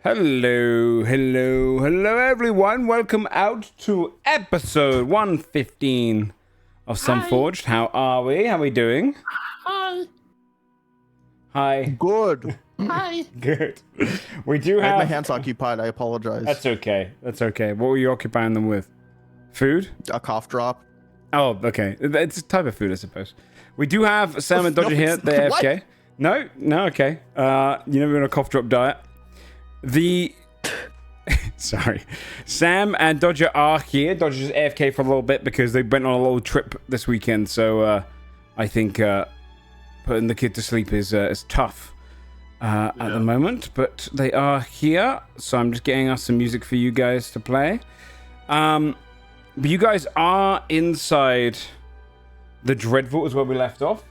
Hello, hello, hello, everyone. Welcome out to episode 115 of Sunforged. How are we? How are we doing? Hi. Hi. Good. Hi. Good. We do I had have... my hands occupied. I apologize. That's okay. That's okay. What were you occupying them with? Food? A cough drop. Oh, okay. It's a type of food, I suppose. We do have Sam and Dodger here. They're what? AFK. No, okay. You never been on a cough drop diet. Sorry. Sam and Dodger are here. Dodger's AFK for a little bit because they went on a little trip this weekend. So I think putting the kid to sleep is tough at the moment. But they are here. So I'm just getting us some music for you guys to play. But you guys are inside the Dread Vault is where we left off.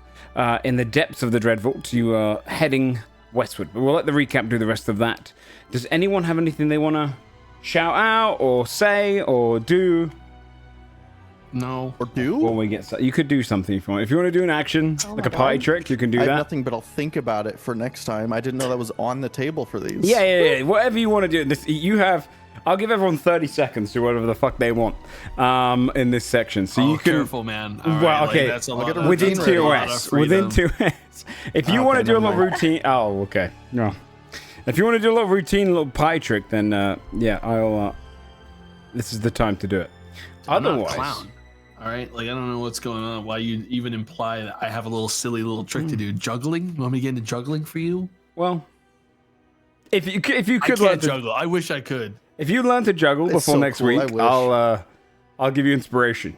In the depths of the Dread Vault, you are heading westward. But we'll let the recap do the rest of that. Does anyone have anything they want to shout out or say or do? No. Or do? When we get you could do something if you want. If you want to do an action, like a party trick, you can do I that. have nothing, but I'll think about it for next time. I didn't know that was on the table for these. Yeah. Whatever you want to do. This you have. I'll give everyone 30 seconds to whatever the fuck they want in this section. So you can. Careful, man. All Well, right, okay. That's a lot, within that's a lot of 2S. Within freedom. 2S. If you want to do a little routine. Oh, okay. No. If you want to do a little routine, a little pie trick, then yeah, I'll. This is the time to do it. I'm not a Otherwise, clown. All right, like I don't know what's going on. Why you even imply that I have a little silly little trick to do? Juggling? You want me to get into juggling for you? well, if you could I learn can't to juggle. I wish I could. if you learn to juggle It's before so next cool, I week, wish. I'll give you inspiration.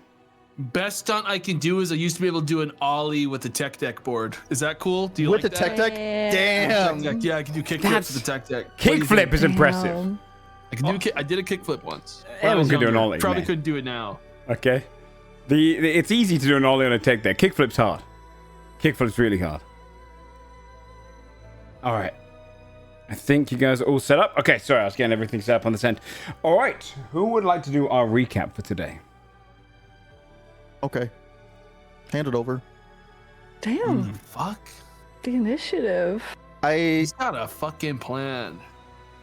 Best stunt I can do is I used to be able to do an ollie with the tech deck board. Is that cool? Do you With like the that? tech deck? Damn. Tech deck. Yeah, I can do kickflips with the tech deck. What do you Kickflip think? is impressive. I can do. I did a kickflip once. when I Everyone was can do an younger. ollie, Probably man. couldn't do it now. Okay. It's easy to do an ollie on a tech deck. Kickflip's hard. Kickflip's really hard. All right. I think you guys are all set up. Okay, sorry, I was getting everything set up on this end. All right, who would like to do our recap for today? Okay. Hand it over. Damn, Fuck. the initiative. He's got a fucking plan.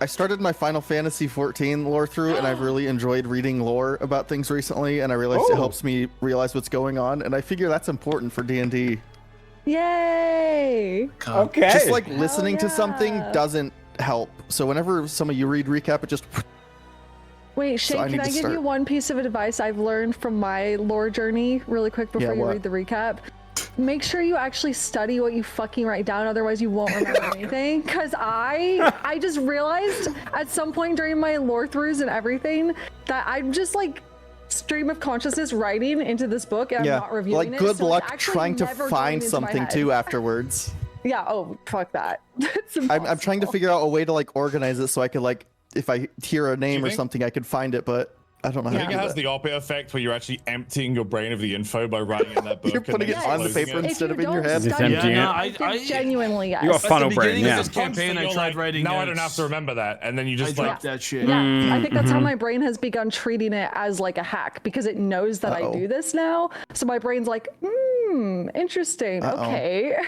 I started my Final Fantasy XIV lore through, and I've really enjoyed reading lore about things recently, and I realized Oh. it helps me realize what's going on, and I figure that's important for D&D. Yay! Okay. Just like Hell listening to something yeah. doesn't help. So whenever some of you read recap, it just... Wait, So Shane, I can need I to give start. you one piece of advice I've learned from my lore journey really quick before you what? read the recap? Make sure you actually study what you fucking write down, otherwise you won't remember anything. Because I just realized at some point during my lore throughs and everything that I'm just like stream of consciousness writing into this book and I'm not reviewing like it. good so it's luck actually trying to never find going into my something head. too afterwards. Yeah, oh, fuck that. It's I'm trying to impossible. figure out a way to like organize it so I could like, if I hear a name or think- something, I could find it, but I don't know I how think to it do has that. the opposite effect where you're actually emptying your brain of the info by writing in that book. You're putting and it then on the closing paper it. If instead you of in your don't head. Just study emptying it, it. I think genuinely, yes. You got At the funnel brain, beginning yeah. of this campaign, I You're tried like, writing now notes. I don't have to remember that, and then you I just like dropped that shit. Yeah, I think that's how my brain has begun treating it as like a hack because it knows that I Uh-oh. do this now. So my brain's like, interesting. Okay. I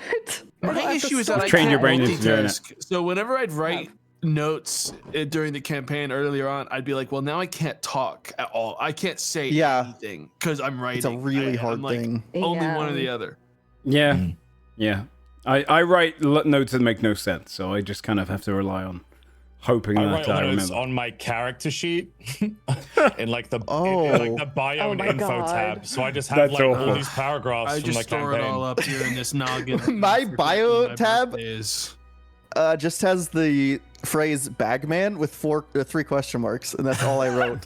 don't My have to issue is that I Train can't your brain into doing it. multitask. So whenever I'd write notes during the campaign earlier on, I'd be like, well, now I can't talk at all. I can't say Yeah. anything because I'm writing. It's a really hard I'm like, thing. Only Yeah. one or the other. Yeah. Yeah. I write notes that make no sense, so I just kind of have to rely on hoping I that write I all those remember. on my character sheet in like the Oh. in like the bio Oh and my info God. tab. So I just have That's like awful. all these paragraphs I from just my store it all campaign. up here in this noggin. My for bio my tab- birthdays. Just has the phrase bagman with 3 question marks, and that's all I wrote.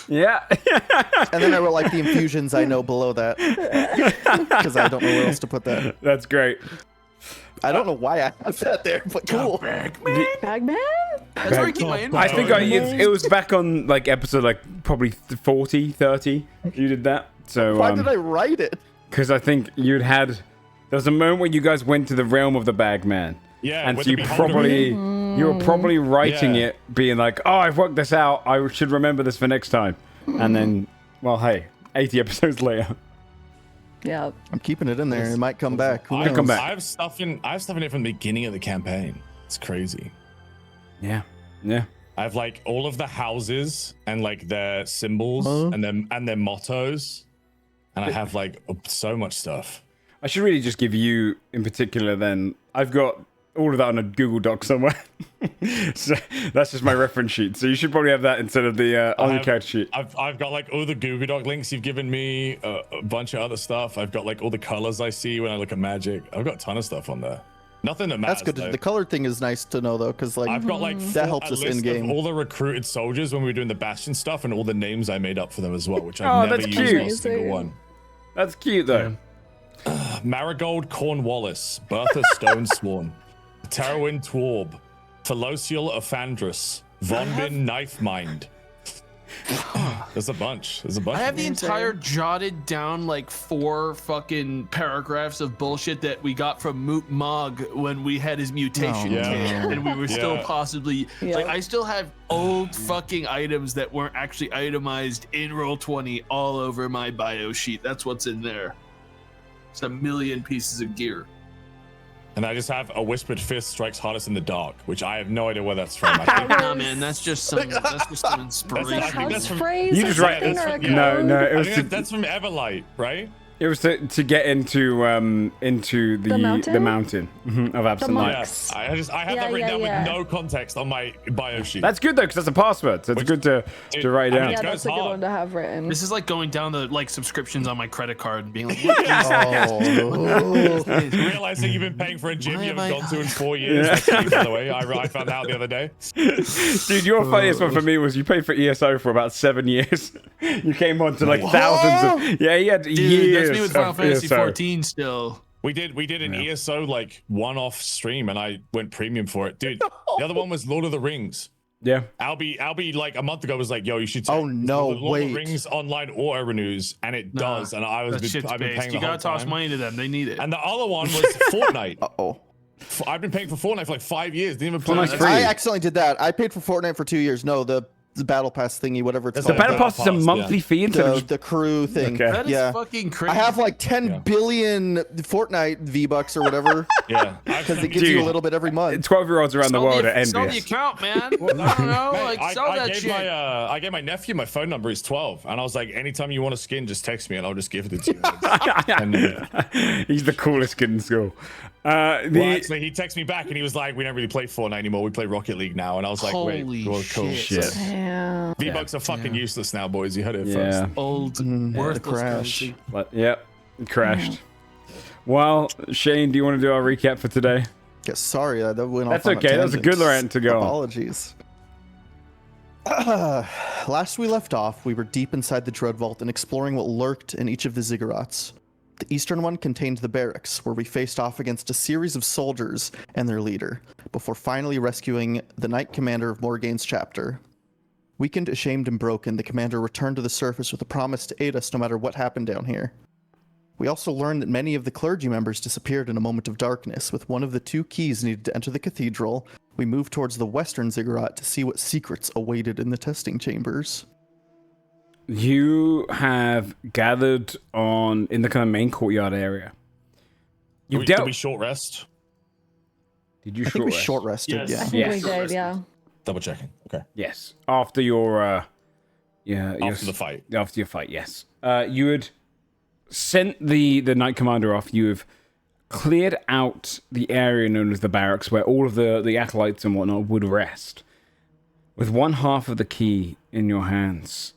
Yeah. And then I wrote like the infusions I know below that, because I don't know where else to put that. That's great. I don't know why I have that there, but cool. Bagman? That's where I keep my info. I think it was back on like episode like probably 40, 30. You did that. So Why did I write it? because I think you'd had there was a moment when you guys went to the realm of the Bagman. Yeah, And with so the you beholder. you were probably writing Yeah. it, being like, "Oh, I've worked this out. I should remember this for next time." And then, well, hey, 80 episodes later. Yeah. I'm keeping it in there. It might come back. Who come knows? back. I have stuff in it from the beginning of the campaign. It's crazy. Yeah. Yeah. I have like all of the houses and like their symbols and their mottos, and I have like so much stuff. I should really just give you in particular then. I've got all of that on a Google Doc somewhere. So that's just my reference sheet. So you should probably have that instead of the on the character sheet. I've got like all the Google Doc links you've given me, a bunch of other stuff. I've got like all the colors I see when I look at magic. I've got a ton of stuff on there. Nothing that matters. That's good. Though. The color thing is nice to know though, because like I've got like that helps us in game. All the recruited soldiers when we were doing the Bastion stuff, and all the names I made up for them as well, which I've never used a single one. That's cute though. Marigold Cornwallis, Bertha Stone Sworn, Terwin Twarb, Thalosial Ophandrus, Vonbin Knife Mind. There's a bunch. I have the entire jotted down like 4 fucking paragraphs of bullshit that we got from Moot Mog when we had his mutation kit, and we were still possibly like I still have old fucking items that weren't actually itemized in Roll20 all over my bio sheet. That's what's in there. It's a million pieces of gear. And I just have a Whispered Fist strikes hardest in the dark, which I have no idea where that's from. I think Nah, man, that's just some inspiration. I think that's from, phrase You just write no. It was that's from Everlight, right? It was to get into the mountain of Absent Light. Yes, I have that written down with no context on my bio sheet. That's good though, because that's a password. So it's good to write down. Yeah, that's a good one to have written. This is like going down the like subscriptions on my credit card and being like, realizing you've been paying for a gym you haven't gone to in 4 years. That's me, by the way, I found out the other day. Dude, your funniest one for me was you paid for ESO for about 7 years. You came on to like thousands of you had years. That's me with Final Fantasy 14 still. We did an ESO like one-off stream, and I went premium for it, dude. The other one was Lord of the Rings. Yeah, Albie like a month ago was like, "Yo, you should." Oh no, Lord of the Rings online auto renews, and it does. And I've been paying. You gotta toss money to them; they need it. And the other one was Fortnite. Uh-oh. I've been paying for Fortnite for like 5 years. Didn't even play. Fortnite's free. I accidentally did that. I paid for Fortnite for 2 years. No, the battle pass thingy, whatever it's the called. battle pass is a monthly fee instead of The crew thing. Okay. That is fucking crazy. I have like 10 billion Fortnite V-Bucks or whatever. Because it gives you a little bit every month. 12-year-olds around the world are envious. Sell the account, man. I don't know. Like, sell that shit. I gave my nephew my phone number. He's 12, and I was like, anytime you want a skin, just text me, and I'll just give it to you. He's the coolest kid in school. Well, actually, he texted me back, and he was like, we don't really play Fortnite anymore. We play Rocket League now. And I was like, Holy wait, well, cool shit. Yeah. V-Bucks are fucking useless now, boys. You heard it first. Old, worthless crash. currency. But yep, it crashed. Well, Shayne, do you want to do our recap for today? Yeah, sorry, that went That's off on okay. That was a good rant to go on. Apologies. Last we left off, we were deep inside the Dread Vault and exploring what lurked in each of the ziggurats. The eastern one contained the barracks, where we faced off against a series of soldiers and their leader, before finally rescuing the Knight Commander of Morgaine's chapter. Weakened, ashamed, and broken, the commander returned to the surface with a promise to aid us no matter what happened down here. We also learned that many of the clergy members disappeared in a moment of darkness. With one of the 2 keys needed to enter the cathedral, we moved towards the western ziggurat to see what secrets awaited in the testing chambers. You have gathered in the kind of main courtyard area. Did we short rest? Did you I think we short rested, Yes. yeah. I think we did, yeah. Double checking. Okay. Yes. After your After the fight. After your fight, yes. You had sent the Knight Commander off. You have cleared out the area known as the barracks, where all of the acolytes and whatnot would rest. With one half of the key in your hands,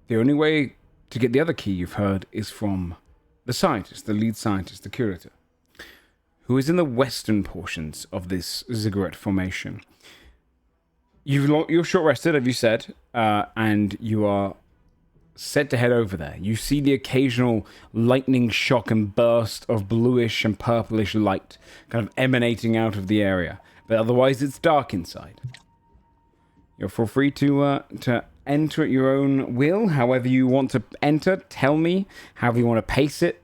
the only way to get the other key, you've heard, is from the scientist, the lead scientist, the curator, who is in the western portions of this ziggurat formation. You're short rested, as you said, and you are set to head over there. You see the occasional lightning shock and burst of bluish and purplish light kind of emanating out of the area, but otherwise it's dark inside. You'll feel free to enter at your own will, however you want to enter. Tell me however you want to pace it,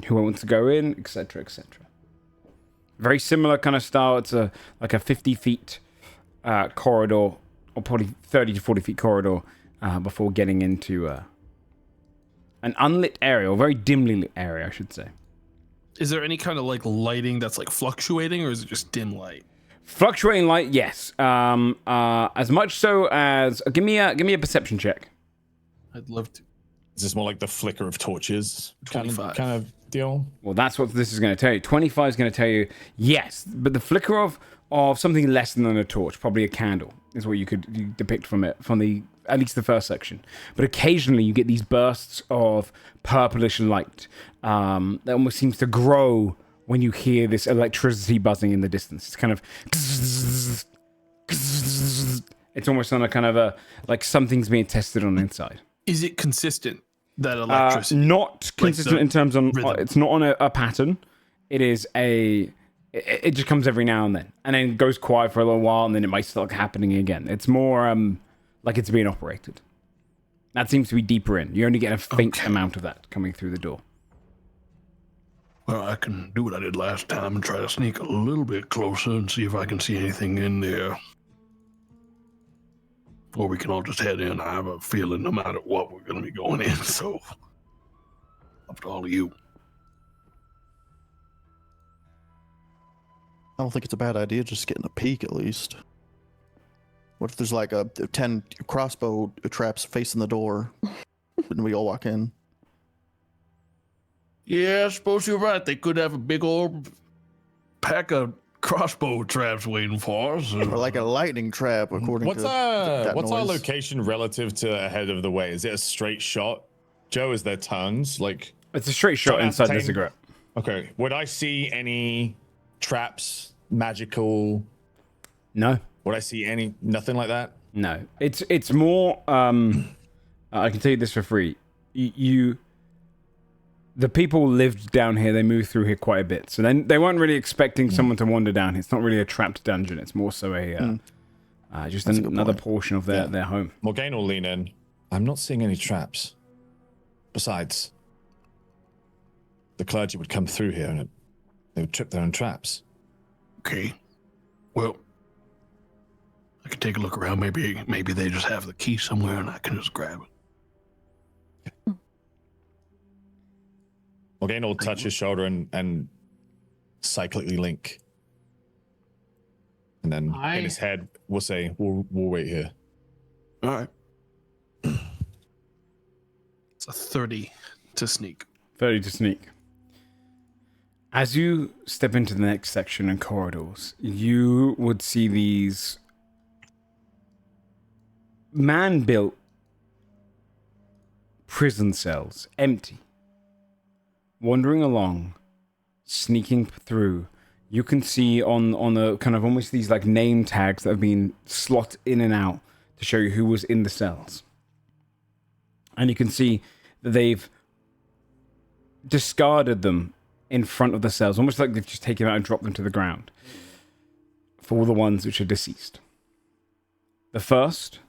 who wants to go in, etc., etc. Very similar kind of style. It's like a 50 feet corridor, or probably 30 to 40 feet corridor, before getting into an unlit area, or very dimly lit area, I should say. Is there any kind of like lighting that's like fluctuating, or is it just dim light? Fluctuating light, yes. As much so as give me a perception check. I'd love to. Is this more like the flicker of torches 25. kind of deal? Well, that's what this is going to tell you. 25 is going to tell you yes, but the flicker of something less than a torch, probably a candle, is what you could depict from it, from the at least the first section. But occasionally you get these bursts of purplish light that almost seems to grow when you hear this electricity buzzing in the distance. It's kind of it's almost on a kind of a like something's being tested on the inside. Is it consistent, that electricity? Not consistent like in terms on rhythm. it's not on a pattern. It is it just comes every now and then goes quiet for a little while, and then it might start happening again. It's more like it's being operated. That seems to be deeper in. You only get a faint amount of that coming through the door. Well, I can do what I did last time and try to sneak a little bit closer and see if I can see anything in there. Or we can all just head in. I have a feeling no matter what, we're going to be going in, so up to all of you. I don't think it's a bad idea just getting a peek at least. What if there's like a 10 crossbow traps facing the door and we all walk in? Yeah, I suppose you're right. They could have a big old pack of crossbow traps waiting for us. Or like a lightning trap, according to that what's our noise. location relative to ahead of the way? Is it a straight shot? Joe, is there tons? Like, It's a straight shot Try to inside the ascertain- cigarette. okay, would I see any traps, magical? No. Would I see any nothing like that? No, it's more. I can tell you this for free. The people lived down here. They moved through here quite a bit, so then they weren't really expecting someone to wander down here. It's not really a trapped dungeon. It's more so a just That's a good another point. portion of their home. Morgane will lean in. I'm not seeing any traps. Besides, the clergy would come through here and they would trip their own traps. Okay. Well, I could take a look around. Maybe they just have the key somewhere and I can just grab it. Morgane will touch his shoulder and cyclically link. And then in his head, we'll say, we'll wait here. All right. It's a 30 to sneak. 30 to sneak. As you step into the next section and corridors, you would see these man-built prison cells, empty. Wandering along, sneaking through, you can see on the kind of almost these like name tags that have been slotted in and out to show you who was in the cells. And you can see that they've discarded them in front of the cells, almost like they've just taken them out and dropped them to the ground for all the ones which are deceased. The first,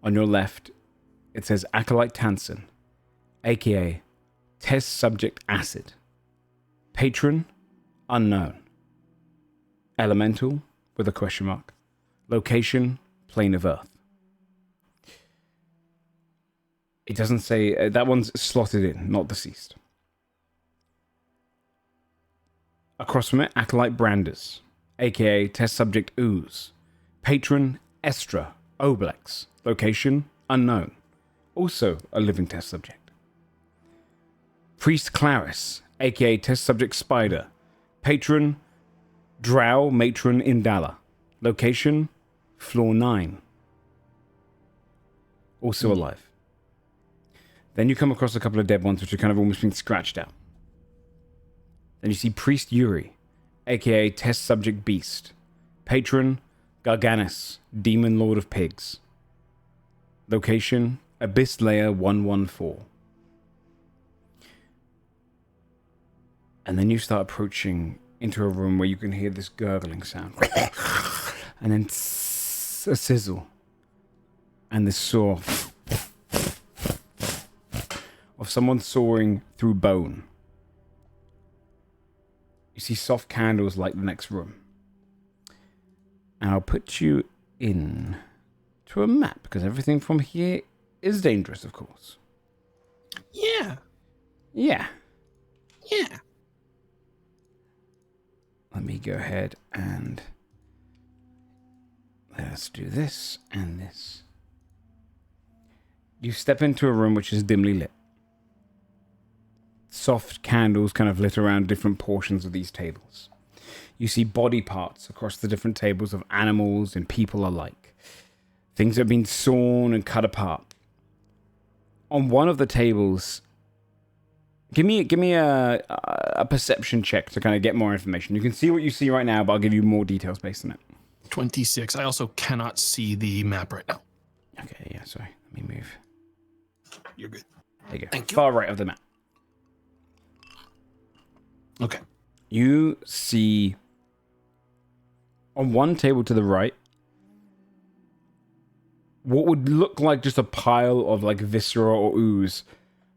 on your left, it says Acolyte Tansen, aka Test Subject Acid. Patron, unknown. Elemental, with a question mark. Location, plane of Earth. It doesn't say, that one's slotted in, not deceased. Across from it, Acolyte Branders, aka Test Subject Ooze. Patron, Estra, Oblex. Location, unknown. Also a living test subject. Priest Claris, aka Test Subject Spider. Patron, Drow Matron Indala. Location, Floor 9. Also alive. Then you come across a couple of dead ones which are kind of almost being scratched out. Then you see Priest Yuri, aka Test Subject Beast. Patron, Garganus, Demon Lord of Pigs. Location, Abyss Layer 114. And then you start approaching into a room where you can hear this gurgling sound. And then a sizzle. And this saw of someone sawing through bone. You see soft candles light the next room. And I'll put you in to a map, because everything from here is dangerous, of course. Yeah. Yeah. Yeah. Let me go ahead and Let's do this and this. You step into a room which is dimly lit. Soft candles kind of lit around different portions of these tables. You see body parts across the different tables of animals and people alike. Things have been sawn and cut apart. On one of the tables, give me a perception check to kind of get more information. You can see what you see right now, but I'll give you more details based on it. 26. I also cannot see the map right now. Okay, yeah, sorry. Let me move. You're good. There you go. Thank you. Far right of the map. Okay. You see on one table to the right what would look like just a pile of like viscera or ooze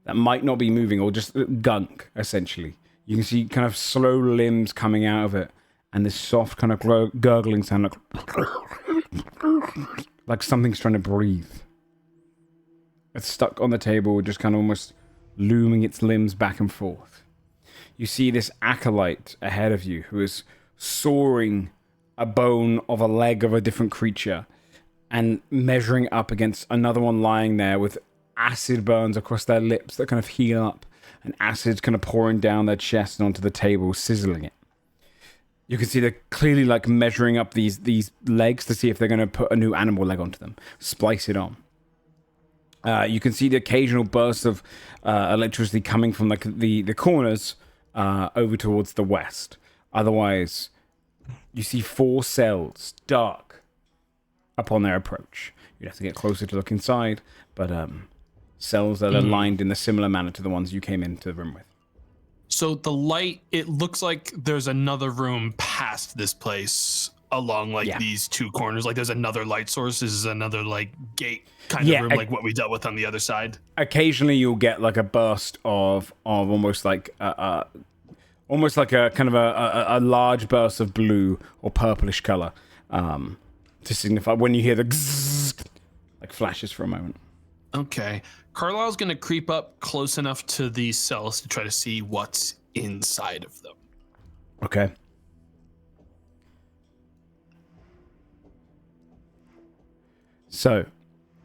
that might not be moving, or just gunk, essentially. You can see kind of slow limbs coming out of it, and this soft kind of gurgling sound, like something's trying to breathe. It's stuck on the table, just kind of almost looming its limbs back and forth. You see this acolyte ahead of you who is sawing a bone of a leg of a different creature and measuring up against another one lying there with acid burns across their lips that kind of heal up, and acid kind of pouring down their chest and onto the table, sizzling it. You can see they're clearly like measuring up these legs to see if they're going to put a new animal leg onto them, splice it on. You can see the occasional bursts of electricity coming from like the corners over towards the west. Otherwise, you see 4 cells, dark, upon their approach. You'd have to get closer to look inside, but cells that are lined in a similar manner to the ones you came into the room with. So the light, it looks like there's another room past this place along like these 2 corners. Like there's another light source. This is another like gate kind of room, like what we dealt with on the other side. Occasionally you'll get like a burst of almost like a kind of a large burst of blue or purplish color to signify when you hear the gzzz, like flashes for a moment. Okay. Carlisle's going to creep up close enough to these cells to try to see what's inside of them. Okay. So,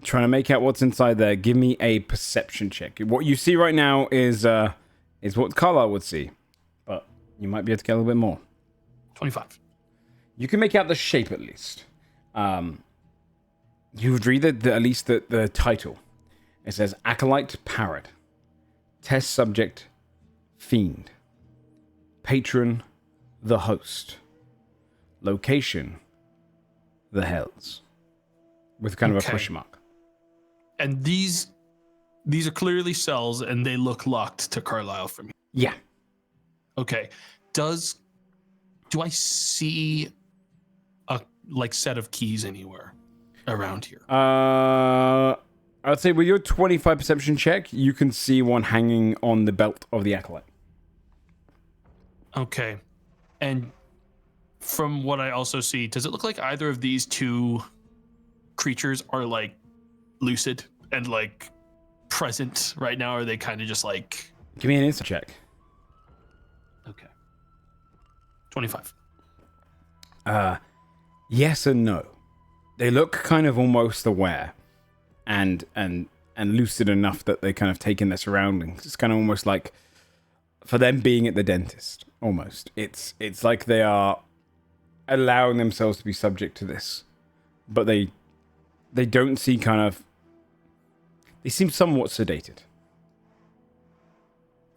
trying to make out what's inside there, give me a perception check. What you see right now is what Carlisle would see, but you might be able to get a little bit more. 25. You can make out the shape at least. You would read at least the title. It says Acolyte Parrot. Test Subject Fiend. Patron the Host. Location the Hells. With kind of a question mark. And these are clearly cells and they look locked to Carlisle from here. Yeah. Okay. Do I see a like set of keys anywhere around here? I'd say with your 25 perception check, you can see one hanging on the belt of the acolyte. Okay. And from what I also see, does it look like either of these 2 creatures are like lucid and like present right now? Or are they kind of just like... Give me an insight check. Okay. 25. Yes and no. They look kind of almost aware and lucid enough that they kind of take in their surroundings. It's kind of almost like for them being at the dentist, almost. It's like they are allowing themselves to be subject to this. But they don't see kind of... They seem somewhat sedated.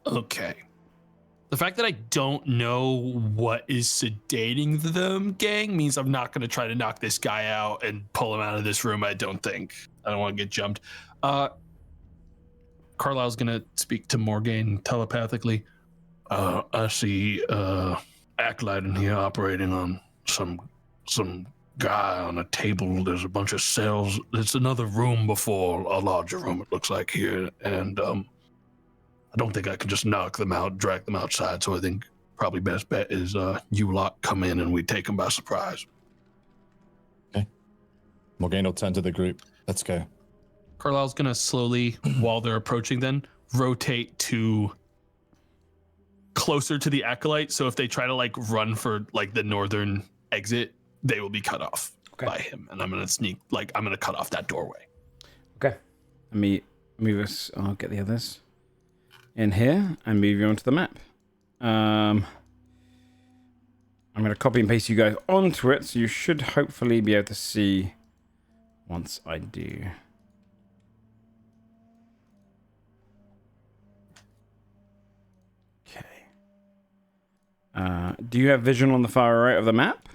Okay. The fact that I don't know what is sedating them, gang, means I'm not going to try to knock this guy out and pull him out of this room, I don't think. I don't want to get jumped. Carlisle's going to speak to Morgaine telepathically. I see Acolyte in here operating on some guy on a table. There's a bunch of cells. It's another room before a larger room, it looks like here. And I don't think I can just knock them out, drag them outside. So I think probably best bet is you lot come in and we take them by surprise. Okay. Morgaine will turn to the group. Let's go. Carlisle's going to slowly, while they're approaching then, rotate to closer to the acolyte. So if they try to like run for like the northern exit, they will be cut off. by him, and I'm gonna sneak. Like I'm gonna cut off that doorway. Okay. Let me move us. I'll get the others in here and move you onto the map. I'm going to copy and paste you guys onto it, so you should hopefully be able to see once I do. Okay. Do you have vision on the far right of the map?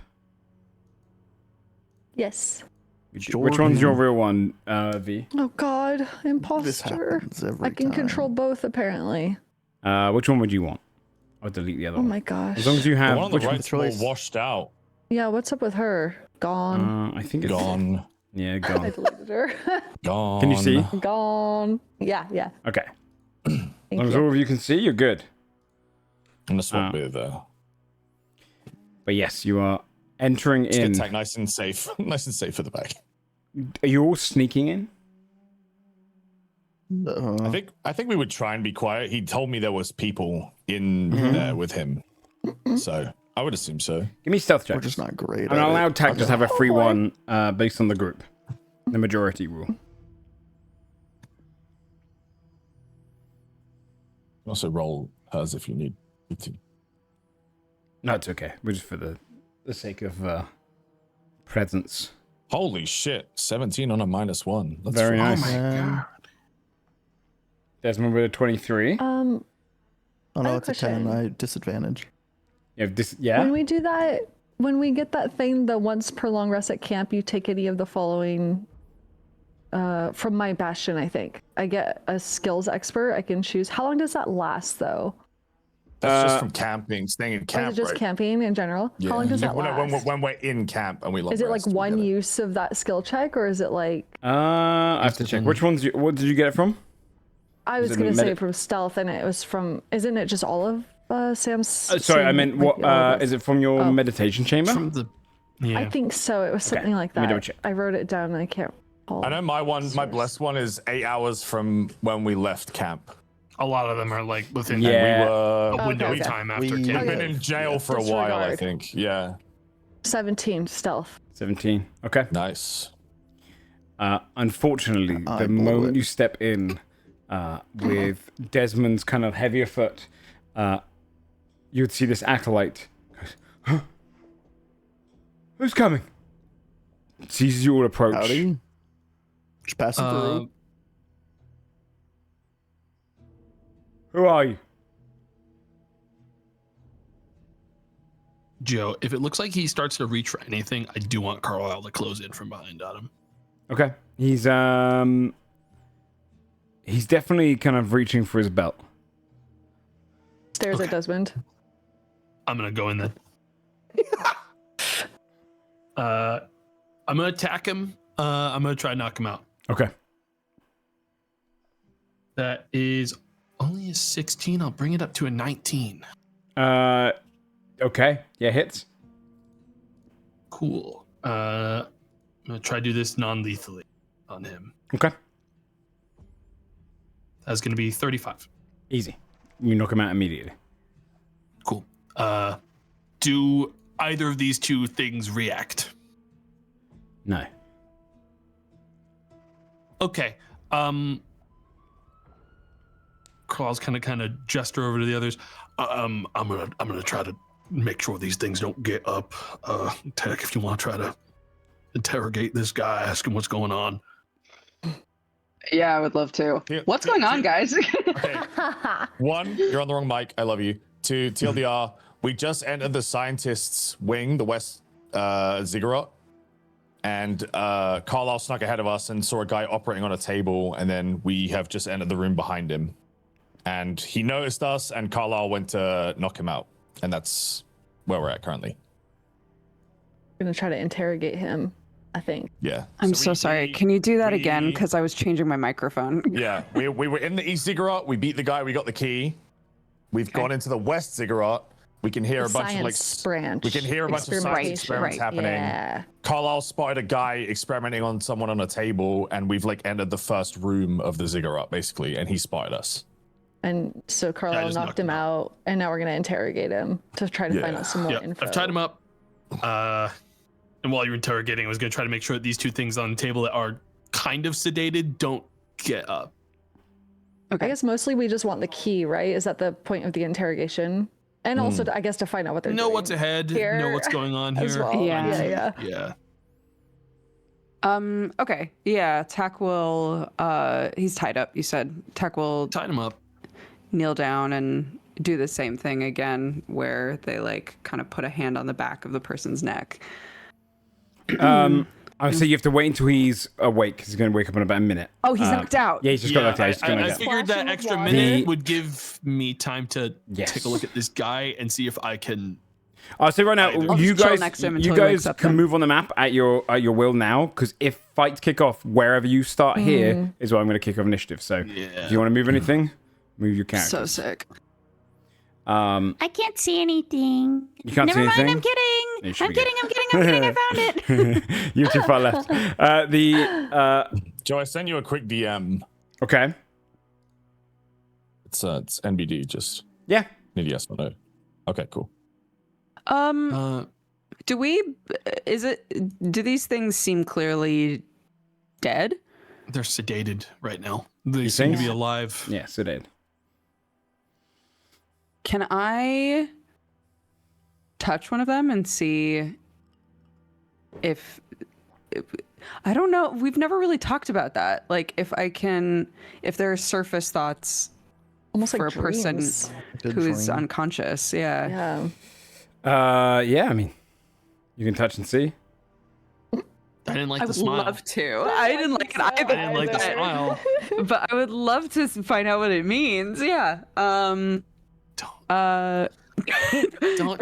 Yes. Which one's your real one, V? Oh God, This imposter. happens every I can time. control both apparently. Which one would you want? I'll delete the other Oh one. my gosh. As long as you The have. one on the which right's more washed out. Yeah, what's up with her? Gone. I think it's Gone. Yeah, I gone. deleted her. Gone. Can you see? Gone. Yeah. Okay. As Thank long as you. all of you can see, you're good. I'm gonna swap with But yes, you are entering just in. get tag nice and safe. Nice and safe for the back. Are you all sneaking in? I think we would try and be quiet. He told me there was people in there with him. So I would assume so. Give me stealth We're checks. just not great. And at I'll it. allow Tac just have a free boy. one based on the group. The majority rule. Also roll hers if you need to. No, it's okay. We're just for the sake of presence. Holy shit. 17 on a -1. That's Very fine. nice. God. Desmond with a 23. Oh I no, have it's a a 10. question. I disadvantage. You have this, yeah? When we do that, when we get that thing, the once per long rest at camp, you take any of the following from my bastion, I think. I get a skills expert. I can choose. How long does that last, though? That's just from camping, staying in Or camp, is it just right? camping in general? How long does that When last? when we're in camp and we long Is it like rest, we one get it. use of that skill check, or is it like... I have to check. Which ones? What did you get it from? I was it going to medi- say from stealth, and it was from... Isn't it just all of Sam's... Sorry, I Sam, meant like, what? all of us? Is it from your meditation chamber? From the yeah. I think so. It was Okay, something like let me double that. check. I wrote it down and I can't recall. I know my Source. blessed one is 8 hours from when we left camp. A lot of them are like within Yeah. We were a window Okay. of time after We- camp. we've been in jail for a while, I Disregard. think. Yeah. 17 stealth. 17. Okay. Nice. Unfortunately, I the blew moment it. you step in with Desmond's kind of heavier foot, you would see this acolyte. Goes, huh? Who's coming? Sees you all approach. Howdy. Just passing through. Who are you? Joe, if it looks like he starts to reach for anything, I do want Carlisle to close in from behind on him. Okay. He's definitely kind of reaching for his belt. Stares at Desmond. I'm gonna go in then. I'm gonna attack him. I'm gonna try to knock him out. Okay. That is only a 16. I'll bring it up to a 19. Okay. Yeah, hits. Cool. I'm gonna try to do this non-lethally on him. Okay. That's gonna be 35. Easy. You knock him out immediately. Cool. Do either of these two things react? No. Okay. Carl's kind of gesture over to the others. I'm gonna try to make sure these things don't get up. Tech, if you want to try to interrogate this guy, ask him what's going on. Yeah, I would love to. Yeah, What's yeah, going on, yeah. guys? Okay. 1, you're on the wrong mic. I love you. 2, TLDR, we just entered the scientists' wing, the West Ziggurat. And Carlisle snuck ahead of us and saw a guy operating on a table, and then we have just entered the room behind him. And he noticed us, and Carlisle went to knock him out. And that's where we're at currently. I'm gonna try to interrogate him, I think. Yeah. I'm so sorry. Can you do that again? we- Because I was changing my microphone. Yeah, we were in the East Ziggurat. We beat the guy. We got the key. We've gone into the West Ziggurat. We can hear a bunch of like Science branch. we can hear a bunch of science Experimentation. experiments Right. happening. Yeah. Carlisle spotted a guy experimenting on someone on a table, and we've like entered the first room of the Ziggurat basically, and he spotted us. And so Carlisle just knocked knocked him him out, and now we're gonna interrogate him to try to find Yeah. out some more Yep, info. I've tied him up. And while you're interrogating, I was going to try to make sure that these two things on the table that are kind of sedated don't get up. Okay. I guess mostly we just want the key, right? Is that the point of the interrogation? And also, I guess, to find out what they're doing. Know what's ahead, here know what's going on here. as well. Yeah. Okay. Yeah, Tak will he's tied up, you said. Tak will Tied him up. Kneel down and do the same thing again, where they like kind of put a hand on the back of the person's neck. I would say you have to wait until he's awake, because he's going to wake up in about a minute. Oh, he's knocked out. Yeah, he's just got knocked out. He's just got I knocked out. figured that extra minute would give me time to take a look at this guy and see if I can. I'll say right now, you guys up can then. move on the map at your will now, because if fights kick off wherever you start here is where I'm going to kick off initiative. So if you want to move anything, move your character. So sick. I can't see anything. You can't Never see mind, anything? I'm kidding. You I'm should be kidding. I found it. You're too far left. Joe, I sent you a quick DM. Okay. It's NBD. Just Yeah. need a yes or no. Okay, cool. Do these things seem clearly dead? They're sedated right now. They seem to be alive. Yeah, sedated. Can I touch one of them and see if I don't know. We've never really talked about that. Like if there are surface thoughts almost for like a person dreams. who's unconscious. Yeah. Yeah, I mean, you can touch and see. I didn't like I the would smile. love to. I didn't like it either. I didn't like the smile. But I would love to find out what it means. Yeah. Don't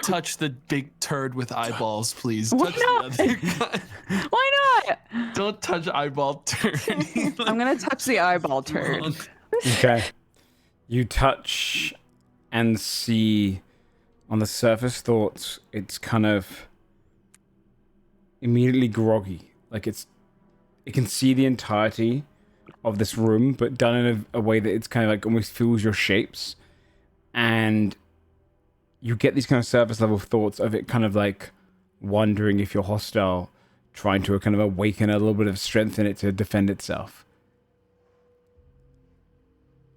touch the big turd with eyeballs, please. Why Touch not? the other guy. Why not? Don't touch eyeball turd. I'm gonna touch the eyeball turd. Okay. You touch and see on the surface thoughts, it's kind of immediately groggy. Like it can see the entirety of this room, but done in a way that it's kind of like almost fills your shapes. And you get these kind of surface level thoughts of it kind of like wondering if you're hostile, trying to kind of awaken a little bit of strength in it to defend itself.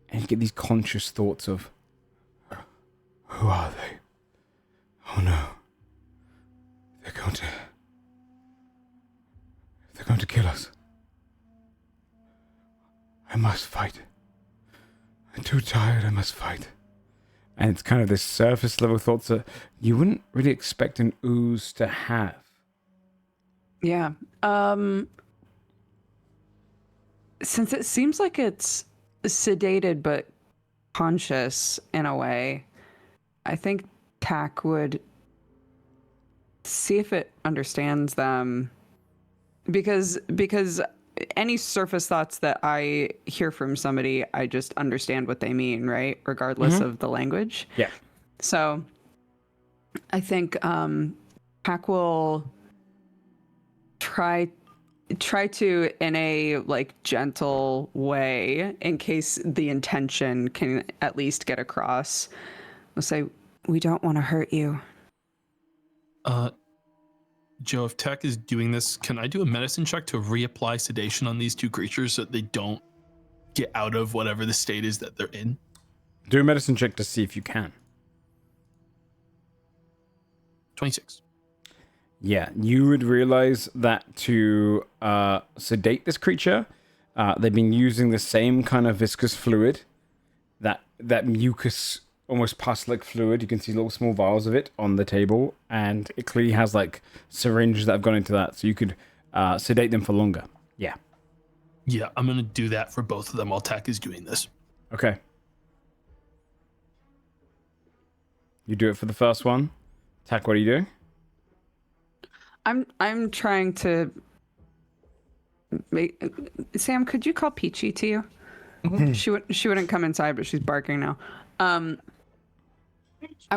And you get these conscious thoughts of, who are they? Oh no. They're going to kill us. I must fight. I'm too tired, I must fight. And it's kind of this surface level thoughts that you wouldn't really expect an ooze to have. Yeah. Since it seems like it's sedated but conscious in a way, I think Tak would see if it understands them. Because any surface thoughts that I hear from somebody, I just understand what they mean, right? Regardless of the language. Yeah. So I think Tak will try to, in a like gentle way, in case the intention can at least get across, we'll say, we don't want to hurt you. Joe, if Tech is doing this, can I do a medicine check to reapply sedation on these two creatures so that they don't get out of whatever the state is that they're in? Do a medicine check to see if you can. 26. Yeah, you would realize that to sedate this creature, they've been using the same kind of viscous fluid, that mucus, almost pus-like fluid. You can see little small vials of it on the table, and it clearly has like syringes that have gone into that, so you could sedate them for longer. Yeah. Yeah, I'm going to do that for both of them while Tech is doing this. Okay. You do it for the first one. Tak, what are you doing? I'm trying to make Sam, could you call Peachy to you? She wouldn't come inside, but she's barking now. I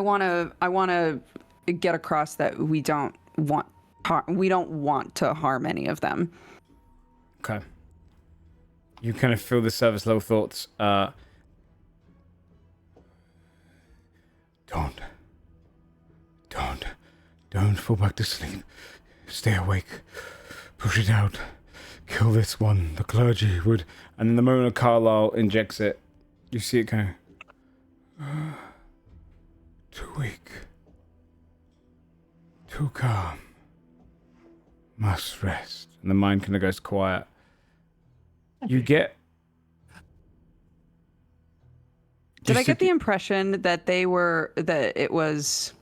want to get across that we don't want to harm any of them. Okay. You kind of feel the surface level thoughts. Don't fall back to sleep. Stay awake. Push it out. Kill this one. The clergy would... And then the moment Carlisle injects it, you see it kind of... Too weak. Too calm. Must rest. And the mind kind of goes quiet. You get... Did I get the impression that it was...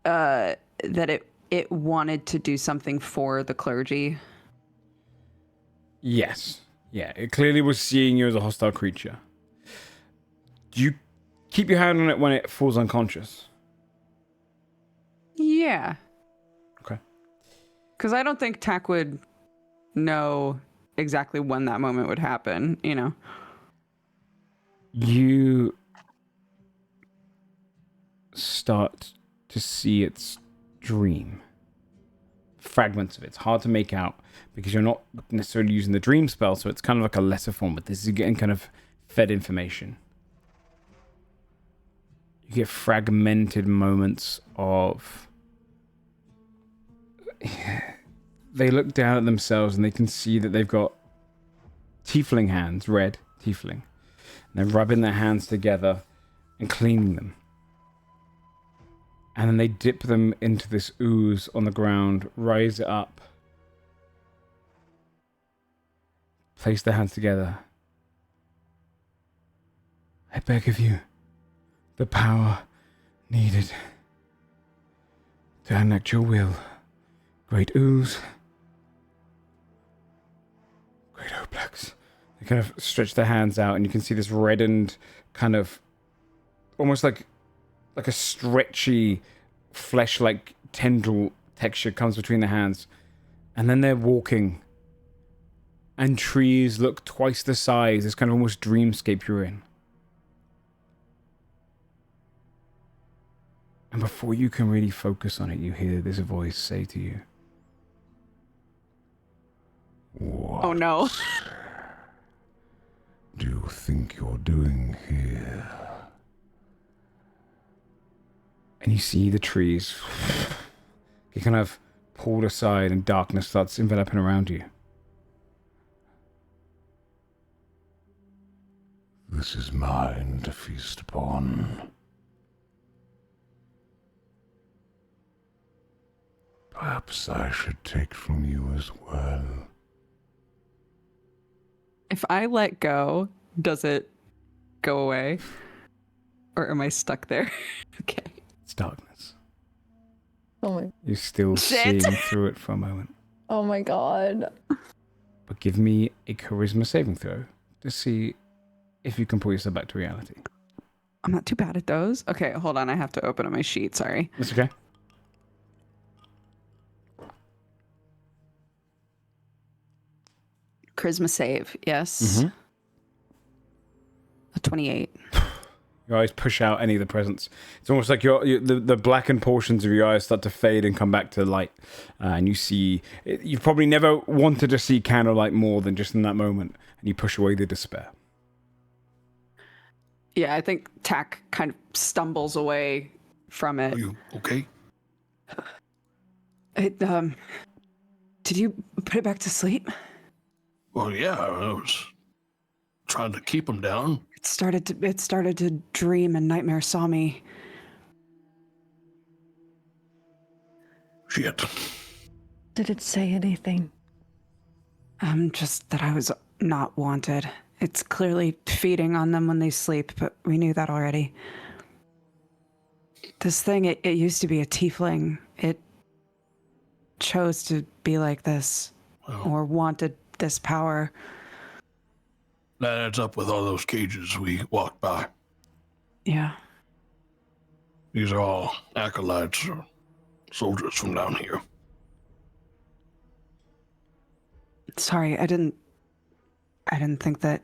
that it wanted to do something for the clergy? Yes. Yeah, it clearly was seeing you as a hostile creature. Do you keep your hand on it when it falls unconscious? Yeah. Okay. Because I don't think Tak would know exactly when that moment would happen, you know? You start to see its dream. Fragments of it. It's hard to make out because you're not necessarily using the dream spell, so it's kind of like a lesser form, but this is getting kind of fed information. You get fragmented moments of... They look down at themselves and they can see that they've got tiefling hands, red tiefling. And they're rubbing their hands together and cleaning them. And then they dip them into this ooze on the ground, raise it up, place their hands together. I beg of you, the power needed to enact your will. Great ooze, great oplex. They kind of stretch their hands out, and you can see this reddened kind of, almost like a stretchy, flesh-like tendril texture comes between the hands. And then they're walking. And trees look twice the size. This kind of almost dreamscape you're in. And before you can really focus on it, you hear this voice say to you, "What Oh no. do you think you're doing here?" And you see the trees get kind of pulled aside and darkness starts enveloping around you. This is mine to feast upon. Perhaps I should take from you as well. If I let go, does it go away? Or am I stuck there? Okay. It's darkness. Oh my. You're still Shit. seeing through it for a moment. Oh my god. But give me a charisma saving throw to see if you can pull yourself back to reality. I'm not too bad at those. Okay, hold on. I have to open up my sheet. Sorry. That's okay. Charisma save. Yes. Mm-hmm. A 28. Your eyes push out any of the presents. It's almost like the blackened portions of your eyes start to fade and come back to light. And you see... You've probably never wanted to see candlelight more than just in that moment. And you push away the despair. Yeah, I think Tak kind of stumbles away from it. Are you okay? Did you put it back to sleep? Well, yeah, I was trying to keep him down. It started to dream, and Nightmare saw me. Shit. Did it say anything? Just that I was not wanted. It's clearly feeding on them when they sleep, but we knew that already. This thing, it used to be a tiefling. It chose to be like this, or wanted this power. That adds up with all those cages we walked by. Yeah. These are all acolytes or soldiers from down here. Sorry, I didn't think that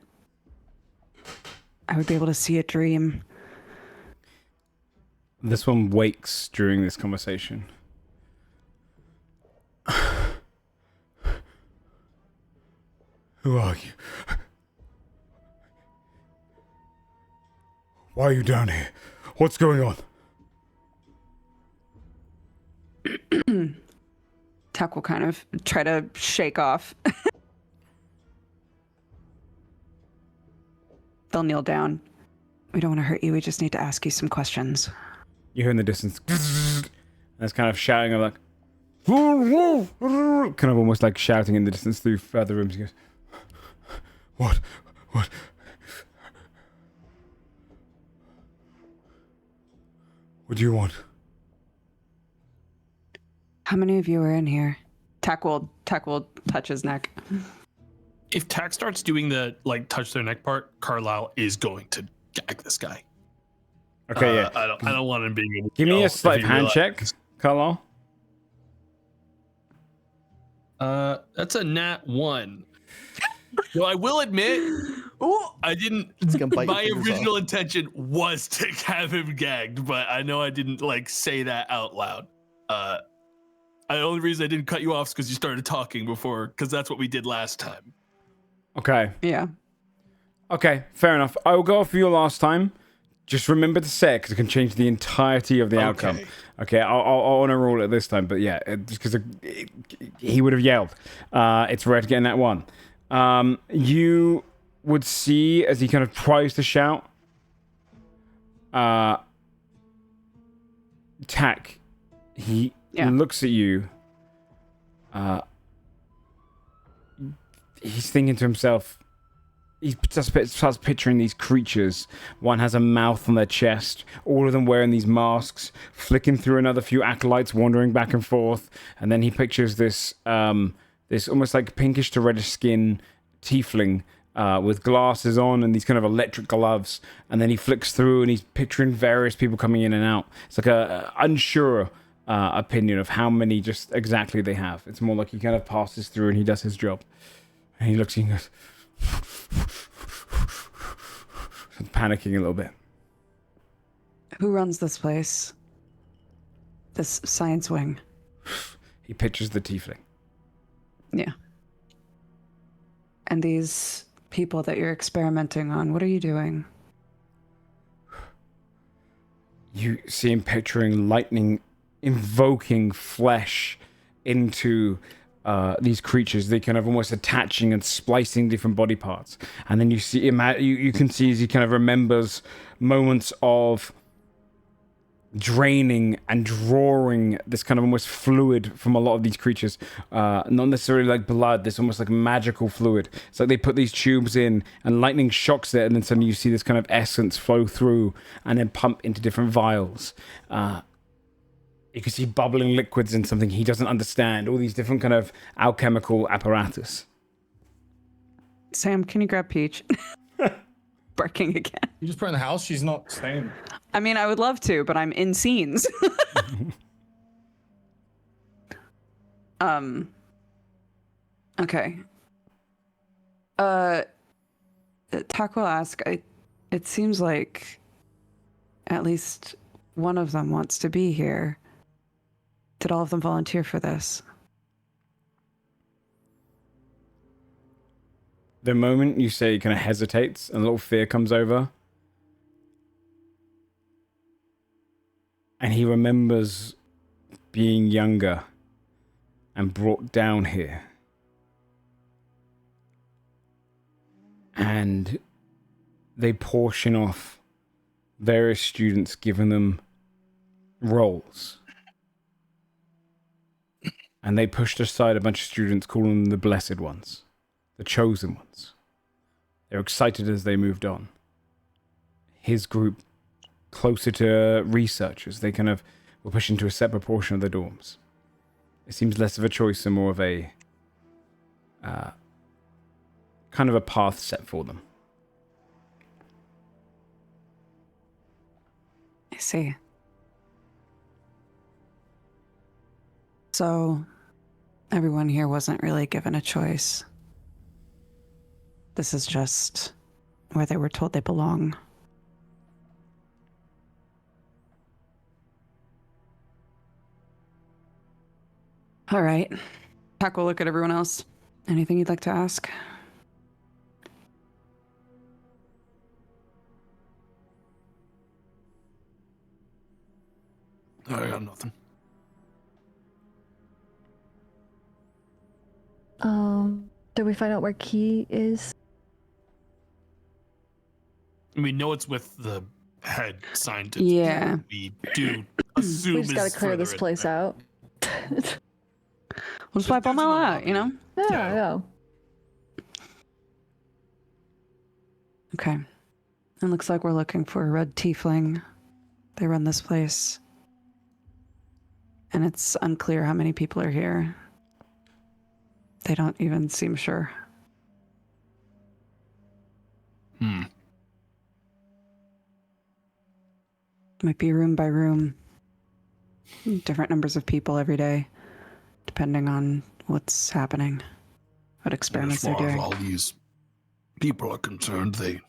I would be able to see a dream. This one wakes during this conversation. Who are you? Why are you down here? What's going on? Tuck will kind of try to shake off. They'll kneel down. We don't want to hurt you. We just need to ask you some questions. You hear in the distance, that's kind of shouting of like, kind of almost like shouting in the distance through further rooms. He goes, What? What do you want? How many of you are in here? Tack will touch his neck. If Tack starts doing the like touch their neck part, Carlisle is going to gag this guy. Okay, yeah. I don't want him being able to give me a sleight of hand check, Carlisle. That's a nat 1. So I will admit, I didn't. My original intention was to have him gagged, but I know I didn't like say that out loud. The only reason I didn't cut you off is because you started talking before, because that's what we did last time. Okay. Yeah. Okay, fair enough. I will go for your last time. Just remember to say it, because it can change the entirety of the outcome. Okay, I'll honor roll it this time, but yeah, just because he would have yelled. It's Red getting that one. You would see as he kind of tries to shout. Tack. He looks at you. He's thinking to himself. He starts picturing these creatures. One has a mouth on their chest. All of them wearing these masks, flicking through another few acolytes, wandering back and forth. And then he pictures this almost like pinkish to reddish skin tiefling with glasses on and these kind of electric gloves. And then he flicks through and he's picturing various people coming in and out. It's like a unsure opinion of how many just exactly they have. It's more like he kind of passes through and he does his job. And he looks and he goes... panicking a little bit. Who runs this place? This science wing? He pictures the tiefling. Yeah. And these people that you're experimenting on, what are you doing? You see him picturing lightning invoking flesh into these creatures. They kind of almost attaching and splicing different body parts. And then you see him, you can see as he kind of remembers moments of draining and drawing this kind of almost fluid from a lot of these creatures. Not necessarily like blood, this almost like magical fluid. It's like they put these tubes in and lightning shocks it, and then suddenly you see this kind of essence flow through and then pump into different vials. You can see bubbling liquids in something he doesn't understand. All these different kind of alchemical apparatus. Sam, can you grab Peach? Barking again. You just put her in the house? She's not staying. I mean, I would love to, but I'm in scenes. Okay. Tack will ask, it seems like at least one of them wants to be here. Did all of them volunteer for this? The moment you say he kind of hesitates and a little fear comes over. And he remembers being younger and brought down here. And they portion off various students, giving them roles. And they pushed aside a bunch of students, calling them the Blessed Ones, the Chosen Ones. They're excited as they moved on. His group, closer to researchers, they kind of were pushed into a separate portion of the dorms. It seems less of a choice and more of a kind of a path set for them. I see. So, everyone here wasn't really given a choice. This is just where they were told they belong. All right. Pac will look at everyone else. Anything you'd like to ask? I got nothing. Did we find out where Key is? We know it's with the head scientist. Yeah. We do assume We just gotta clear this place out. We'll just wipe them all out, you know? Yeah. Okay. It looks like we're looking for a red tiefling. They run this place. And it's unclear how many people are here. They don't even seem sure. Might be room by room. Different numbers of people every day, depending on what's happening, what experiments they're doing. As far as all these people are concerned, they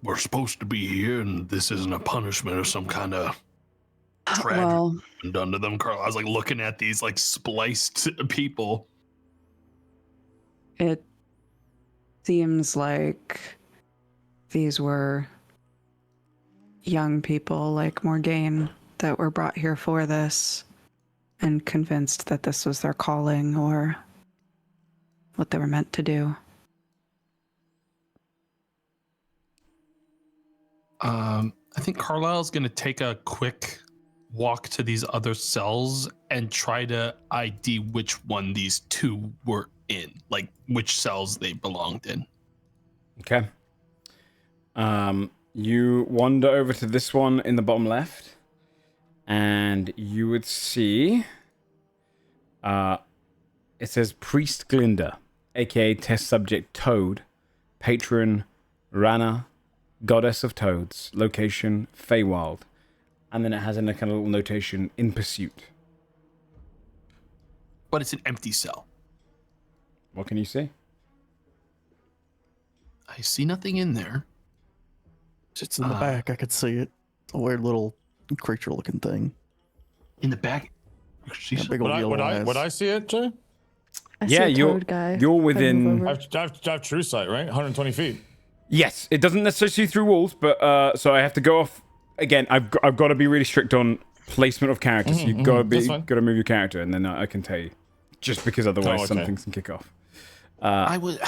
were supposed to be here, and this isn't a punishment or some kind of tragedy done to them. Carl, I was like looking at these like spliced people. It seems like these were young people like Morgaine that were brought here for this and convinced that this was their calling or what they were meant to do. I think Carlisle's going to take a quick walk to these other cells and try to ID which one these two were in, like which cells they belonged in. Okay. You wander over to this one in the bottom left, and you would see it says Priest Glinda, aka Test Subject Toad, Patron Rana, Goddess of Toads, location Feywild, and then it has in a kind of little notation, in pursuit. But it's an empty cell. What can you see? I see nothing in there. It's in the back. I could see it. A weird little creature-looking thing. In the back? Big old yellow eyes. Would I see it, Joe? I see a toad guy. You're within. I have true sight, right? 120 feet. Yes, it doesn't necessarily see through walls, but so I have to go off again. I've got to be really strict on placement of characters. You've got to move your character, and then I can tell you, just because otherwise some things can kick off. I would.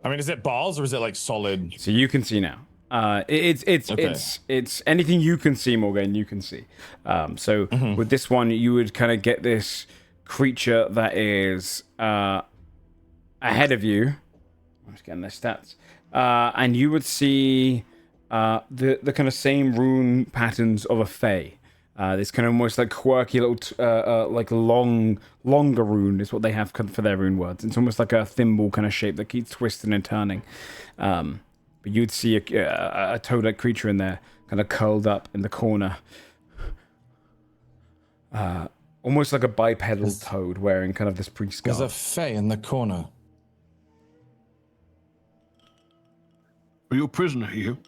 I mean, is it balls or is it like solid? So you can see now. It's anything you can see, Morgan. You can see. With this one, you would kind of get this creature that is ahead of you. I'm just getting their stats, and you would see the kind of same rune patterns of a fae. This kind of almost like quirky little, like longer rune is what they have for their rune words. It's almost like a thimble kind of shape that keeps twisting and turning. But you'd see a toad-like creature in there, kind of curled up in the corner. Almost like a bipedal toad wearing kind of this priest garb. There's a fae in the corner. Are you a prisoner here?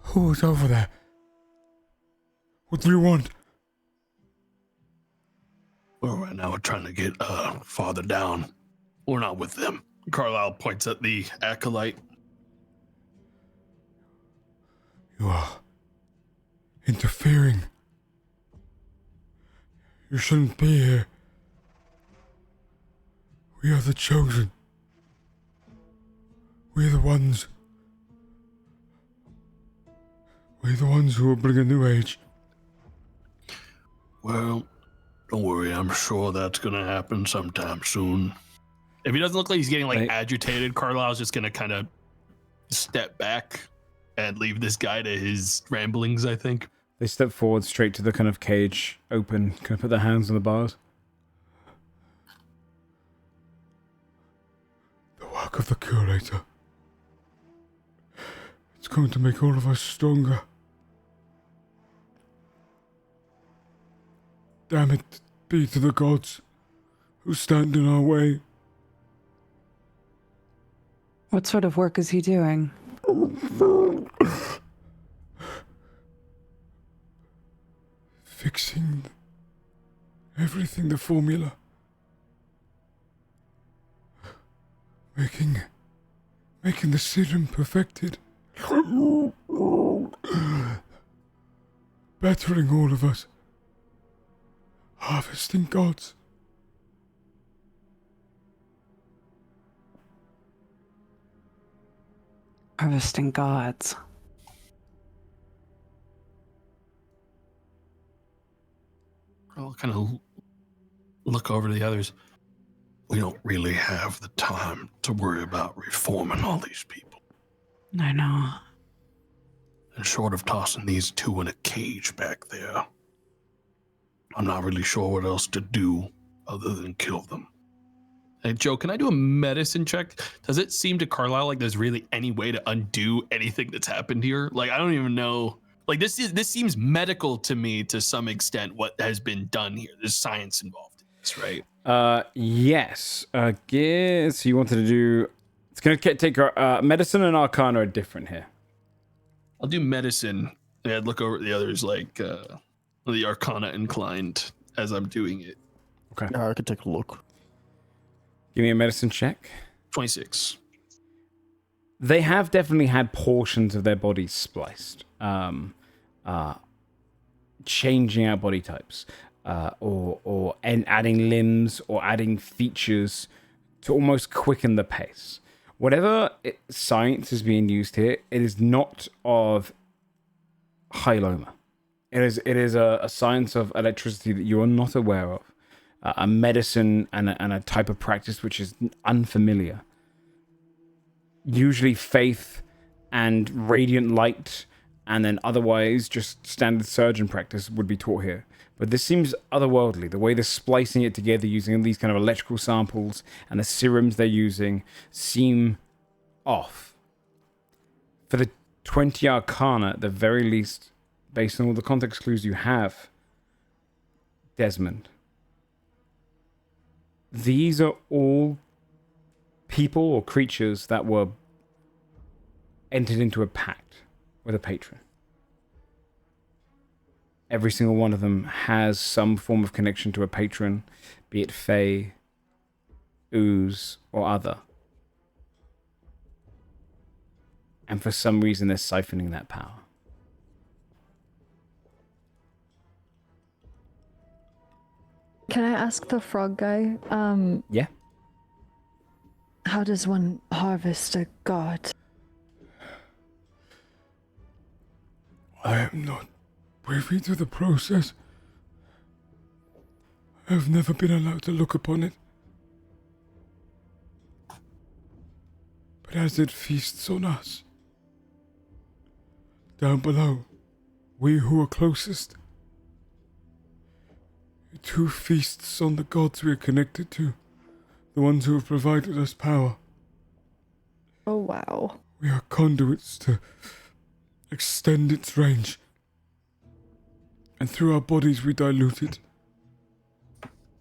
Who's over there? What do you want? Well, right now we're trying to get farther down. We're not with them. Carlisle points at the acolyte. You are interfering. You shouldn't be here. We are the chosen. We're the ones. We're the ones who will bring a new age. Well, don't worry. I'm sure that's going to happen sometime soon. If he doesn't look like he's getting like agitated, Carlisle's just going to kind of step back and leave this guy to his ramblings, I think. They step forward straight to the kind of cage, open, kind of put their hands on the bars. The work of the curator. It's going to make all of us stronger. Damn it be to the gods who stand in our way. What sort of work is he doing? Fixing everything, the formula. Making the serum perfected. bettering all of us. Harvesting gods. Harvesting gods. I'll kind of look over to the others. We don't really have the time to worry about reforming all these people. I know. And short of tossing these two in a cage back there, I'm not really sure what else to do other than kill them. Hey, Joe, can I do a medicine check? Does it seem to Carlisle like there's really any way to undo anything that's happened here? Like, I don't even know. Like, this seems medical to me to some extent, what has been done here. There's science involved in this, right? Yes. Guess you wanted to do... It's going to take our... medicine and Arcana are different here. I'll do medicine. And I'd look over at the others like the Arcana inclined as I'm doing it. Okay. I could take a look. Give me a medicine check. 26. They have definitely had portions of their bodies spliced. Changing out body types. Or adding limbs or adding features to almost quicken the pace. Whatever science is being used here, it is not of Hyloma. It is a science of electricity that you are not aware of. A medicine and a type of practice which is unfamiliar. Usually faith and radiant light, and then otherwise just standard surgeon practice would be taught here. But this seems otherworldly. The way they're splicing it together using these kind of electrical samples and the serums they're using seem off. For the 20 Arcana, at the very least, based on all the context clues you have, Desmond, these are all people or creatures that were entered into a pact with a patron. Every single one of them has some form of connection to a patron, be it Fae, Ooze, or other. And for some reason, they're siphoning that power. Can I ask the frog guy? Yeah? How does one harvest a god? I am not privy to the process. I have never been allowed to look upon it. But as it feasts on us, down below, we who are closest, it too feasts on the gods we are connected to, the ones who have provided us power. Oh, wow. We are conduits to extend its range. And through our bodies we dilute it.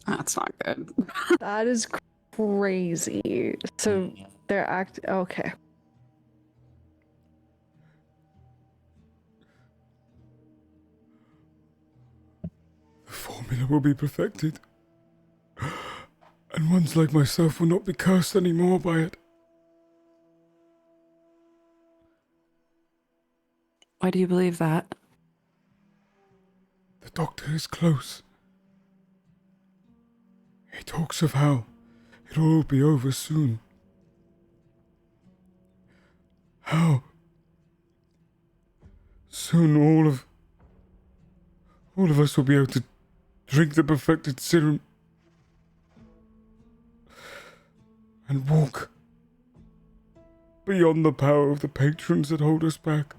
That's not good. That is crazy. So they're okay. The formula will be perfected. And ones like myself will not be cursed anymore by it. Why do you believe that? The doctor is close. He talks of how it'll all be over soon. How soon all of us will be able to drink the perfected serum and walk beyond the power of the patrons that hold us back.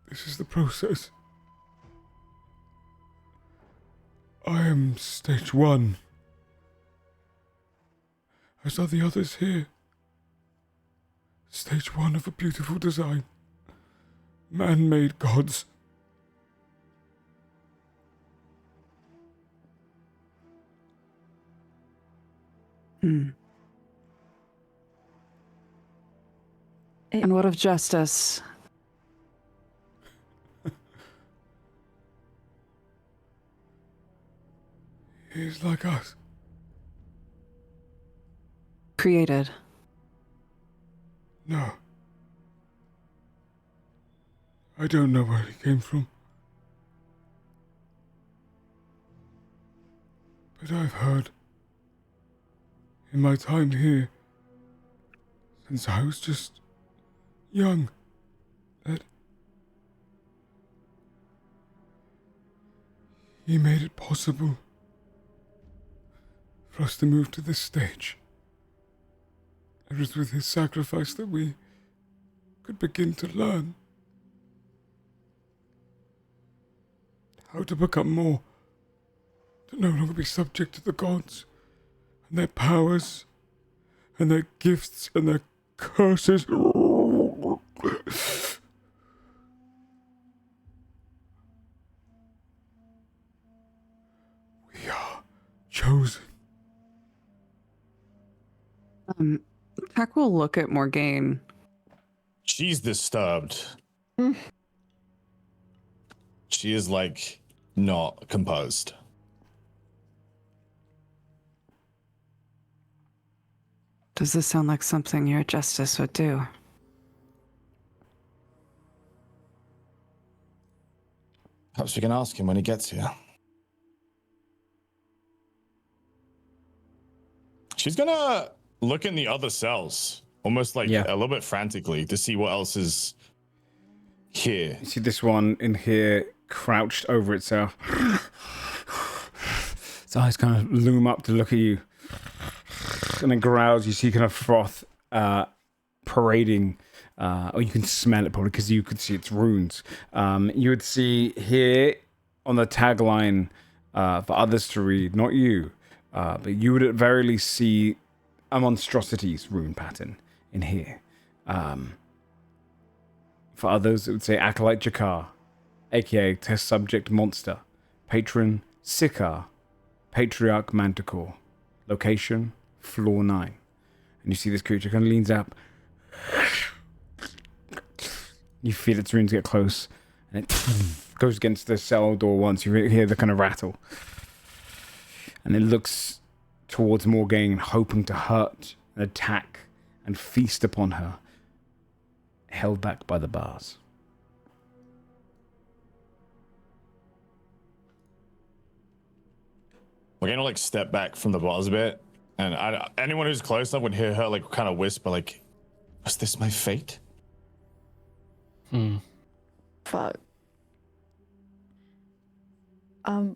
This is the process. I am stage 1. As are the others here. Stage 1 of a beautiful design. Man-made gods. And what of justice? He is like us. Created. No. I don't know where he came from. But I've heard, in my time here, since I was just young, that he made it possible for us to move to this stage. It was with his sacrifice that we could begin to learn how to become more, to no longer be subject to the gods and their powers and their gifts and their curses. We are chosen. Tack will look at Morgaine. She's disturbed. She is like not composed. Does this sound like something your justice would do? Perhaps we can ask him when he gets here. She's gonna look in the other cells, almost like a little bit frantically, to see what else is here. You see this one in here crouched over itself. Its eyes kind of loom up to look at you. And then growls. You see kind of froth parading, or you can smell it probably because you could see its runes. You would see here on the tagline for others to read, not you, but you would at very least see a monstrosity's rune pattern in here. For others, it would say Acolyte Jakar, aka Test Subject Monster, Patron Sikar, Patriarch Manticore, location Floor 9. And you see this creature kind of leans up. You feel its runes get close, and it goes against the cell door once. You hear the kind of rattle. And it looks towards Morgaine, hoping to hurt and attack and feast upon her, held back by the bars. We're gonna like step back from the bars a bit, and anyone who's close enough would hear her like kind of whisper, like, "Was this my fate?" Fuck. I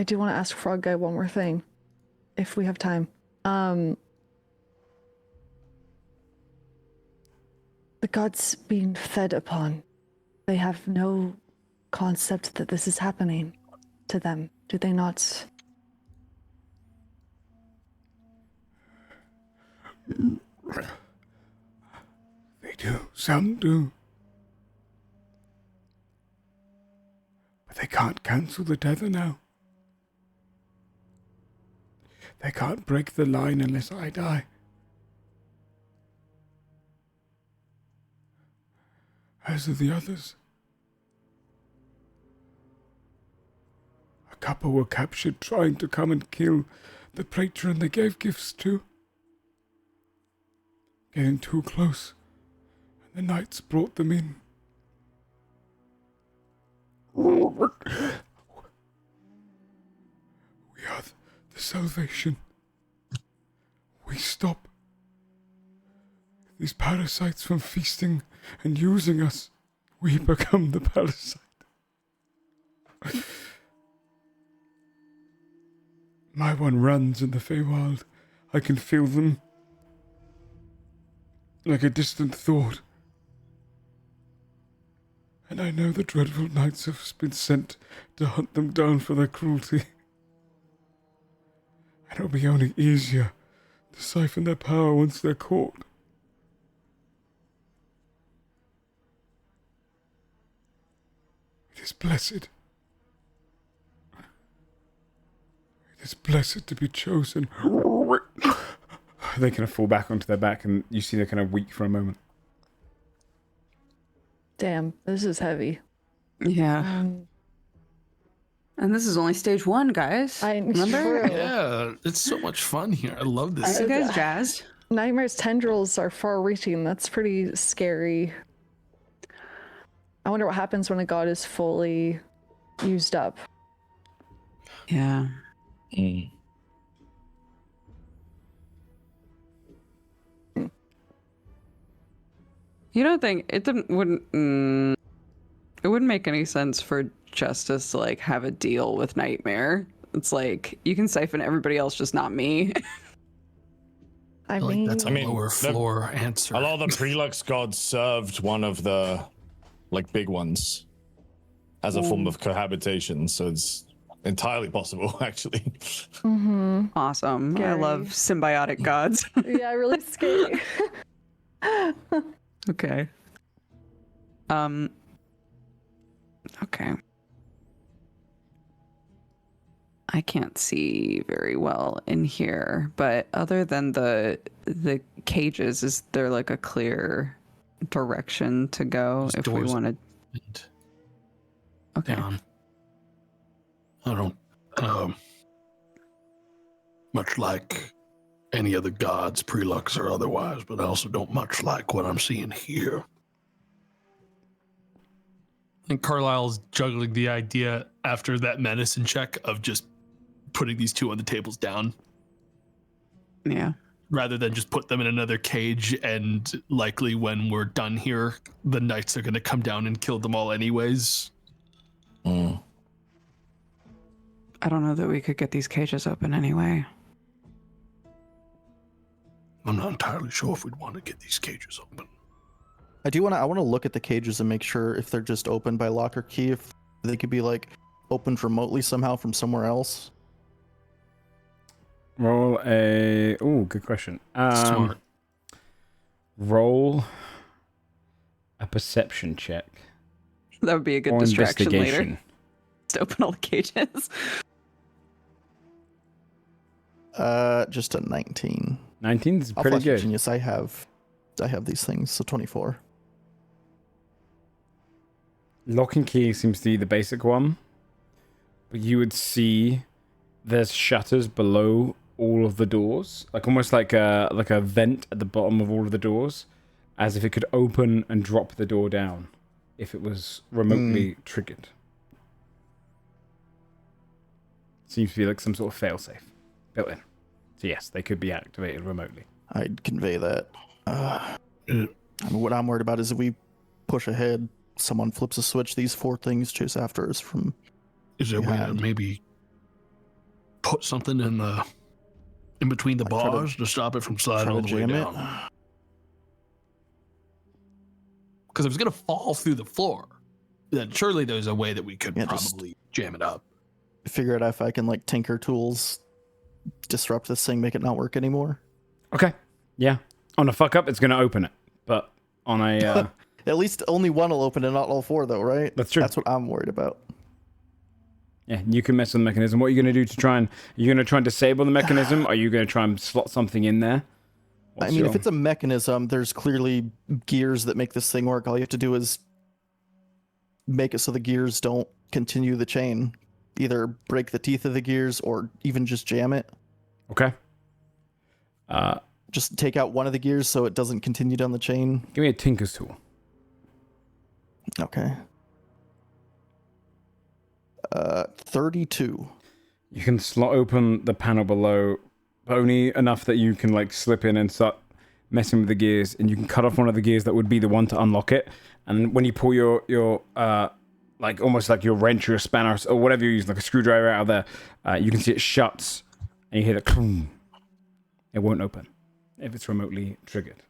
do want to ask Frog Guy one more thing, if we have time. The gods being fed upon, they have no concept that this is happening to them, do they not? They do. Some do. But they can't cancel the tether now. They can't break the line unless I die. As are the others. A couple were captured trying to come and kill the patron they gave gifts to. Getting too close, and the knights brought them in. We are the salvation. We stop these parasites from feasting and using us. We become the parasite. My one runs in the Feywild. I can feel them like a distant thought. And I know the dreadful knights have been sent to hunt them down for their cruelty. And it'll be only easier to siphon their power once they're caught. It is blessed. It is blessed to be chosen. They kind of fall back onto their back, and you see they're kind of weak for a moment. Damn, this is heavy. Yeah. And this is only stage 1, guys. Remember? Yeah, it's so much fun here. I love this. Are you guys jazzed? Nightmare's tendrils are far-reaching. That's pretty scary. I wonder what happens when a god is fully used up. Yeah. Mm. You don't think it wouldn't make any sense for Justice to like have a deal with Nightmare? It's like you can siphon everybody else, just not me. I mean, that's a lower floor answer. A lot of the Prelux gods served one of the like big ones as a form of cohabitation, so it's entirely possible actually. Mm-hmm. Awesome. Scary. I love symbiotic gods. Yeah, really scary. Okay. Okay. I can't see very well in here, but other than the cages, is there like a clear direction to go if we wanted? Okay. Down. I don't much like any of the gods, Prelux or otherwise, but I also don't much like what I'm seeing here. And Carlisle's juggling the idea after that medicine check of just putting these two on the tables down. Yeah. Rather than just put them in another cage, and likely when we're done here, the knights are going to come down and kill them all anyways. Mm. I don't know that we could get these cages open anyway. I'm not entirely sure if we'd want to get these cages open. I want to look at the cages and make sure if they're just opened by lock or key, if they could be like opened remotely somehow from somewhere else. Roll a... Oh, good question. Smart. Roll a perception check. That would be a good Or distraction later. investigation. Just open all the cages. Just a 19. 19 is I'll pretty flash your good. Genius. I have these things, so 24. Lock and key seems to be the basic one. But you would see there's shutters below all of the doors. Like almost like a vent at the bottom of all of the doors. As if it could open and drop the door down. If it was remotely triggered. Seems to be like some sort of failsafe built in. So yes, they could be activated remotely. I'd convey that. What I'm worried about is if we push ahead, someone flips a switch, these 4 things chase after us from Is there a way to maybe put something in between the bars to stop it from sliding all the way down? Because if it's going to fall through the floor, then surely there's a way that we could probably jam it up. Figure out if I can like tinker tools, disrupt this thing, make it not work anymore. Okay. Yeah. On a fuck up, it's going to open it. But on a... At least only one will open it, not all 4 though, right? That's true. That's what I'm worried about. Yeah, you can mess with the mechanism. What are you going to do to try and... Are you going to try and disable the mechanism? Or are you going to try and slot something in there? If it's a mechanism, there's clearly gears that make this thing work. All you have to do is make it so the gears don't continue the chain. Either break the teeth of the gears or even just jam it. Okay. Just take out one of the gears so it doesn't continue down the chain. Give me a tinker's tool. Okay. 32. You can slot open the panel below, but only enough that you can like slip in and start messing with the gears, and you can cut off one of the gears that would be the one to unlock it. And when you pull your like almost like your wrench or your spanner or whatever you're using, like a screwdriver out of there, you can see it shuts, and you hear the clunk. It won't open if it's remotely triggered.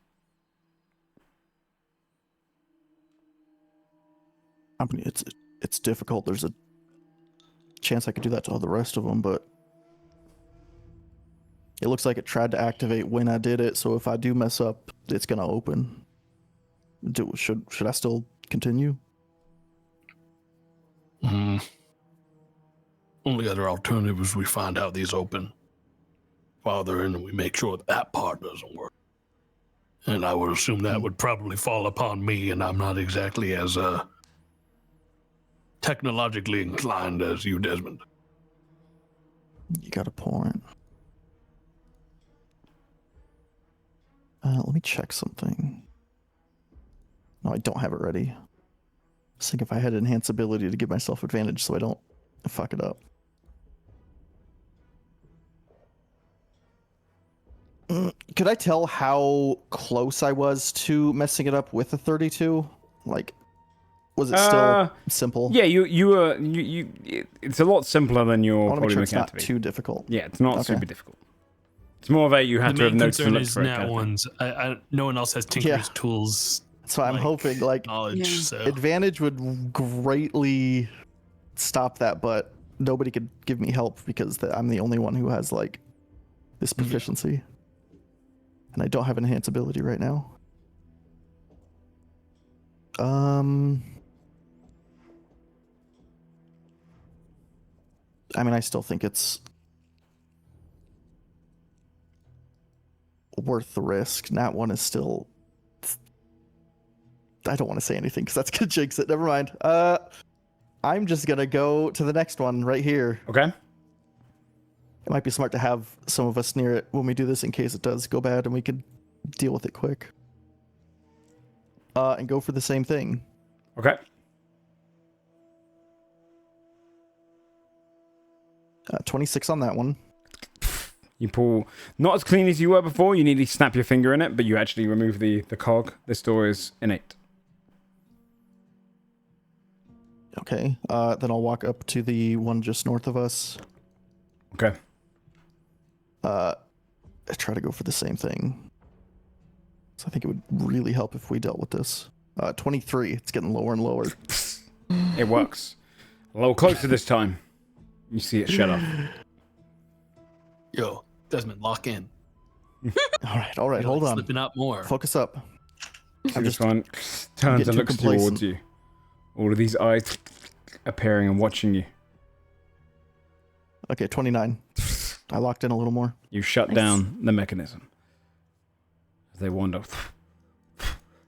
I mean, it's difficult. There's a chance I could do that to all the rest of them, but it looks like it tried to activate when I did it. So if I do mess up, it's gonna open. Should I still continue? Only other alternative is we find out these open farther in and we make sure that part doesn't work. And I would assume that would probably fall upon me, and I'm not exactly as technologically inclined as you, Desmond. You got a point. Let me check something. No, I don't have it ready. Just think if I had enhance ability to give myself advantage so I don't fuck it up. Could I tell how close I was to messing it up with a 32? Like, was it still simple? Yeah, you were. It's a lot simpler than your I want to make sure it's polymechanic not to be. too difficult. Yeah, it's not Okay. super difficult. It's more of a you have to have main notes to concern look is for it. nat kind of thing. ones. No one else has Tinker's tools. So I'm hoping like knowledge. Yeah. So advantage would greatly stop that, but nobody could give me help because I'm the only one who has like this proficiency, and I don't have enhance ability right now. I mean, I still think it's worth the risk. Nat 1 is still. I don't want to say anything because that's gonna jinx it. Never mind. I'm just gonna go to the next one right here. Okay. It might be smart to have some of us near it when we do this in case it does go bad and we could deal with it quick. And go for the same thing. Okay. 26 on that one. You pull not as clean as you were before. You nearly snap your finger in it, but you actually remove the cog. This door is innate. Okay. Then I'll walk up to the one just north of us. Okay. I try to go for the same thing. So I think it would really help if we dealt with this. 23. It's getting lower and lower. It works. A little closer this time. You see it shut off. Yo, Desmond, lock in. All right, hold on. Slipping out more. Focus up. So this one turns and looks towards you. All of these eyes appearing and watching you. Okay, 29. I locked in a little more. You shut down the mechanism. As they wander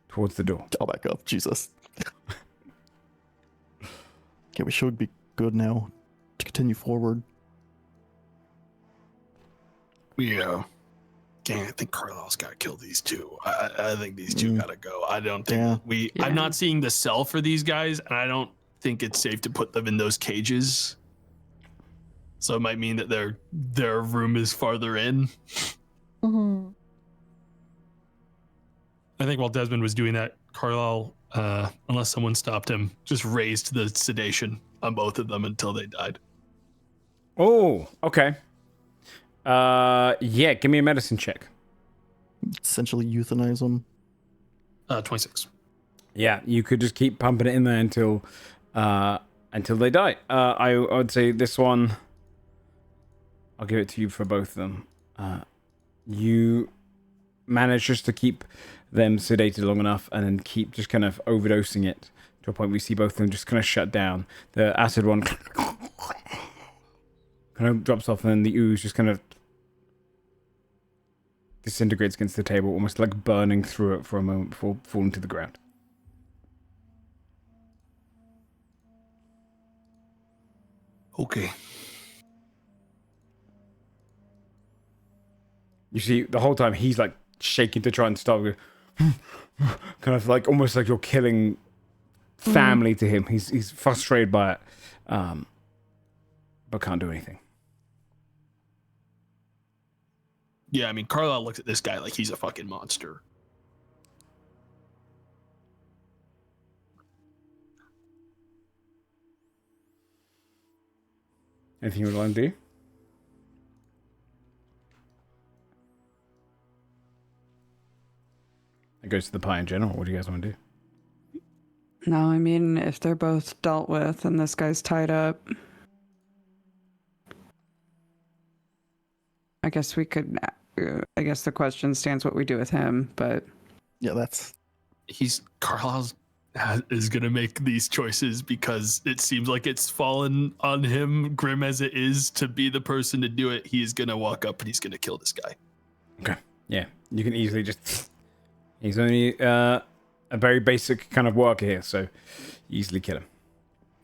towards the door. I'll back up. Jesus. Okay, we should be good now to continue forward. Yeah. Dang, I think Carlisle's got to kill these two. I think these two got to go. I don't think I'm not seeing the cell for these guys, and I don't think it's safe to put them in those cages. So it might mean that their room is farther in. Mm-hmm. I think while Desmond was doing that, Carlisle, unless someone stopped him, just raised the sedation on both of them until they died. Oh, okay. Yeah, give me a medicine check. Essentially euthanize them. 26. Yeah, you could just keep pumping it in there until they die. I would say this one, I'll give it to you for both of them. You manage just to keep them sedated long enough and then keep just kind of overdosing it to a point where you see both of them just kind of shut down. The acid one kind of drops off and then the ooze just kind of disintegrates against the table, almost like burning through it for a moment before falling to the ground. Okay. You see, the whole time he's like shaking to try and stop, kind of like almost like you're killing family to him. He's frustrated by it, but can't do anything. Yeah, I mean, Carlisle looks at this guy like he's a fucking monster. Anything you would like to do? It goes to the pie in general. What do you guys want to do? No, I mean, if they're both dealt with and this guy's tied up, I guess we could. I guess the question stands what we do with him, but Yeah, that's. Carlisle is gonna make these choices because it seems like it's fallen on him, grim as it is, to be the person to do it. He's gonna walk up and he's gonna kill this guy. Okay. Yeah, you can easily just. He's only a very basic kind of worker here, so easily kill him.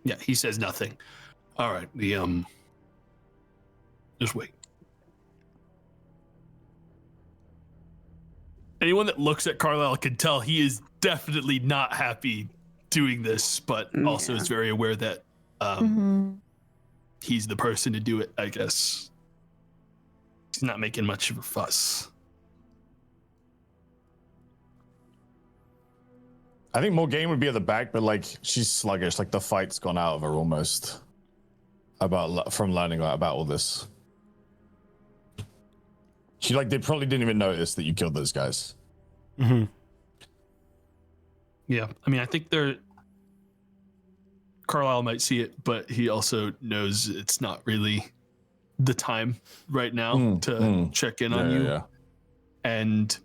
Yeah, he says nothing. All right, just wait. Anyone that looks at Carlisle can tell he is definitely not happy doing this, but also is very aware that he's the person to do it, I guess. He's not making much of a fuss. I think Morgane would be at the back, but like she's sluggish. Like the fight's gone out of her almost. From learning about all this. They probably didn't even notice that you killed those guys. Mm-hmm. Yeah, I mean, I think Carlisle might see it, but he also knows it's not really the time right now to check in on you. Yeah. And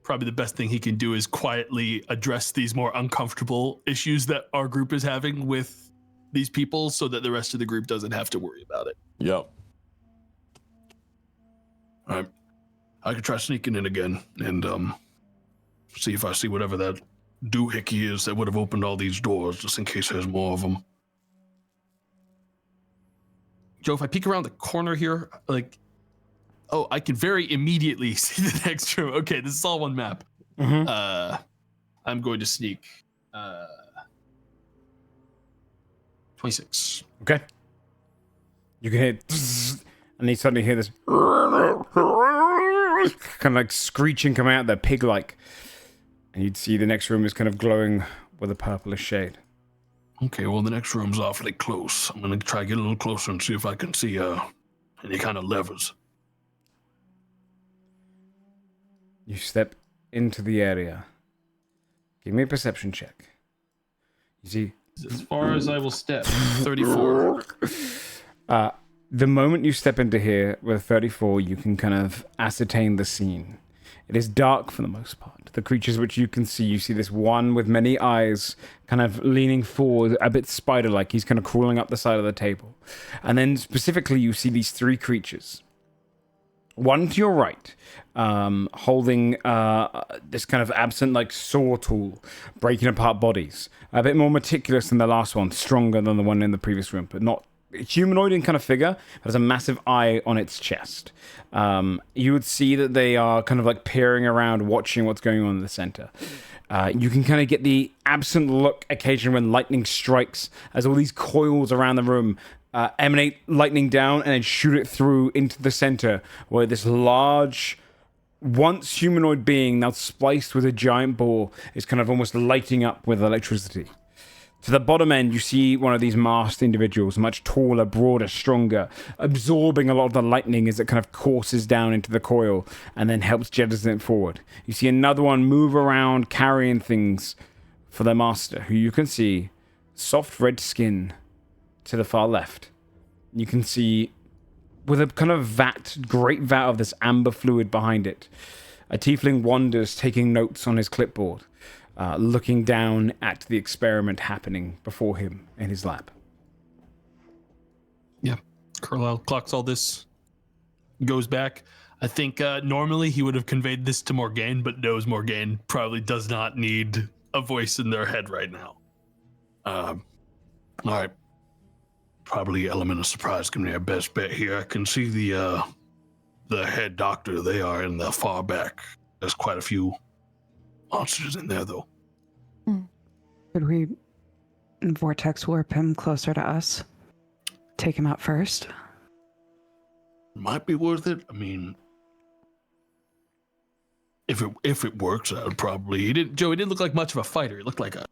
probably the best thing he can do is quietly address these more uncomfortable issues that our group is having with these people so that the rest of the group doesn't have to worry about it. Yep. All right. I could try sneaking in again and see if I see whatever that doohickey is that would have opened all these doors, just in case there's more of them. Joe, if I peek around the corner here, I can very immediately see the next room. Okay, this is all one map. I'm going to sneak. 26. Okay. You can hear, and you suddenly hear this kind of like screeching coming out there, pig-like. And you'd see the next room is kind of glowing with a purplish shade. Okay, well, the next room's awfully close. I'm going to try to get a little closer and see if I can see any kind of levers. You step into the area. Give me a perception check. You see... As far as I will step. 34. The moment you step into here with 34, you can kind of ascertain the scene. It is dark for the most part. The creatures which you see this one with many eyes kind of leaning forward, a bit spider-like. He's kind of crawling up the side of the table. And then specifically, you see these three creatures. One to your right, holding this kind of absent-like saw tool, breaking apart bodies. A bit more meticulous than the last one, stronger than the one in the previous room, but not humanoid in kind of figure. Has a massive eye on its chest. You would see that they are kind of like peering around, watching what's going on in the center. You can kind of get the absent look occasionally when lightning strikes, as all these coils around the room emanate lightning down and then shoot it through into the center, where this large, once humanoid being, now spliced with a giant ball, is kind of almost lighting up with electricity. To the bottom end, you see one of these masked individuals, much taller, broader, stronger, absorbing a lot of the lightning as it kind of courses down into the coil and then helps jettison it forward. You see another one move around, carrying things for their master, who you can see soft red skin to the far left. You can see, with a kind of great vat of this amber fluid behind it, a tiefling wanders, taking notes on his clipboard. Looking down at the experiment happening before him in his lab. Yeah, Carlisle clocks all this, goes back. I think normally he would have conveyed this to Morgane, but knows Morgane probably does not need a voice in their head right now. All right. Probably element of surprise can be our best bet here. I can see the head doctor. They are in the far back. There's quite a few monsters in there, though. Could we vortex warp him closer to us? Take him out first? Might be worth it. I mean, if it works, I would probably. He didn't look like much of a fighter. He looked like a.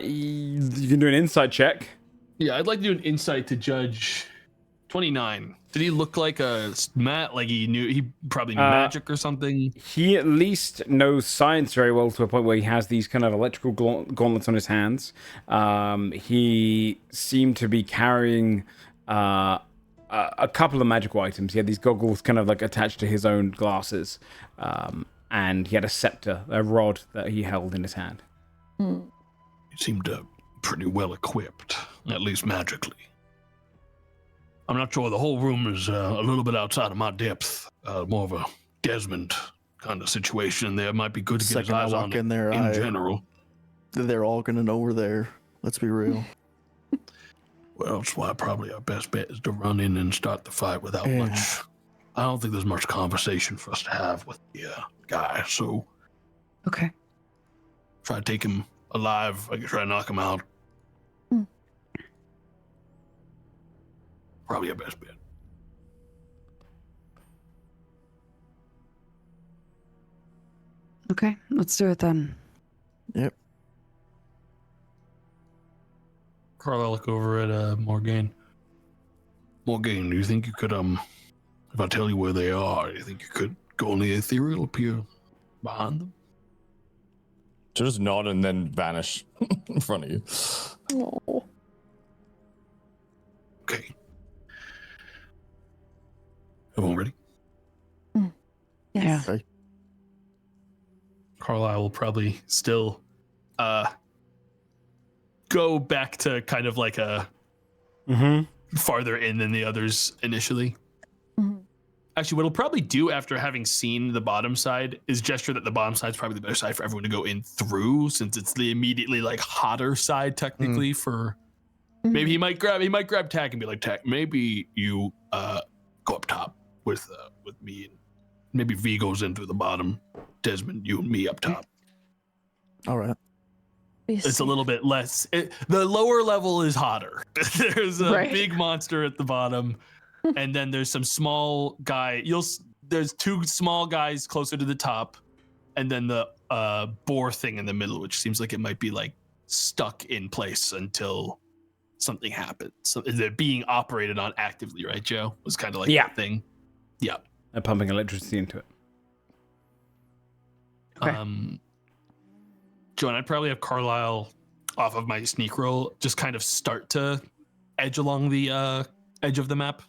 You can do an insight check. Yeah, I'd like to do an insight to judge. 29. Did he look like a like he probably knew magic or something? He at least knows science very well, to a point where he has these kind of electrical gauntlets on his hands. He seemed to be carrying a couple of magical items. He had these goggles kind of like attached to his own glasses. And he had a scepter, a rod that he held in his hand. He seemed pretty well equipped, at least magically. I'm not sure. The whole room is a little bit outside of my depth. More of a Desmond kind of situation there. Might be good to get his eyes on it in general. They're all going to know we're there. Let's be real. Well, that's why probably our best bet is to run in and start the fight without much. I don't think there's much conversation for us to have with the guy, so... Okay. try to take him alive. I could try to knock him out. Probably your best bet. Okay, let's do it then. Yep. Carl, I'll look over at Morgan. Morgan, do you think you could if I tell you where they are, do you think you could go on the ethereal, appear behind them? Just nod and then vanish in front of you. Oh. Okay. Everyone ready? Yes. Okay. Carlisle will probably still go back to kind of like a farther in than the others initially. Actually, what he'll probably do after having seen the bottom side is gesture that the bottom side is probably the better side for everyone to go in through, since it's the immediately like hotter side technically for maybe he might grab Tack and be like, Tack, maybe you go up top with me, and maybe V goes in through the bottom. Desmond, you and me up top. All right. It's a little bit less. The lower level is hotter. There's a big monster at the bottom, and then there's some small guy. There's two small guys closer to the top, and then the boar thing in the middle, which seems like it might be like stuck in place until something happens. So they're being operated on actively, right, Joe? Was kind of like that thing. Yeah. They're pumping electricity into it. Okay. Joan, I'd probably have Carlisle off of my sneak roll, just kind of start to edge along the edge of the map.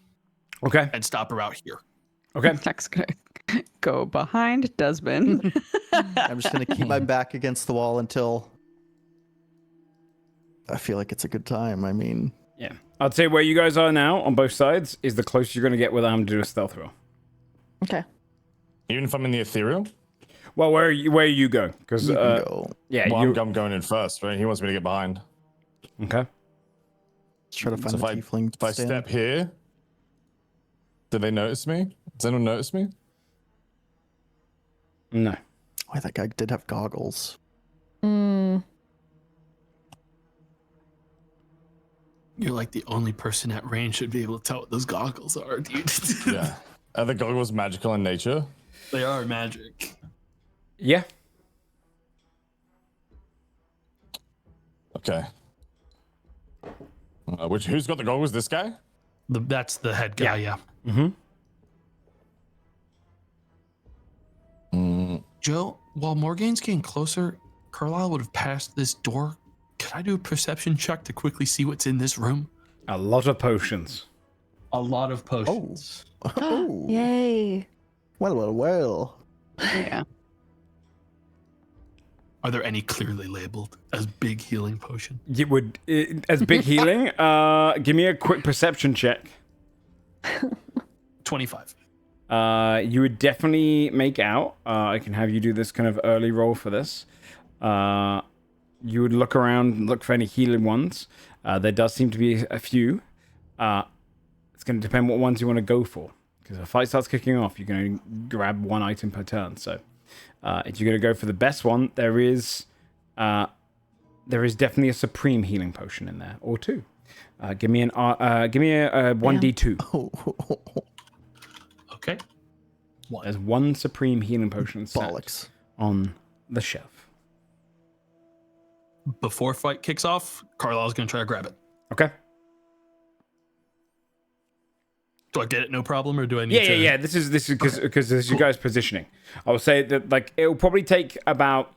Okay. And stop her out here. Okay. Tack's gonna go behind Desmond. I'm just gonna keep my back against the wall until I feel like it's a good time. I mean, yeah. I'd say where you guys are now on both sides is the closest you're going to get without having to do a stealth roll. Okay. Even if I'm in the ethereal? Well, where are you going? Because yeah, well, I'm going in first, right? He wants me to get behind. Okay. Let's try to find So a tiefling. if I step here, do they notice me? Does anyone notice me? No. Why, that guy did have goggles. You're like the only person at range should be able to tell what those goggles are, dude. Yeah. Are the goggles magical in nature? They are magic. Yeah. Okay. Who's got the goggles? This guy? That's the head guy, yeah. Joe, while Morgane's getting closer, Carlisle would have passed this door. Could I do a perception check to quickly see what's in this room? A lot of potions. A lot of potions. Oh. Yay. Well. Yeah. Are there any clearly labeled as big healing potion? You would as big healing. Give me a quick perception check. 25. You would definitely make out. I can have you do this kind of early roll for this. You would look around, look for any healing ones. There does seem to be a few. It's going to depend what ones you want to go for. Because if a fight starts kicking off, you're going to grab one item per turn. So if you're going to go for the best one, there is definitely a supreme healing potion in there, or two. Give me a 1d2. Okay. There's one supreme healing potion set Bollocks. on the shelf. Before fight kicks off, Carlisle's going to try to grab it. Okay. Do I get it no problem, or do I need to? Yeah. This is because this is you guys' positioning. I would say that like it'll probably take about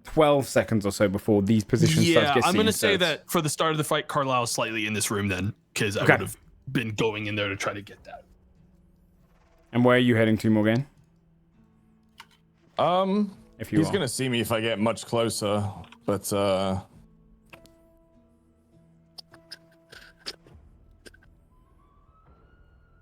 12 seconds or so before these positions start to get seen. I'm going to say that for the start of the fight, Carlisle's slightly in this room then, because I would have been going in there to try to get that. And where are you heading to, Morgan? If he's gonna see me if I get much closer, but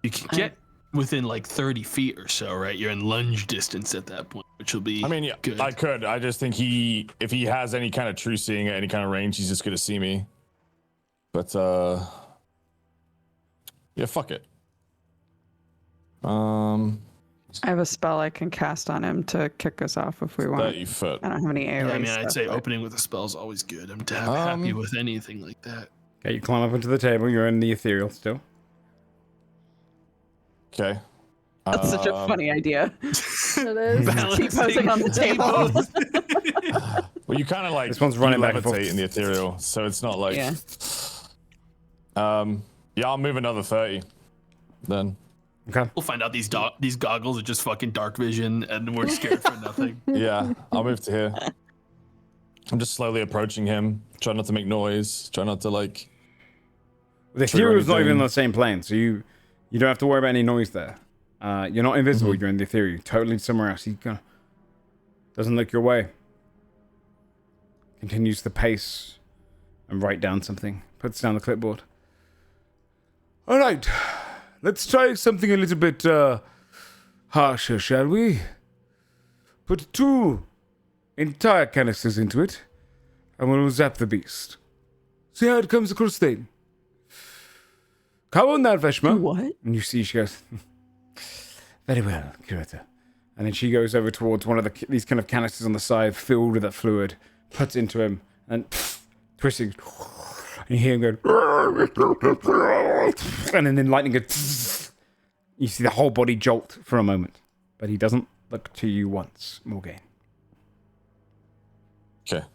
you can get within like 30 feet or so, right? You're in lunge distance at that point, which will be. I mean, yeah, good. I could. I just think if he has any kind of true seeing at any kind of range, he's just gonna see me. But yeah, fuck it. I have a spell I can cast on him to kick us off if we want. 30 foot. I don't have any AoE. Yeah, I mean, I'd stuff, say but- opening with a spell is always good. I'm happy with anything like that. Okay, you climb up onto the table. You're in the ethereal still. Okay. That's such a funny idea. It is. T-posing on the table. Well, you kind of like This one's running back and forth. levitate in the ethereal, so it's not like. Yeah. Yeah, I'll move another 30. Then. Okay. We'll find out these goggles are just fucking dark vision, and we're scared for nothing. Yeah, I'll move to here. I'm just slowly approaching him. Try not to make noise. Try not to like. The ethereal's not even on the same plane, so you don't have to worry about any noise there. You're not invisible. You're in the ethereal. You're totally somewhere else. He kind of doesn't look your way. Continues to pace and write down something. Puts down the clipboard. All right, let's try something a little bit harsher, shall we? Put 2 entire canisters into it, and we'll zap the beast. See how it comes across then. Come on now, Veshma. What? And you see she goes, very well, curator. And then she goes over towards one of these kind of canisters on the side filled with that fluid, puts it into him, and twisting. And you hear him go, and then lightning goes. You see the whole body jolt for a moment, but he doesn't look to you once, Morgaine. Okay.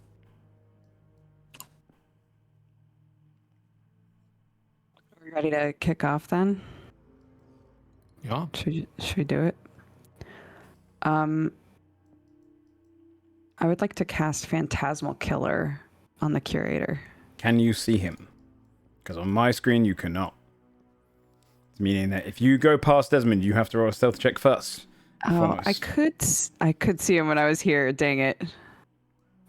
Are we ready to kick off then? Yeah. Should we do it? I would like to cast Phantasmal Killer on the curator. Can you see him? Because on my screen, you cannot. Meaning that if you go past Desmond, you have to roll a stealth check first. Oh, I could see him when I was here. Dang it.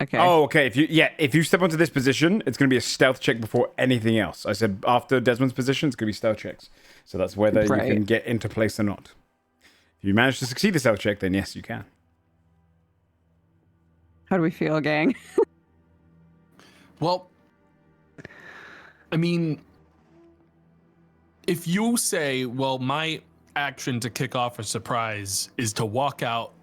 Okay. Oh, okay. If you step onto this position, it's going to be a stealth check before anything else. I said after Desmond's position, it's going to be stealth checks. So that's whether you can get into place or not. If you manage to succeed the stealth check, then yes, you can. How do we feel, gang? Well, I mean, if you say, well, my action to kick off a surprise is to walk out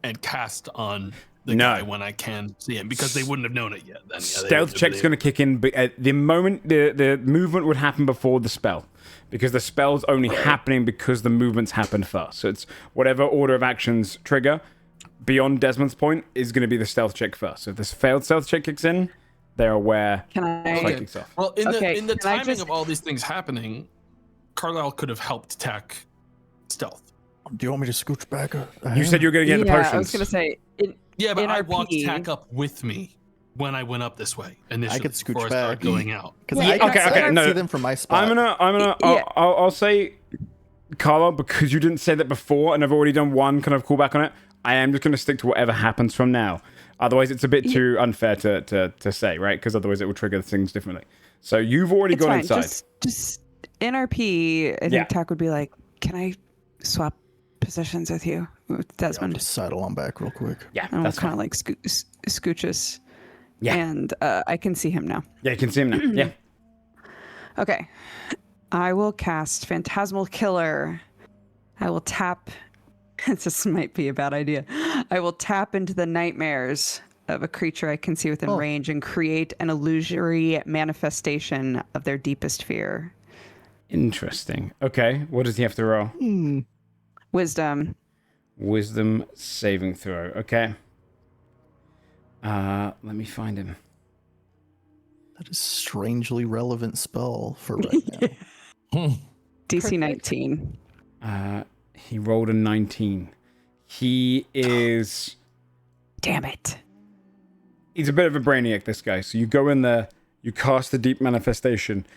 and cast on the guy when I can see him, because they wouldn't have known it yet. Then, stealth check's going to kick in the moment the movement would happen before the spell, because the spell's only happening because the movements happened first. So it's whatever order of actions trigger beyond Desmond's point is going to be the stealth check first. So if this failed stealth check kicks in, they're aware. Can I? Kicks off. Well, in the timing of all these things happening, Carlisle could have helped tack stealth. Do you want me to scooch back? You said you were going to get the potions. I was going to say. Yeah, but in I RP, walked tack up with me when I went up this way initially. I could scooch before I back. started going out. Because I can see them from my spot. I'll say, Carlo, because you didn't say that before, and I've already done one kind of callback on it. I am just going to stick to whatever happens from now. Otherwise, it's a bit too unfair to say, right? Because otherwise, it will trigger things differently. So you've already gone inside. Just in RP, I think Tack would be like, "Can I swap positions with you, with Desmond?" Just sidle on back real quick. Yeah, and that's kind of like scooches. Yeah, and I can see him now. Yeah, you can see him now. Yeah. Okay, I will cast Phantasmal Killer. I will tap. This might be a bad idea. I will tap into the nightmares of a creature I can see within range and create an illusory manifestation of their deepest fear. Interesting. Okay, what does he have to roll? Wisdom. Wisdom saving throw. Okay. Let me find him. That is strangely relevant spell for right now. DC 19. He rolled a 19. He is... Damn it. He's a bit of a brainiac, this guy. So you go in there, you cast the deep manifestation.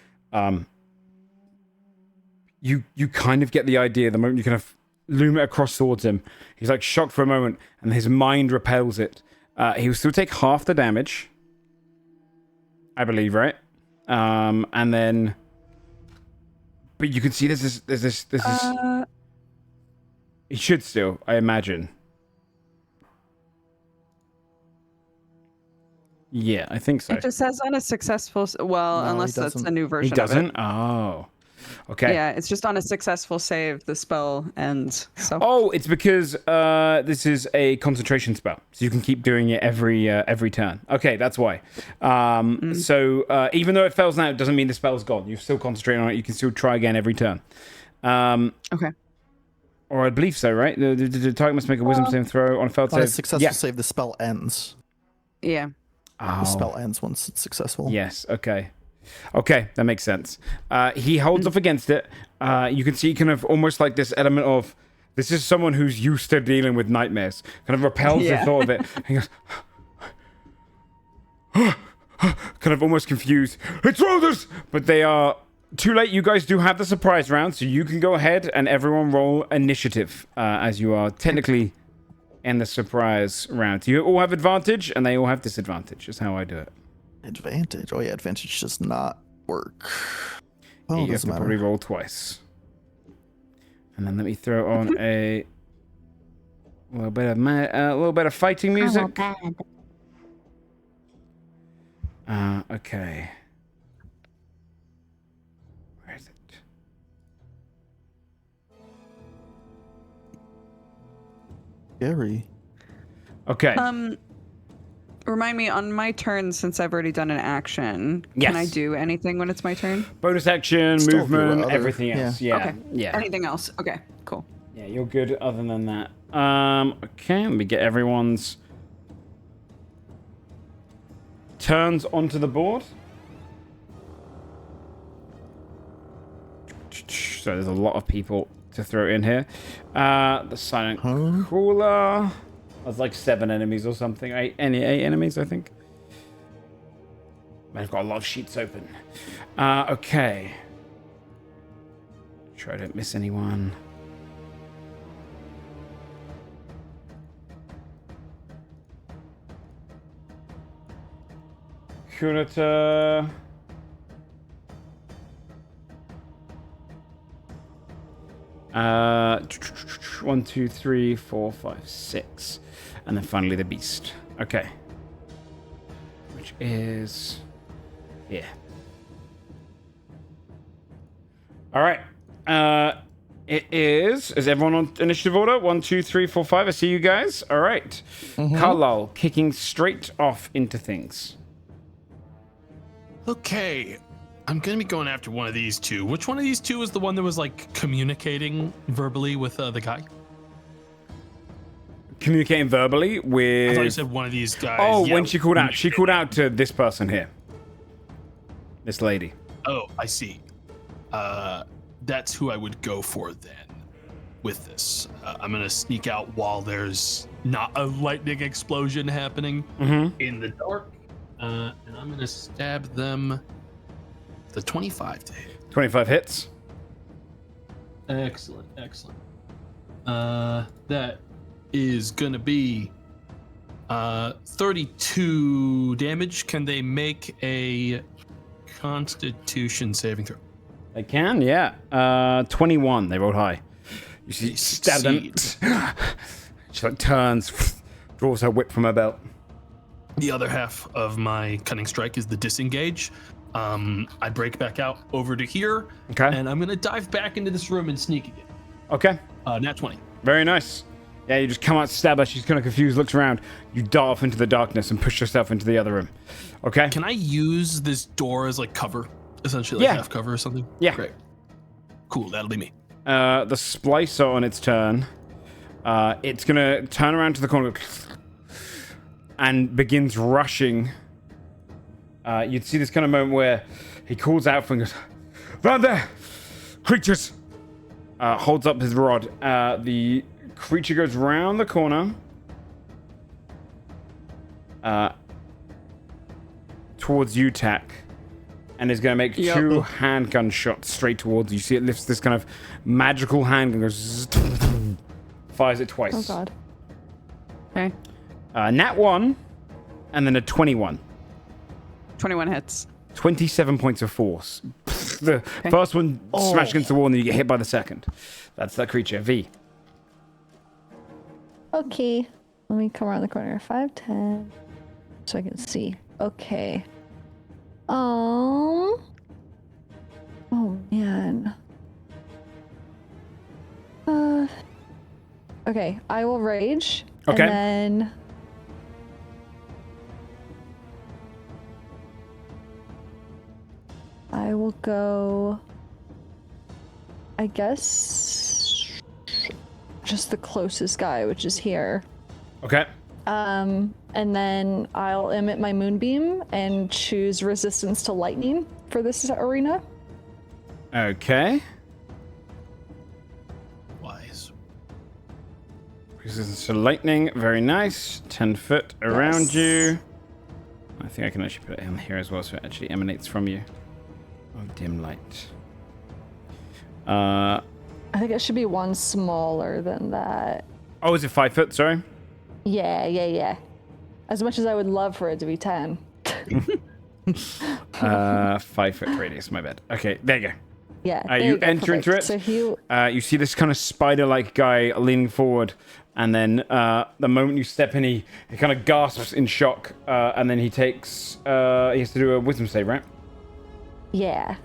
You kind of get the idea the moment you kind of loom it across towards him. He's like shocked for a moment, and his mind repels it. He will still take half the damage, I believe, right? And then... But you can see there's this... He should still, I imagine. Yeah, I think so. It just says on a successful... Well, No, unless that's a new version He doesn't? of it. Oh. Okay. Yeah, it's just on a successful save, the spell ends. So. Oh, it's because this is a concentration spell, so you can keep doing it every turn. Okay, that's why. So even though it fails now, it doesn't mean the spell's gone. You're still concentrating on it. You can still try again every turn. Okay. Or I believe so, right? The target must make a wisdom saving throw on a failed On a save. successful save, the spell ends. Yeah. The spell ends once it's successful. Yes, okay. Okay, that makes sense. He holds off against it. You can see kind of almost like this element of, this is someone who's used to dealing with nightmares. Kind of repels the thought of it. He goes, kind of almost confused. It's Rolders! But they are too late. You guys do have the surprise round, so you can go ahead and everyone roll initiative, as you are technically in the surprise round. You all have advantage, and they all have disadvantage, is how I do it. Advantage? Oh yeah, advantage does not work. Oh, You have to probably roll twice. And then let me throw on a little bit of fighting music. Okay. Where is it? Scary. Okay. Remind me, on my turn, since I've already done an action, can I do anything when it's my turn? Bonus action, Still movement, other- everything else. Yeah. Okay. Yeah. Anything else? Okay, cool. Yeah, you're good other than that. Okay, let me get everyone's turns onto the board. So there's a lot of people to throw in here. The silent crawler. There's like 7 enemies or something. 8 enemies, I think. I've got a lot of sheets open. Okay. Make sure I don't miss anyone. Kunata. Uh, 1, 2, 3, 4, 5, 6. And then finally the beast. Okay. Which is here. Alright. It is everyone on initiative order? 1, 2, 3, 4, 5. I see you guys. Alright. Carlisle kicking straight off into things. Okay. I'm going to be going after one of these two. Which one of these two is the one that was like communicating verbally with the guy? Communicating verbally with... I thought you said one of these guys. Oh, Yeah, when she called out. She called out to this person here. This lady. Oh, I see. That's who I would go for then with this. I'm going to sneak out while there's not a lightning explosion happening in the dark. And I'm going to stab them the 25 to hit. 25 hits. Excellent, excellent. That is going to be 32 damage. Can they make a Constitution saving throw? They can, yeah. 21. They rolled high. You see, stab them. She like turns, draws her whip from her belt. The other half of my cunning strike is the disengage. I break back out over to here. Okay. And I'm gonna dive back into this room and sneak again. Okay. Nat 20. Very nice. Yeah, you just come out, stab her. She's kind of confused, looks around. You dart off into the darkness and push yourself into the other room. Okay. Can I use this door as like cover? Essentially like half cover or something? Yeah. Great. Cool, that'll be me. The splicer on its turn. It's gonna turn around to the corner and begins rushing. You'd see this kind of moment where he calls out and goes, "Round there! Creatures!" Holds up his rod. The creature goes round the corner. Towards you, Tack. And is going to make 2 handgun shots straight towards you. You see it lifts this kind of magical handgun, goes fires it twice. Oh god. Okay. Nat 1, and then a 21. 21 hits. 27 points of force. The first one smashed against the wall, and then you get hit by the second. That's that creature. V. Okay. Let me come around the corner. 5, 10. So I can see. Okay. Oh man. Okay, I will rage. Okay. And then I will go, I guess, just the closest guy, which is here. Okay. And then I'll emit my moonbeam and choose resistance to lightning for this arena. Okay. Wise. Resistance to lightning, very nice. 10 foot around you. I think I can actually put it in here as well, so it actually emanates from you. Oh, dim light. I think it should be one smaller than that. Oh, is it 5 foot? Sorry. Yeah. As much as I would love for it to be 10. 5 foot radius. My bad. Okay, there you go. Yeah. You enter into it. So you see this kind of spider-like guy leaning forward, and then the moment you step in, he kind of gasps in shock, and then he takes. He has to do a wisdom save, right? Yeah.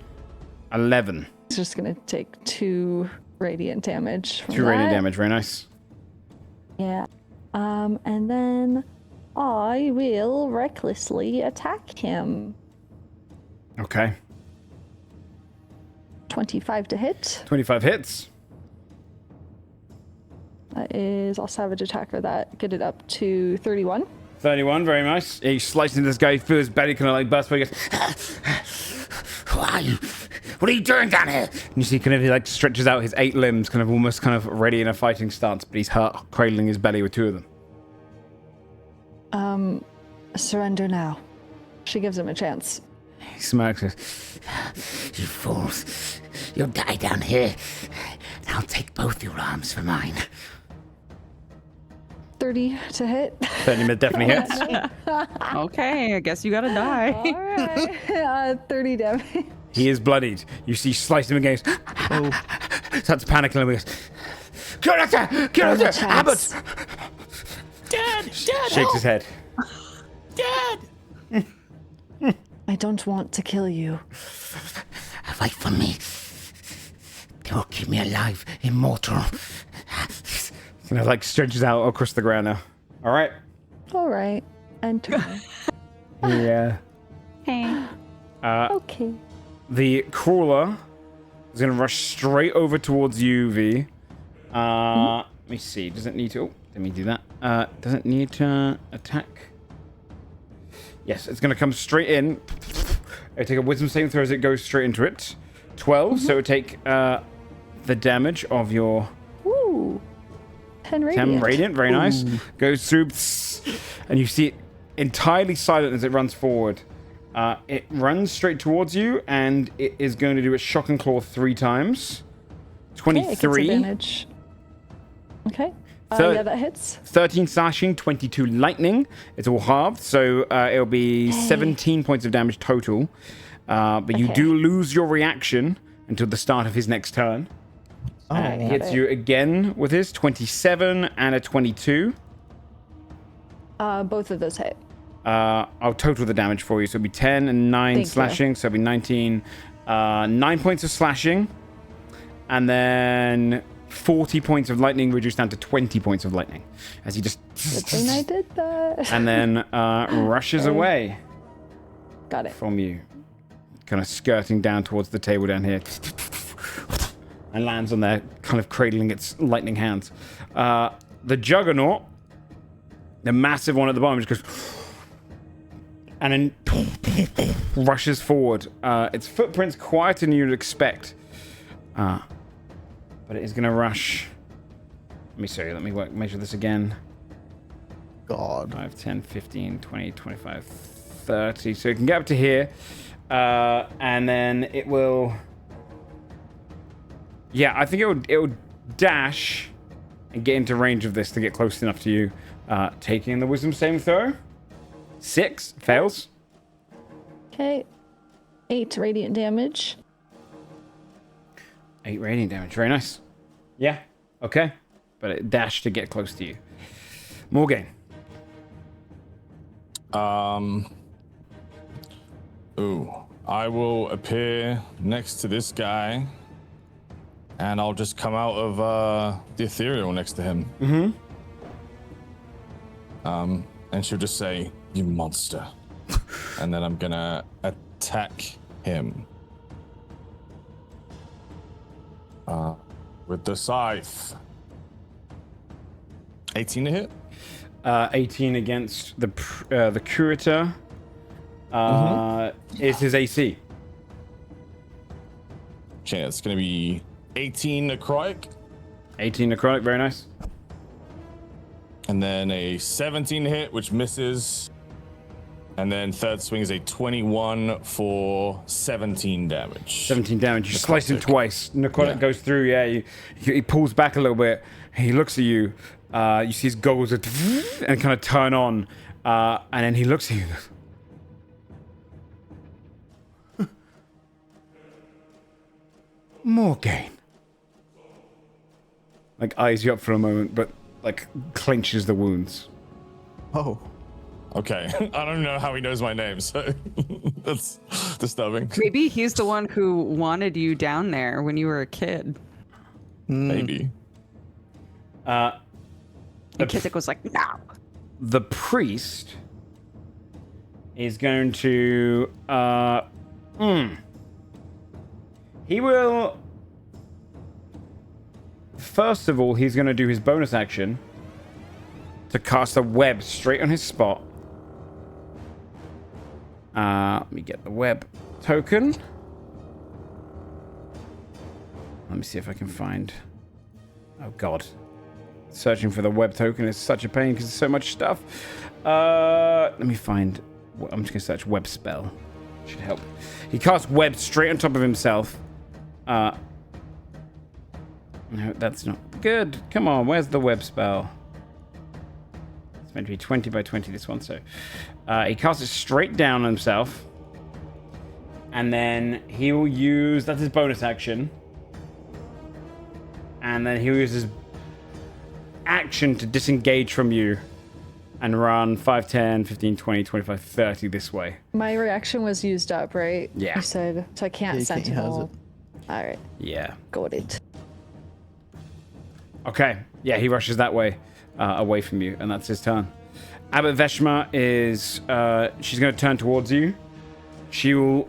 11. He's just gonna take 2 radiant damage. From 2 radiant that. damage. Very nice. Yeah. And then I will recklessly attack him. Okay. 25 to hit. 25 hits. That is, I'll savage attacker that. Get it up to 31. 31, very nice. He slices into this guy, feels his belly kind of like burst, but he goes, what are you doing down here? And you see kind of he like stretches out his 8 limbs, kind of almost kind of ready in a fighting stance, but he's hurt, cradling his belly with 2 of them. Surrender now. She gives him a chance. He smirks. You fools. You'll die down here. And I'll take both your arms for mine. 30 to hit. 30 definitely hits. Okay, I guess you gotta die. Alright. 30 damage. He is bloodied. You see, slice him again. Starts panicking and he goes, Get out there! Abbott! Dad! Shakes his head. Dad! I don't want to kill you. Fight for me. They will keep me alive, immortal. Kind of like stretches out across the ground now. All right. Alright. Enter. Yeah. Hey. Okay. The crawler is going to rush straight over towards you, V. Let me see. Does it need to... Oh, let me do that. Does it need to attack? Yes, it's going to come straight in. It'll take a wisdom saving throw as it goes straight into it. 12, so it'll take the damage of your... Ooh. 10 radiant. 10 radiant, very nice. Goes through, and you see it entirely silent as it runs forward. It runs straight towards you, and it is going to do its shock and claw 3 times. 23. Advantage. Okay. Yeah, that hits. 13 slashing, 22 lightning. It's all halved, so it'll be 17 points of damage total. But you do lose your reaction until the start of his next turn. He hits you again with his 27 and a 22. Both of those hit. I'll total the damage for you. So it'll be 10 and 9 Thank slashing. you. So it'll be 19. 9 points of slashing. And then 40 points of lightning reduced down to 20 points of lightning. As he just... Good thing I did that. And then rushes away. Got it. From you. Kind of skirting down towards the table down here. And lands on there, kind of cradling its lightning hands. The Juggernaut, the massive one at the bottom, just goes... And then rushes forward. Its footprint's quieter than you'd expect. But it is going to rush... Let me measure this again. God. 5, 10, 15, 20, 25, 30. So it can get up to here. And then it will... Yeah, I think it would dash and get into range of this to get close enough to you. Taking the wisdom saving throw. 6 fails. Okay. 8 radiant damage. 8 radiant damage. Very nice. Yeah. Okay. But it dashed to get close to you. Morgan. I will appear next to this guy And I'll just come out of the ethereal next to him. Mm-hmm. And she'll just say, "You monster." And then I'm gonna attack him. With the scythe. 18 to hit? 18 against the curator. Is his AC. Okay, it's gonna be 18 necrotic. 18 necrotic, very nice. And then a 17 hit, which misses. And then third swing is a 21 for 17 damage. 17 damage. You slice him twice. Necrotic goes through, yeah. He pulls back a little bit. He looks at you. You see his goggles and kind of turn on. And then he looks at you. Morgaine. Like, eyes you up for a moment, but, like, clenches the wounds. Oh. Okay. I don't know how he knows my name, so that's disturbing. Maybe he's the one who wanted you down there when you were a kid. Maybe. And Kithic was like, no. The priest is going to he will first of all, he's going to do his bonus action to cast a web straight on his spot. Let me get the web token. Let me see if I can find. Oh god. Searching for the web token is such a pain because there's so much stuff. Let me find. I'm just gonna search web spell. Should help. He casts web straight on top of himself. No, that's not good. Come on, where's the web spell? It's meant to be 20 by 20, this one. So he casts it straight down on himself. And then he will use, that's his bonus action. And then he'll use his action to disengage from you and run 5, 10, 15, 20, 25, 30 this way. My reaction was used up, right? Yeah. You said, so I can't sentinel. All right. Yeah. Got it. Okay. Yeah, he rushes that way, away from you, and that's his turn. Abbot Veshma is, she's going to turn towards you. She will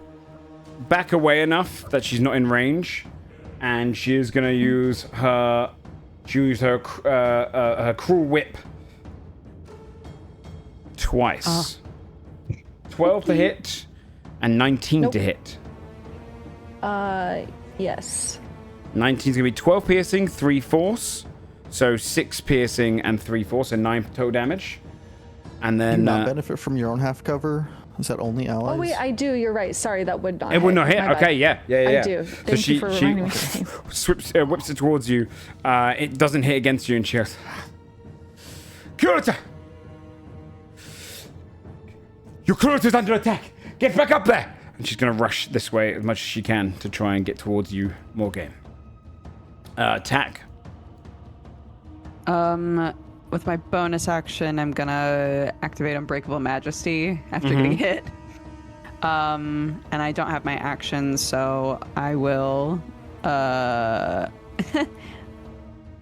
back away enough that she's not in range, and she is going to use her cruel whip twice. 12 to hit and 19 to hit. Yes. 19 is going to be 12 piercing, 3 force. So 6 piercing and 3 force, so 9 total damage. And then... Do you not benefit from your own half cover? Is that only allies? Oh, wait, I do. You're right. Sorry, that would not It would not hit. Okay, yeah. I do. Thank you for reminding me. Whips it towards you. It doesn't hit against you, and she goes, Curata! Your Curata's under attack! Get back up there! And she's going to rush this way as much as she can to try and get towards you, Morgaine. Attack. With my bonus action, I'm gonna activate Unbreakable Majesty after getting hit. And I don't have my action, so I will go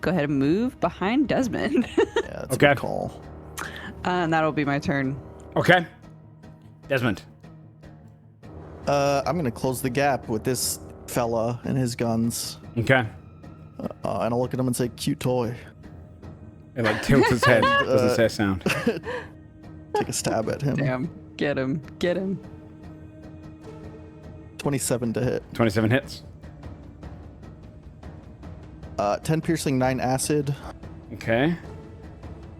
ahead and move behind Desmond. Yeah, that's a good call. And that'll be my turn. Okay. Desmond. I'm gonna close the gap with this fella and his guns. Okay. And I'll look at him and say, "Cute toy." It like tilts his head. Doesn't say a sound. Take a stab at him. Damn. Get him. Get him. 27 to hit. 27 hits. 10 piercing, 9 acid. Okay.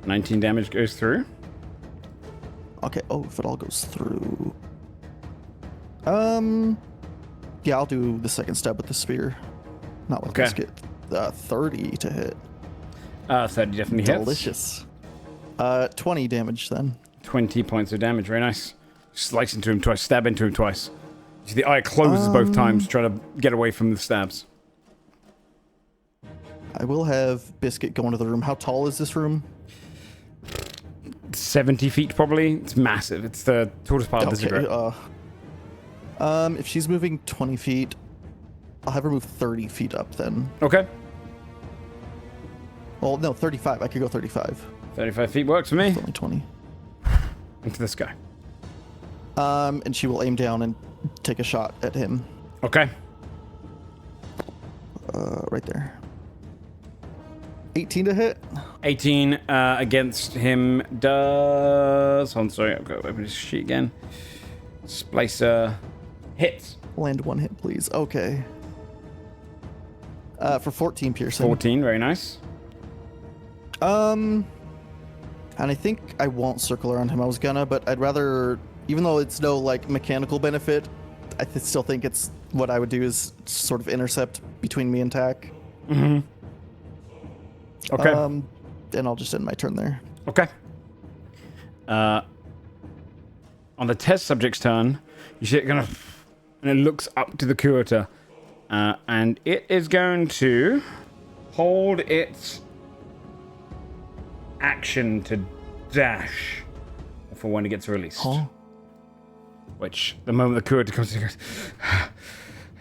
19 damage goes through. Okay. Oh, if it all goes through. Yeah, I'll do the second stab with the spear. Not with biscuit. 30 to hit. 30 definitely hits. Delicious. 20 damage then. 20 points of damage. Very nice. Slice into him twice. Stab into him twice. You see the eye closes both times, trying to get away from the stabs. I will have Biscuit go into the room. How tall is this room? 70 feet probably. It's massive. It's the tallest part of the ziggurat. If she's moving 20 feet, I'll have her move 30 feet up then. Okay. Well, no, 35. I could go 35. 35 feet works for me. It's only 20. Into the sky. And she will aim down and take a shot at him. Okay. Right there. 18 to hit. 18 against him does... Hold on, sorry, I've got to open this sheet again. Splicer hits. Land 1 hit, please. Okay. For 14 piercing. 14, very nice. And I think I won't circle around him. I was gonna, but I'd rather, even though it's no like mechanical benefit, I still think it's what I would do is sort of intercept between me and Tack. Mm-hmm. Okay. And I'll just end my turn there. Okay. On the test subject's turn, you see it kind of, and it looks up to the curator, and it is going to hold its action to dash for when it gets released. Huh? Which, the moment the curator comes in, he goes,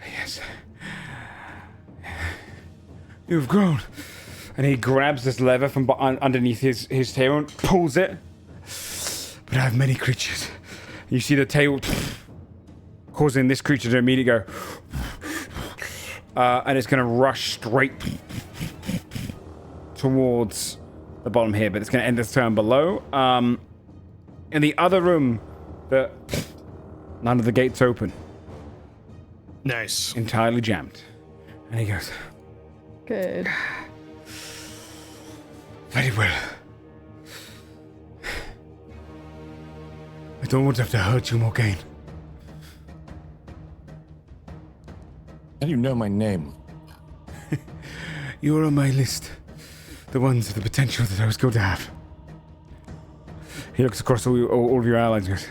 yes. You've grown. And he grabs this lever from underneath his tail and pulls it. But I have many creatures. You see the tail causing this creature to immediately go. And it's going to rush straight towards the bottom here, but it's going to end this turn below. In the other room, none of the gates open. Nice. Entirely jammed. And he goes, Good. very well. I don't want to have to hurt you, Morgaine. How do you know my name? You are on my list. The ones with the potential that I was going to have. He looks across all of your allies and goes,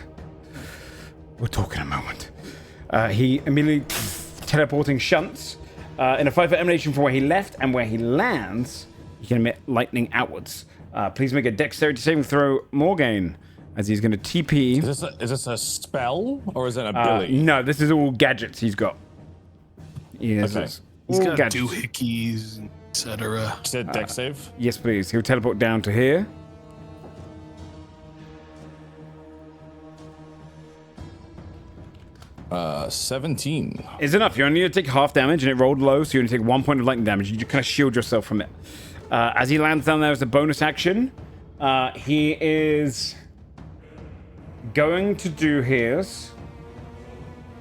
we'll talk in a moment. He immediately teleporting shunts in a 5-foot emanation from where he left, and where he lands, he can emit lightning outwards. Please make a dexterity saving throw, Morgaine, as he's going to TP. Is this a spell or is it an ability? No, this is all gadgets he's got. Yes, Okay. He's got gadgets. doohickeys, etc. You said dex save? Yes, please. He'll teleport down to here. Uh, 17. Is enough. You only need to take half damage, and it rolled low, so you only take 1 point of lightning damage. You just kind of shield yourself from it. As he lands down there as a bonus action, he is going to do his.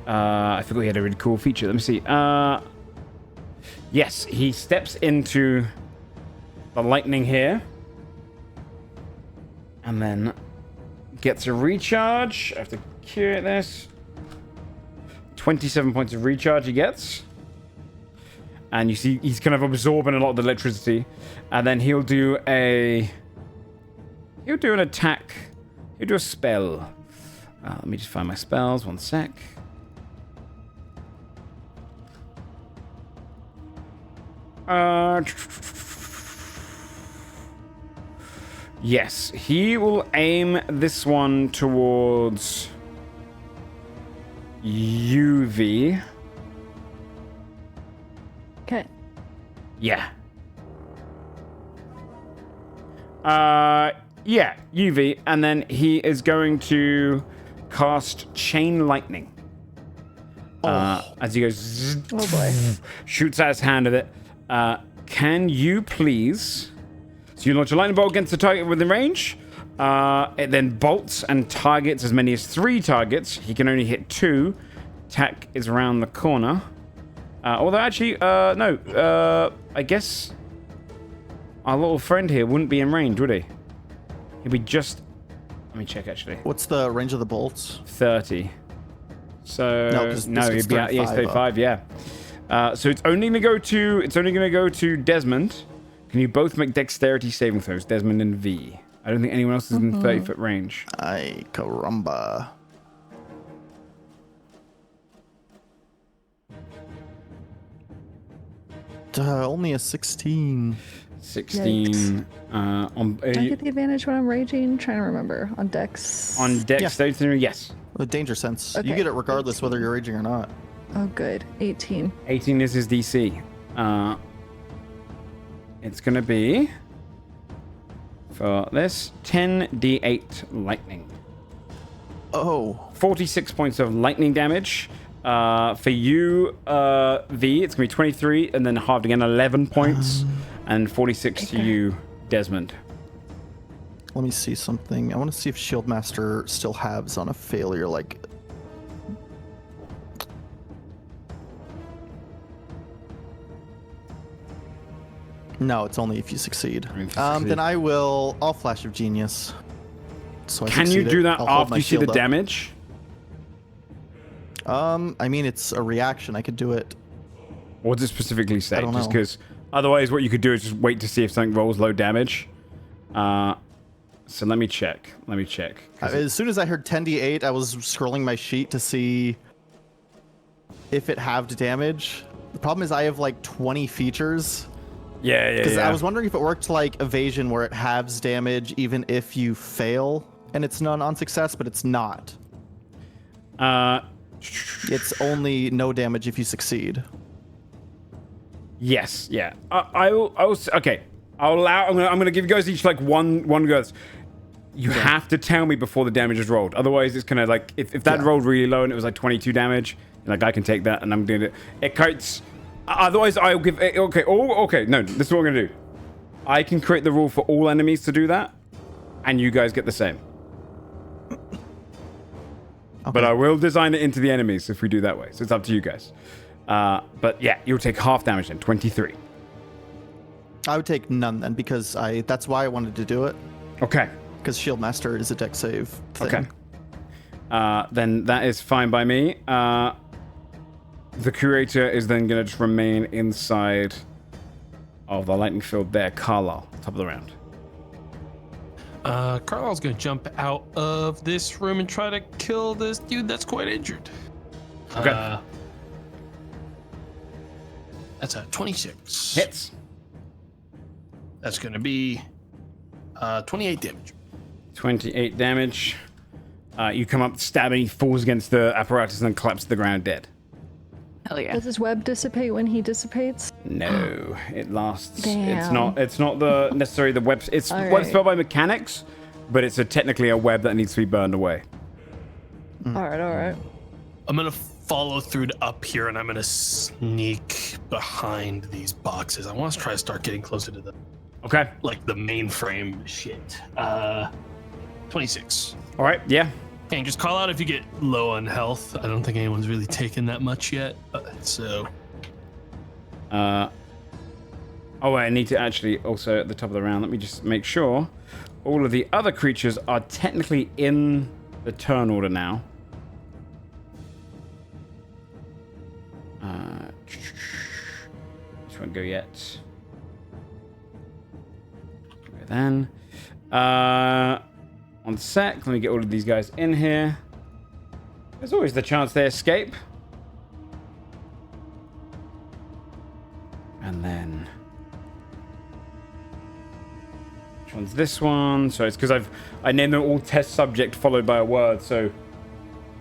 I forgot he had a really cool feature. Let me see. Yes, he steps into the lightning here, and then gets a recharge. I have to curate this. 27 points of recharge he gets. And you see he's kind of absorbing a lot of the electricity. And then he'll do an attack. He'll do a spell. Let me just find my spells. 1 sec. Yes, he will aim this one towards UV. Okay. Yeah. Yeah, UV, and then he is going to cast Chain Lightning. As he goes, Oh boy. shoots out his hand at it. Can you please? So you launch a lightning bolt against the target within range. It then bolts and targets as many as 3 targets. He can only hit 2. Attack is around the corner. Although actually, no. I guess our little friend here wouldn't be in range, would he? He'd be just. Let me check actually. What's the range of the bolts? 30. So No, 'cause no, this he'd gets be at 35 35. Yeah. So it's only gonna go to Desmond. Can you both make dexterity saving throws, Desmond and V? I don't think anyone else is in 30-foot range. Ay, caramba. Only a 16. 16. On Do I get the advantage when I'm raging? Trying to remember. On Dex. dexterity, yes. With danger sense. Okay. You get it regardless whether you're raging or not. Oh, good. 18. 18 is his DC. It's going to be, for this, 10d8 lightning. Oh. 46 points of lightning damage. For you, V, it's going to be 23, and then halved again, 11 points, and 46 to you, Desmond. Let me see something. I want to see if Shieldmaster still halves on a failure, like... No, it's only if you succeed. Then I'll Flash of Genius. So Can you do that after you see the damage? I mean, it's a reaction. I could do it. What does it specifically say? I don't know. Just because otherwise what you could do is just wait to see if something rolls low damage. So let me check. As soon as I heard 10d8, I was scrolling my sheet to see if it halved damage. The problem is I have like 20 features. Yeah. Because I was wondering if it worked like evasion, where it halves damage even if you fail and it's on success, but it's not. It's only no damage if you succeed. Yes, yeah. Okay. I'm gonna give you guys each like one go. You have to tell me before the damage is rolled. Otherwise, it's gonna like if that rolled really low and it was like 22 damage, like I can take that and I'm doing it. It kites. Otherwise, I'll give it. Okay. Oh, okay. No, this is what we're gonna do. I can create the rule for all enemies to do that, and you guys get the same. Okay. But I will design it into the enemies if we do that way. So it's up to you guys. But yeah, you'll take half damage then, 23. I would take none then, because that's why I wanted to do it. Okay. Because Shieldmaster is a dex save thing. Okay. Then that is fine by me. The curator is then going to just remain inside of the lightning field there. Carlisle, top of the round. Carlisle's going to jump out of this room and try to kill this dude that's quite injured. Okay. That's a 26. Hits. That's going to be 28 damage. 28 damage. You come up stabbing, he falls against the apparatus and then collapses to the ground dead. Hell yeah. Does his web dissipate when he dissipates? No, it lasts. Damn. It's not the necessarily the web. It's web spell by mechanics, but it's technically a web that needs to be burned away. All right. I'm going to follow through to up here and I'm going to sneak behind these boxes. I want to try to start getting closer to the like the mainframe shit. 26. All right, yeah. And just call out if you get low on health. I don't think anyone's really taken that much yet. So. I need to actually also at the top of the round. Let me just make sure all of the other creatures are technically in the turn order now. This won't go yet. Okay, then. One sec. Let me get all of these guys in here. There's always the chance they escape. And then... which one's this one? So it's because I named them all test subject followed by a word. So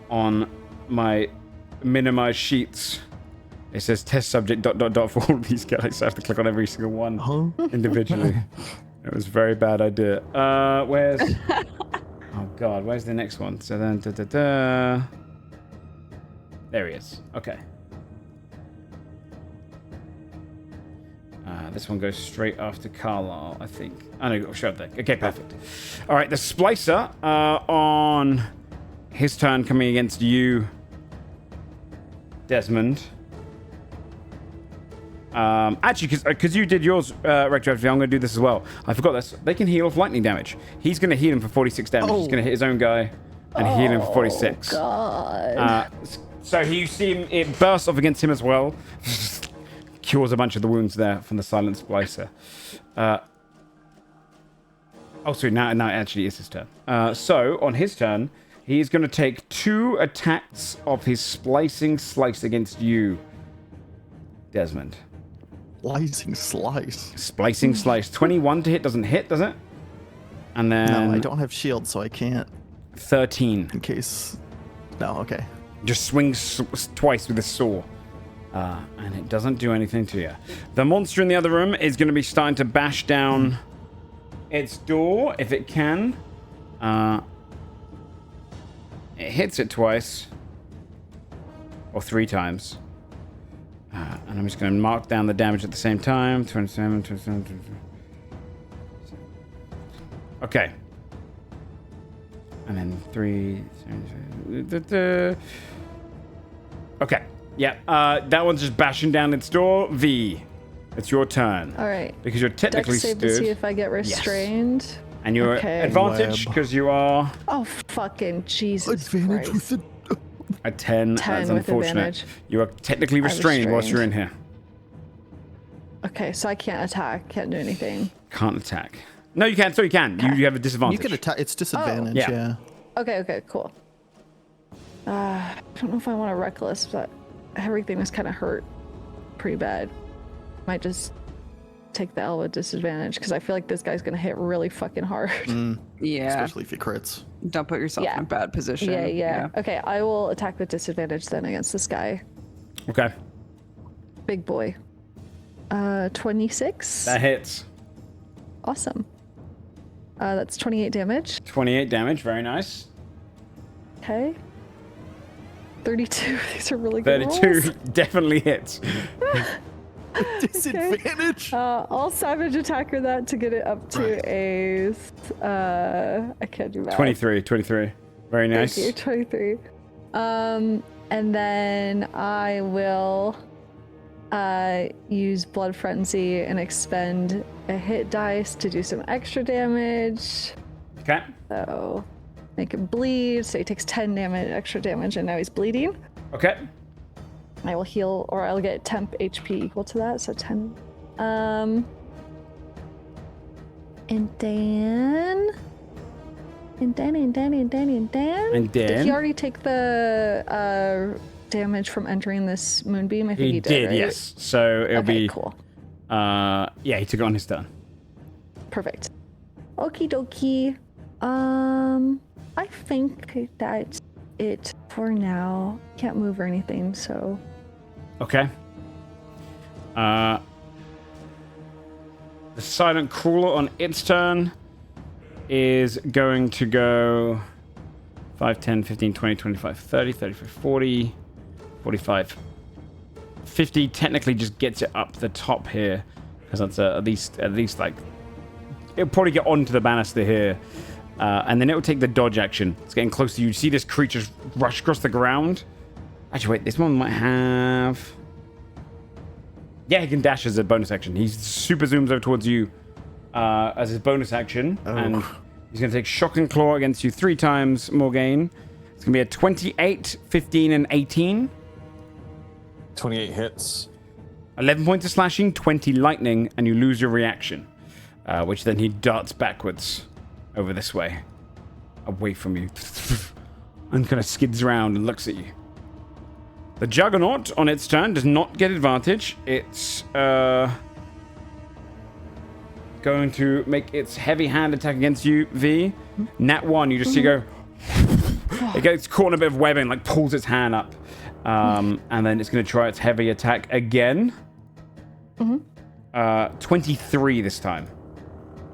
on my minimized sheets, it says test subject ... for all of these guys. So I have to click on every single one individually. It was a very bad idea. Where's... oh god, where's the next one? So then, there he is. Okay. This one goes straight after Carlisle, I think. Oh no, show up there. Okay, perfect. All right, the Splicer on his turn coming against you, Desmond. Actually, because you did yours, retroactively, I'm going to do this as well. I forgot this. They can heal off lightning damage. He's going to heal him for 46 damage. He's going to hit his own guy and heal him for 46. God. So you see him, it bursts off against him as well. Cures a bunch of the wounds there from the Silent Splicer. Sorry, now it actually is his turn. So, on his turn, he's going to take 2 attacks of his Splicing Slice against you, Desmond. Splicing Slice. 21 to hit doesn't hit, does it? And then... no, I don't have shield, so I can't. 13. In case... no, okay. just swings twice with the saw. And it doesn't do anything to you. The monster in the other room is going to be starting to bash down its door if it can. It hits it twice. Or 3 times. And I'm just going to mark down the damage at the same time. 27, 27, 27. Okay. And then 3. Okay. Yeah. That one's just bashing down its door. V. It's your turn. All right. Because you're technically Dex save stood. to see if I get restrained. Yes. And you're advantage because you are. Oh fucking Jesus Advantage Christ. with A 10. That's with unfortunate. advantage. You are technically restrained whilst you're in here. Okay, so I can't attack. Can't do anything. Can't attack. No, you can. So you can. You have a disadvantage. You can attack. It's disadvantage. Yeah. Yeah. Okay, cool. I don't know if I want to reckless, but everything was kind of hurt pretty bad. Might just take the L with disadvantage because I feel like this guy's gonna hit really fucking hard. Yeah. Especially if he crits. Don't put yourself in a bad position. Yeah. Okay, I will attack with disadvantage then against this guy. Okay. Big boy. 26. That hits. Awesome. That's 28 damage. 28 damage. Very nice. Okay. 32. These are really good 32 rolls. definitely hits. Disadvantage. I'll savage attacker that to get it up to a. I can't do that. 23. Very nice. Thank you, 23. And then I will use Blood Frenzy and expend a hit dice to do some extra damage. Okay. So make him bleed. So he takes 10 damage, extra damage, and now he's bleeding. Okay. I will heal, or I'll get temp HP equal to that, so 10. And then. Did he already take the damage from entering this moonbeam? I think he did, right? Yes. So it'll be cool. Yeah, he took it on his turn. Perfect. Okie dokie. I think that's it for now. Can't move or anything, so. Okay. The silent crawler on its turn is going to go 5, 10, 15, 20, 25, 30, 35, 40, 45. 50 technically just gets it up the top here, because that's at least like it'll probably get onto the banister here, and then it will take the dodge action. It's getting close to you. You see this creature rush across the ground. Actually, wait, this one might have. Yeah, he can dash as a bonus action. He super zooms over towards you as his bonus action, and he's going to take Shock and Claw against you 3 times, Morgaine. It's going to be a 28, 15, and 18. 28 hits. 11 points of slashing, 20 lightning, and you lose your reaction, which then he darts backwards over this way, away from you, and kind of skids around and looks at you. The Juggernaut, on its turn, does not get advantage. It's going to make its heavy hand attack against you, V. Nat 1, you just see it go. It gets caught in a bit of webbing, like pulls its hand up. And then it's going to try its heavy attack again. 23 this time.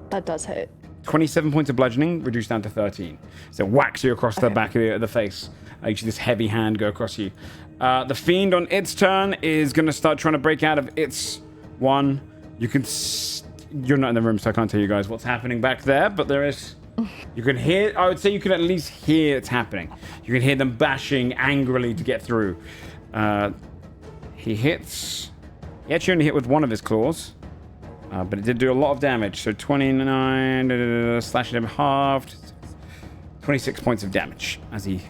That does hit. 27 points of bludgeoning, reduced down to 13. So it whacks you across the back of the face. You see this heavy hand go across you. The Fiend on its turn is going to start trying to break out of its one. You can... You're not in the room, so I can't tell you guys what's happening back there, but there is... You can hear... I would say you can at least hear it's happening. You can hear them bashing angrily to get through. He hits... He actually only hit with one of his claws. But it did do a lot of damage. So 29... slashing him halved. 26 points of damage as he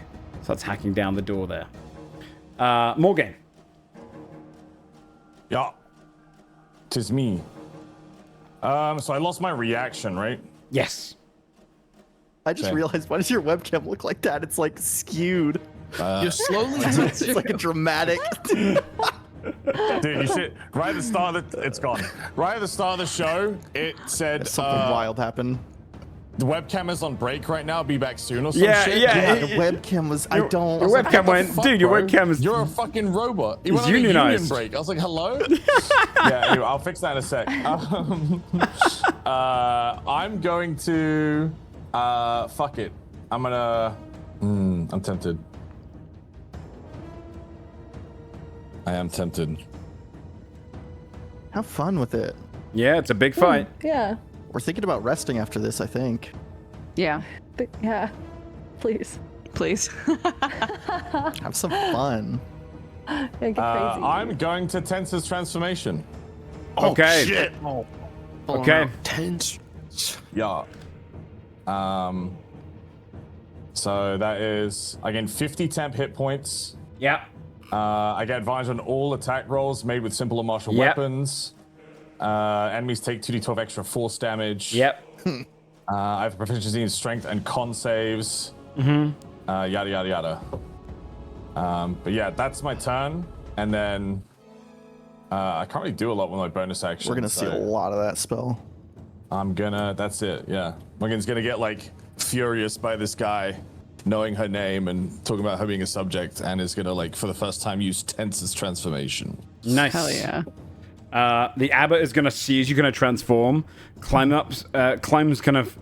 starts hacking down the door there. Morgaine. Yeah. 'Tis me. So I lost my reaction, right? Yes. I just realized, why does your webcam look like that? It's like skewed. You're slowly. It's like a dramatic. Dude, you should. Right at the start of it's gone. Right at the start of the show, it said Something wild happened. The webcam is on break right now. Be back soon or some shit. Yeah, the webcam was. I don't. Your webcam went, dude. Your webcam is. You're a fucking robot. You It's went on a unionized. union break. I was like, hello. Yeah. Anyway, I'll fix that in a sec. I'm going to. Fuck it. I'm gonna. I'm tempted. I am tempted. Have fun with it. Yeah, it's a big fight. Yeah. We're thinking about resting after this, I think. Yeah. But yeah. Please. Please. Have some fun. Yeah, get crazy. I'm going to Tense's transformation. Okay. Oh, shit. Oh, Okay. Tense. Yeah. So that is again 50 temp hit points. Yep. I get advantage on all attack rolls made with simple or martial Yep. weapons. Enemies take 2d12 extra force damage. Yep. I have proficiency in strength and con saves. Yada yada yada. But yeah, that's my turn, and then I can't really do a lot with my bonus action. We're gonna see a lot of that spell. That's it, yeah. Morgan's gonna get like furious by this guy knowing her name and talking about her being a subject, and is gonna like for the first time use Tense's transformation. Nice. Hell yeah. The abbot is gonna see as you're gonna transform, climbs kind of.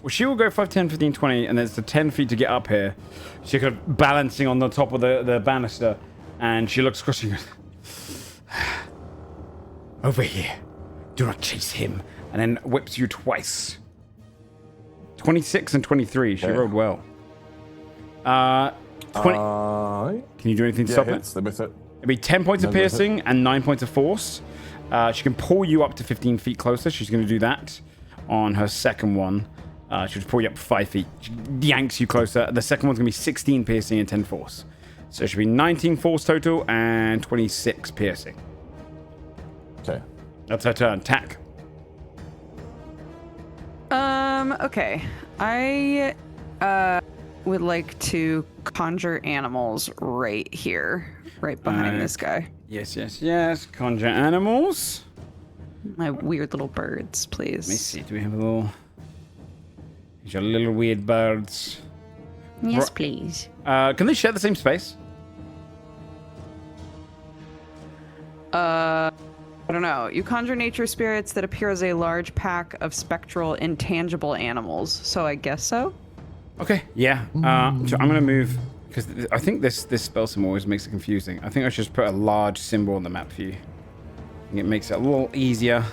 Well, she will go 5, 10, 15, 20, and there's the 10 feet to get up here. She's kind of balancing on the top of the banister, and she looks across and goes, over here. Do not chase him. And then whips you twice. 26 and 23. She rolled well. 20. Can you do anything to stop it? They both hit. It'll be 10 points of piercing and 9 points of force. She can pull you up to 15 feet closer. She's going to do that on her second one. She'll just pull you up 5 feet. She yanks you closer. The second one's going to be 16 piercing and 10 force. So it should be 19 force total and 26 piercing. Okay. That's her turn. Tack. Okay. I would like to conjure animals right here, right behind this guy. Yes, yes, yes. Conjure animals. My weird little birds, please. Let me see. Do we have a little... These are little weird birds. Yes, please. Can they share the same space? I don't know. You conjure nature spirits that appear as a large pack of spectral, intangible animals. So I guess so. Okay. Yeah. So I'm gonna move because I think this spell symbol always makes it confusing. I think I should just put a large symbol on the map for you. I think it makes it a little easier.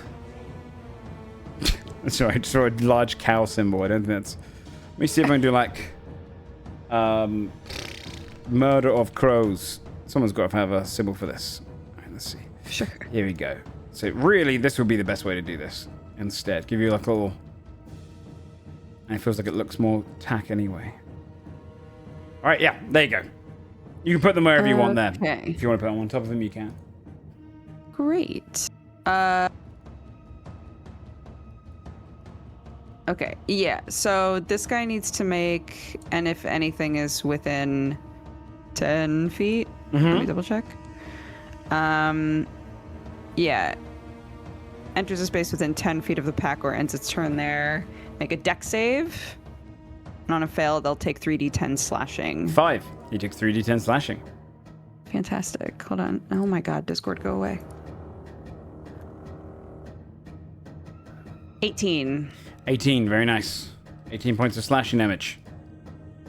Sorry, I just saw a large cow symbol. I don't think that's. Let me see if I can do like murder of crows. Someone's got to have a symbol for this. All right, let's see. Sure. Here we go. So really, this would be the best way to do this. Instead, give you like a little. And it feels like it looks more tack anyway. All right, yeah, there you go. You can put them wherever you want there. Okay. If you want to put them on top of them, you can. Great. Okay, yeah, so this guy needs to make, and if anything is within 10 feet, let me double check. Yeah. Enters a space within 10 feet of the pack or ends its turn there. Make a dex save. And on a fail, they'll take 3d10 slashing. 5. He took 3d10 slashing. Fantastic. Hold on. Oh my god, Discord, go away. 18. 18, very nice. 18 points of slashing damage.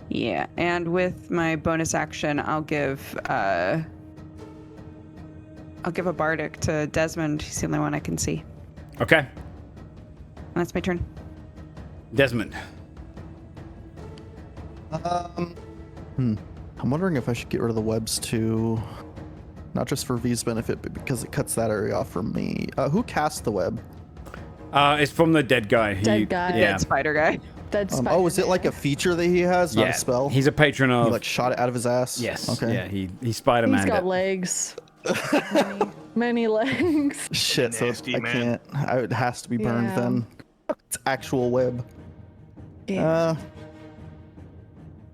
Yeah, and with my bonus action, I'll give a bardic to Desmond. He's the only one I can see. Okay. And that's my turn. Desmond. I'm wondering if I should get rid of the webs too. Not just for V's benefit, but because it cuts that area off for me. Who cast the web? It's from the dead guy. Dead guy. The Yeah. dead spider guy. Dead spider. Oh, is it like a feature that he has, not Yeah. a spell? He's a patron of. He like shot it out of his ass? Yes. Okay. Yeah, he Spider-Man. He's got legs. many legs. Shit, so Nasty, I man. can't. It has to be burned Yeah. then. It's actual web. Yeah.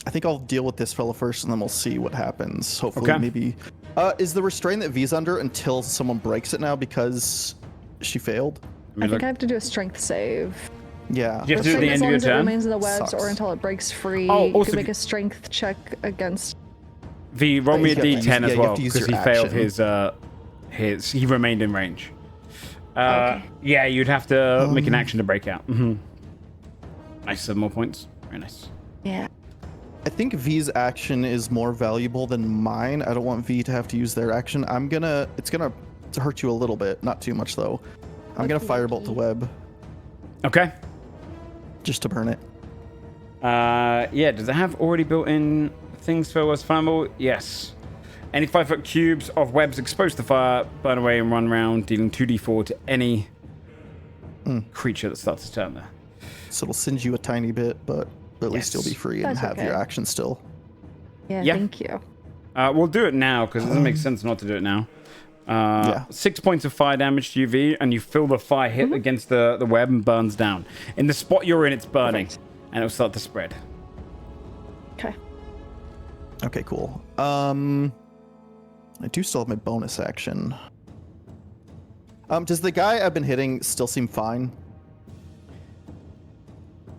I think I'll deal with this fella first and then we'll see what happens. Hopefully, Okay. maybe. Is the restraint that V's under until someone breaks it now because she failed? I think I have to do a strength save. Yeah. You have to do it at the as end of long your as it turn. remains in the webs Sucks. or until it breaks free. Oh, You also can make a strength check against. V, roll me a You have to use- d10 as you well have to use because your he failed action. he remained in range. Okay. Yeah, you'd have to make an action to break out. Nice, 7 more points. Very nice. Yeah. I think V's action is more valuable than mine. I don't want V to have to use their action. It's gonna hurt you a little bit, not too much though. I'm gonna firebolt the web Okay. just to burn it. Yeah, does it have already built in things for was flammable? Yes. Any 5-foot cubes of webs exposed to fire burn away and run round, dealing 2d4 to any creature that starts to turn there. So it'll singe you a tiny bit, but at least you'll be free and That's have okay. your action still. Yeah. Yeah. Thank you. We'll do it now because it doesn't make sense not to do it now. Yeah. 6 points of fire damage to UV, and you feel the fire hit against the web and burns down. In the spot you're in, it's burning, and it'll start to spread. Okay. Okay, cool. I do still have my bonus action. Does the guy I've been hitting still seem fine?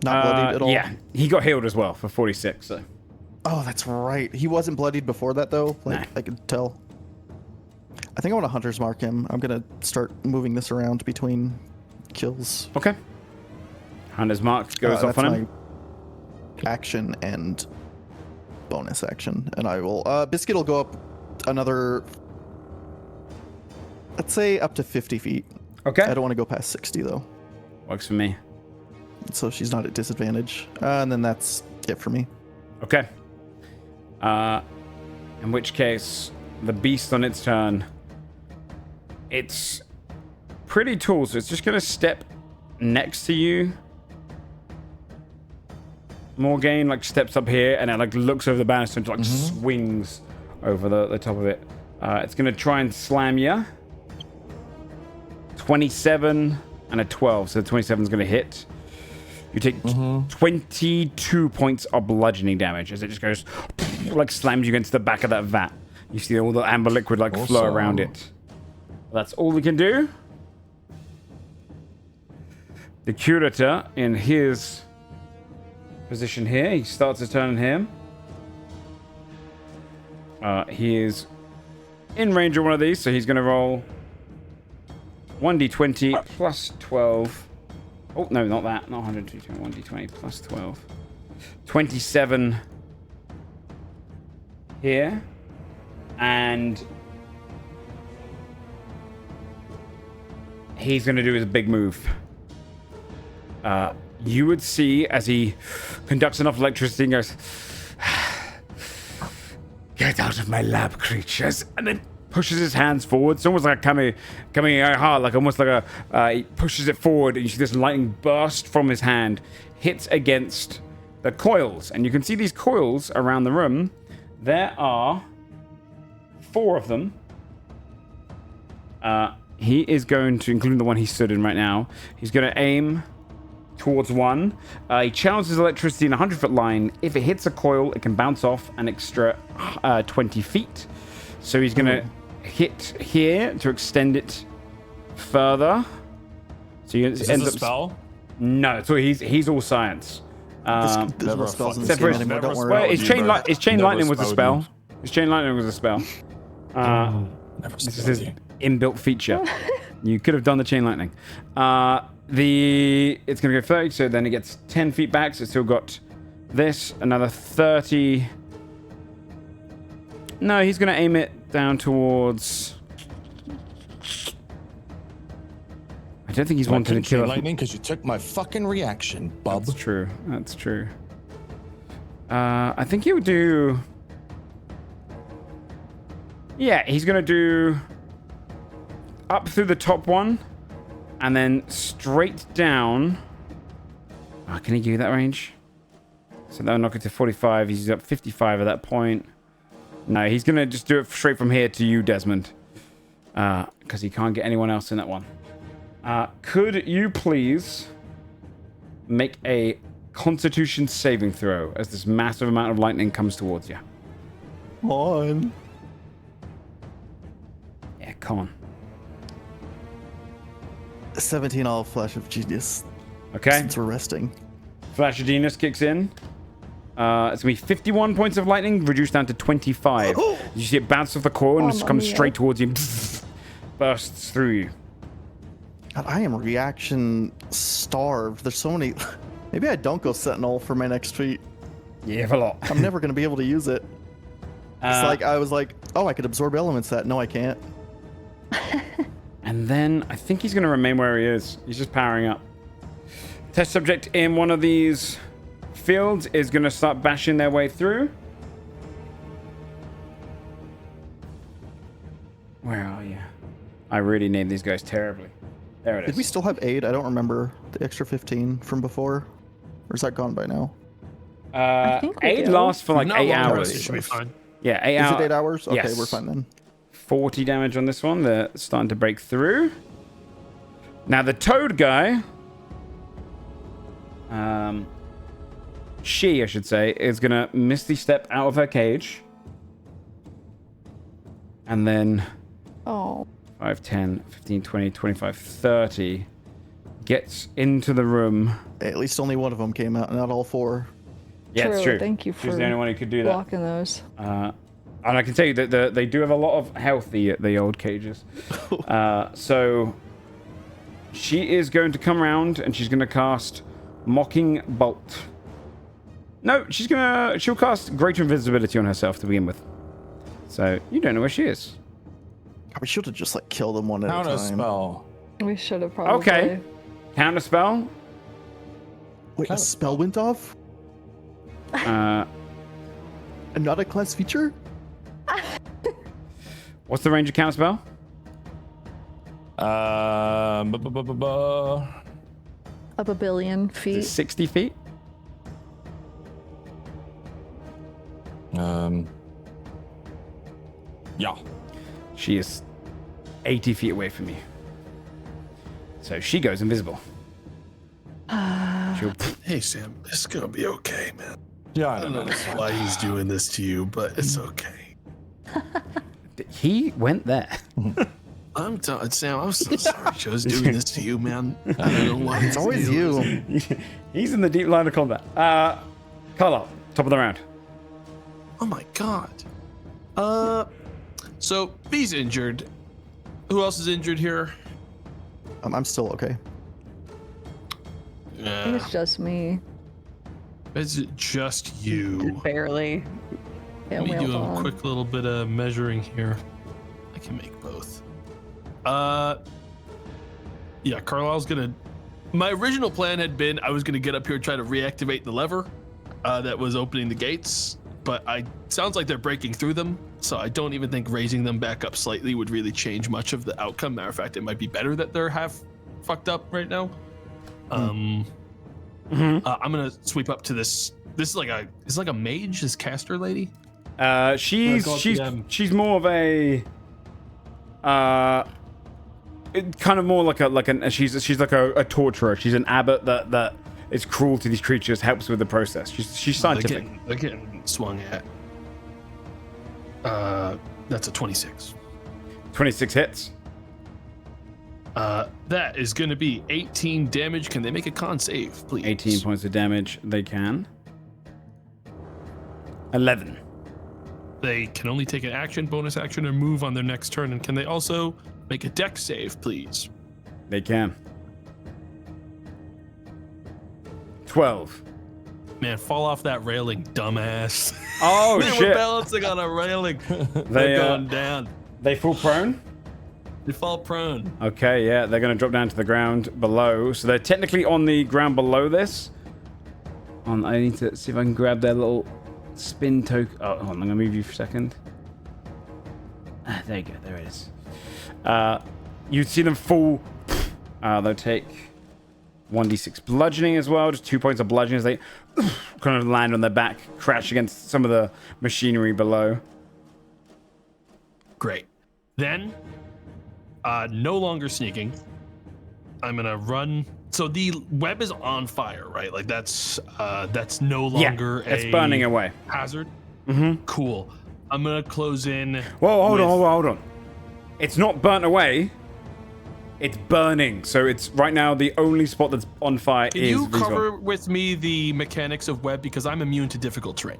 Not bloodied at all? Yeah, he got healed as well for 46. So Oh, that's right. He wasn't bloodied before that, though. Like, Nah. I could tell. I think I want to Hunter's Mark him. I'm going to start moving this around between kills. okay. Hunter's Mark goes off That's on him. my action and bonus action. And I will... Biscuit will go up another... Let's say up to 50 feet. Okay. I don't want to go past 60, though. Works for me. So she's not at disadvantage. And then that's it for me. Okay. In which case, the beast on its turn, it's pretty tall, so it's just going to step next to you. Morgaine, like, steps up here and it, like, looks over the banister and, like, swings over the top of it. It's going to try and slam you. 27 and a 12, so the 27 is going to hit. You take 22 points of bludgeoning damage as it just goes, like, slams you against the back of that vat. You see all the amber liquid, like, flow around it. That's all we can do. The curator in his position here, he starts his turn on him. He is in range of one of these, so he's going to roll 1d20 plus 12. Oh, no, not that. Not 120. 1d20 plus 12. 27 here. And he's going to do his big move. You would see as he conducts enough electricity and goes, "Get out of my lab, creatures," and then pushes his hands forward. It's almost like coming hard, like almost like he pushes it forward, and you see this lightning burst from his hand, hits against the coils, and you can see these coils around the room. There are 4 of them. He is going to, including the one he stood in right now, he's going to aim towards one. He channels his electricity in a 100-foot line. If it hits a coil, it can bounce off an extra 20 feet. So he's going to hit here to extend it further. So you Is this a spell? No, so he's all science. There's no spells in this Except for game his- anymore, don't worry. Well, his chain Never lightning was a spelled spell. His chain lightning was a spell. Never This is spelled his you. inbuilt feature. You could have done the chain lightning. It's going to go 30, so then it gets 10 feet back, so it's still got this, another 30. No, he's going to aim it down towards... I don't think he's wanting to kill... lightning because you took my fucking reaction, bub. That's true. That's true. I think he would do... Yeah, he's going to do... Up through the top one. And then straight down... Oh, can he give you that range? So that'll knock it to 45. He's up 55 at that point. No, he's going to just do it straight from here to you, Desmond. Because he can't get anyone else in that one. Could you please make a Constitution saving throw as this massive amount of lightning comes towards you? On. Yeah, come on. 17 all flash of genius. Okay. Since we're resting. Flash of Genius kicks in. It's going to be 51 points of lightning, reduced down to 25. You see it bounce off the core and just comes straight towards you. Bursts through you. God, I am reaction starved. There's so many. Maybe I don't go Sentinel for my next feat. You have a lot. I'm never going to be able to use it. It's like, I was like, oh, I could absorb elements that. No, I can't. And then I think he's going to remain where he is. He's just powering up. Test subject in one of these fields is going to start bashing their way through. Where are you? I really named these guys terribly. There it is. Did we still have aid? I don't remember the extra 15 from before. Or is that gone by now? Aid lasts for like 8 hours. It should be fine. Yeah, 8 hours. Is it 8 hours? Okay, Yes. we're fine then. 40 damage on this one. They're starting to break through. Now the toad guy, she, I should say, is going to misty step out of her cage. And then 5, 10, 15, 20, 25, 30 gets into the room. At least only one of them came out, not all 4. Yeah, it's true. Thank you She's for the only one who could do that. blocking those. And I can tell you that they do have a lot of health, the old cages. So she is going to come around and she's going to cast Mocking Bolt. No, she'll cast Greater Invisibility on herself to begin with. So you don't know where she is. We should have just like killed them one at a Counter time. spell. We should have probably. Okay. Counter spell. Wait, a spell went off? And not a class feature? What's the range of counter spell? Up a billion Is feet. it 60 feet? Yeah. She is 80 feet away from you. So she goes invisible. She'll Hey, Sam, it's gonna be okay, man. Yeah, I don't know why he's doing this to you, but it's okay. He went there. I'm telling Sam, I'm so sorry Joe's doing this to you, man. I don't know why. It's always you. He's in the deep line of combat. Carlisle, top of the round. Oh my god. So B's injured. Who else is injured here? I'm still okay. I think it's just me. Is it just you? Barely. Yeah, Let me we do all a gone. quick little bit of measuring here. I can make both. Yeah, Carlisle's gonna. My original plan had been I was gonna get up here and try to reactivate the lever that was opening the gates, but sounds like they're breaking through them, so I don't even think raising them back up slightly would really change much of the outcome. Matter of fact, it might be better that they're half fucked up right now. I'm gonna sweep up to this. This is like a mage, this caster lady. She's more of a kind of more like she's like a torturer. She's an abbot that is cruel to these creatures, helps with the process. She's scientific. They're getting swung at. That's a 26. 26 hits. That is going to be 18 damage. Can they make a con save, please? 18 points of damage. They can. 11. They can only take an action, bonus action, or move on their next turn. And can they also make a dex save, please? They can. 12. Man, fall off that railing, dumbass. Oh, they shit. were balancing on a railing. They're going down. They fall prone? They fall prone. Okay, yeah, they're going to drop down to the ground below. So they're technically on the ground below this. I need to see if I can grab their little spin token. Oh, hold on, I'm going to move you for a second. There you go, there it is. You see them fall. They'll take 1d6 bludgeoning as well. Just 2 points of bludgeoning as they kind of land on their back, crash against some of the machinery below. Great. Then, no longer sneaking. I'm gonna run. So the web is on fire, right? Like that's no longer it's burning away. Hazard. Mm-hmm. Cool. I'm gonna close in. Whoa, hold on. It's not burnt away. It's burning. So it's right now the only spot that's on fire Can is you V's cover one. with me the mechanics of web because I'm immune to difficult terrain.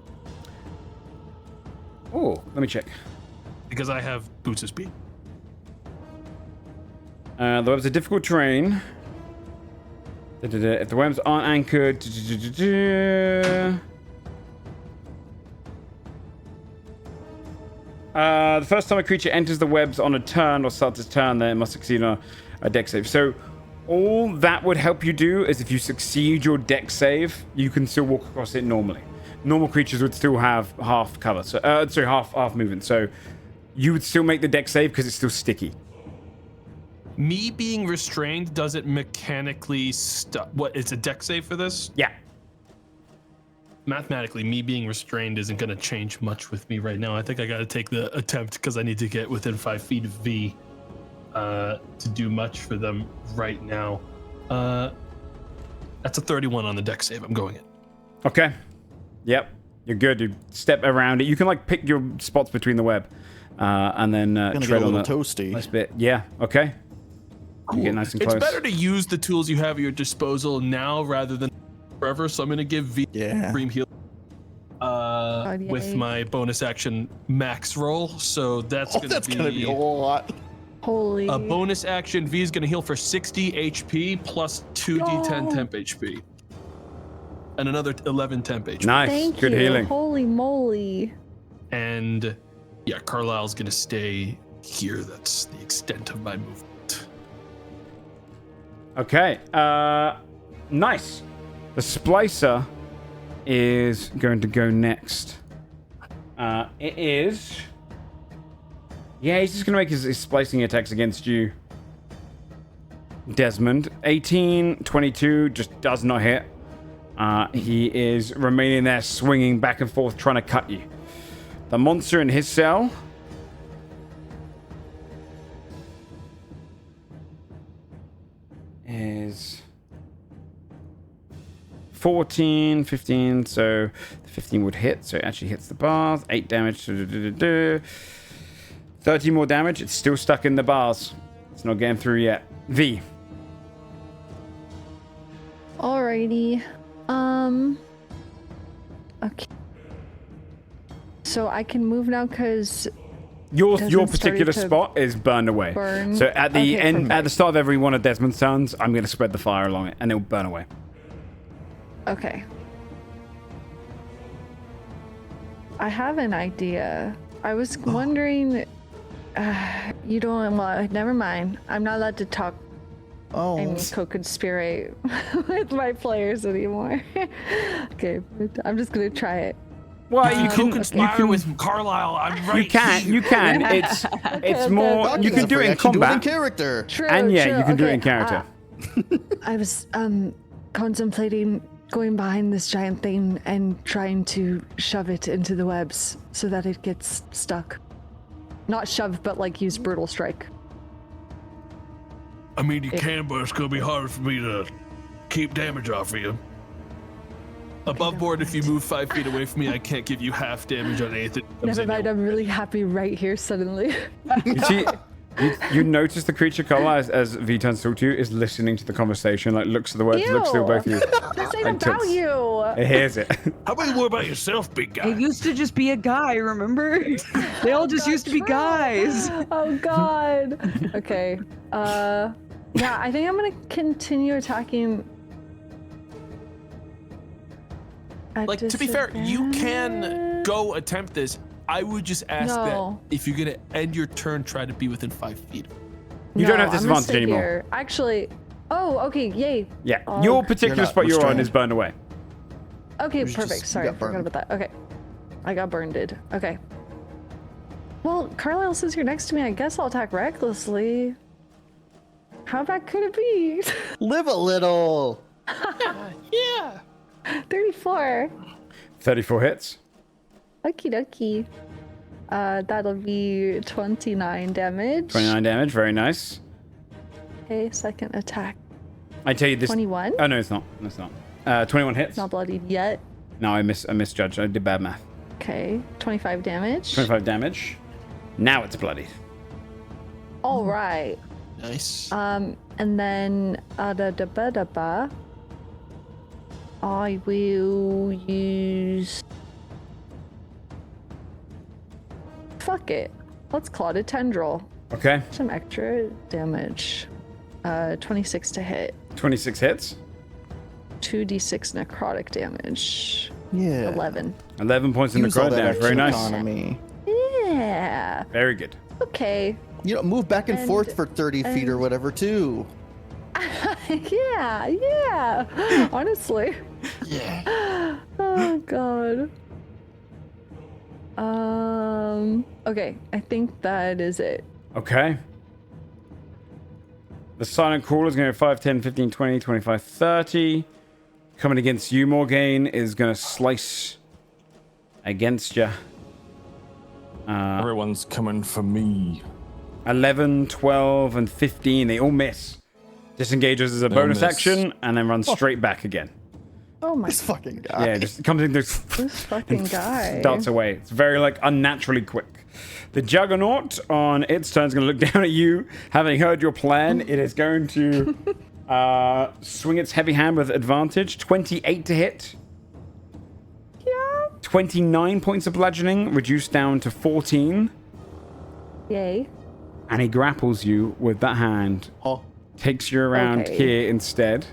Oh, let me check. Because I have boots of speed. The web's a difficult terrain. If the webs aren't anchored... the first time a creature enters the webs on a turn or starts its turn, then it must succeed on a dex save. So all that would help you do is if you succeed your dex save, you can still walk across it normally. Normal creatures would still have half cover, so half movement. So you would still make the dex save because it's still sticky. Me being restrained doesn't mechanically stop. What? It's a dex save for this? Yeah. Mathematically, me being restrained isn't going to change much with me right now. I think I got to take the attempt because I need to get within 5 feet of V to do much for them right now. That's a 31 on the dex save. I'm going in. Okay. Yep. You're good. You step around it. You can like pick your spots between the web and then tread on the toasty. nice bit. Yeah. Okay. You get nice and close. It's better to use the tools you have at your disposal now rather than forever. So I'm going to give V Dream Heal with my bonus action max roll. So that's going to be a whole lot. Holy. A bonus action. V is going to heal for 60 HP plus 2d10 temp HP. And another 11 temp HP. Nice. Thank Good you. healing. Holy moly. And yeah, Carlisle's going to stay here. That's the extent of my movement. Okay. Nice. The splicer is going to go next. It is. Yeah, he's just going to make his splicing attacks against you, Desmond. 18, 22 just does not hit. He is remaining there, swinging back and forth, trying to cut you. The monster in his cell is 14, 15, so the 15 would hit, so it actually hits the bars. 8 damage. 30 more damage. It's still stuck in the bars. It's not getting through yet. V. Alrighty. Okay. So I can move now because Your Desmond particular started to spot is burned away. burn. So at the Okay, end, perfect. at the start of every one of Desmond's turns, I'm going to spread the fire along it, and it'll burn away. Okay. I have an idea. I was wondering. You don't. Well, never mind. I'm not allowed to talk and co-conspirate with my players anymore. Okay, I'm just gonna try it. Well, you can conspire with Carlisle. I'm right. You can. It's more. Doc You is can a do it free in action, do it in combat. character. True. And yeah, true. you can do it in Okay, character. I was contemplating going behind this giant thing and trying to shove it into the webs so that it gets stuck. Not shove, but like use brutal strike. I mean, you can, but it's gonna be hard for me to keep damage off of you. Above board, if you move 5 feet away from me, I can't give you half damage on anything. that comes Never in mind, your- I'm really happy right here suddenly. You see, you notice the creature Carlisle as V turns to talk to you is listening to the conversation, like looks at the words, looks to both of you. This ain't about you. It hears it. How about you worry about yourself, big guy? It used to just be a guy, remember? They all just used to be True. guys. Oh god. Okay. Yeah, I think I'm gonna continue attacking. at Like, to be fair, you can go attempt this. I would just ask No. that if you're going to end your turn, try to be within 5 feet. You don't have I'm gonna disadvantage stay anymore. here. Actually, oh, okay, yay. Yeah, Oh, your particular You're not spot you're on restrained. is burned away. Okay, just- perfect. you Sorry, I got forgot burned. about that. Okay. I got burned. Okay. Well, Carlisle says you're next to me. I guess I'll attack recklessly. How bad could it be? Live a little. Yeah. 34. 34 hits. Okie dokie. That'll be 29 damage. 29 damage, very nice. Okay, second attack. I tell you this. 21? Oh no, it's not. No, it's not. 21 hits. Not bloodied yet. No, I misjudged. I did bad math. Okay, 25 damage. 25 damage. Now it's bloodied. All right. Nice. And then I will use. Fuck it. Let's Clotted Tendril. Okay. Some extra damage. 26 to hit. 26 hits. 2d6 necrotic damage. Yeah. 11. 11 points of Use all necrotic that damage. Very extra nice. economy. Yeah. Very good. Okay. You know, move back and forth for 30 feet or whatever, too. Yeah. Honestly. Yeah. Oh god. Okay, I think that is it. Okay. The Silent Crawler is going to go 5, 10, 15, 20, 25, 30. Coming against you, Morgaine, is going to slice against you. Everyone's coming for me. 11, 12, and 15. They all miss. Disengages as a bonus action, and then run straight back again. Oh my. This fucking guy. Yeah, just comes in, This fucking guy. darts away. It's very, like, unnaturally quick. The Juggernaut, on its turn, is going to look down at you. Having heard your plan, it is going to swing its heavy hand with advantage. 28 to hit. Yeah. 29 points of bludgeoning, reduced down to 14. Yay. And he grapples you with that hand. Oh. Takes you around Okay. here instead.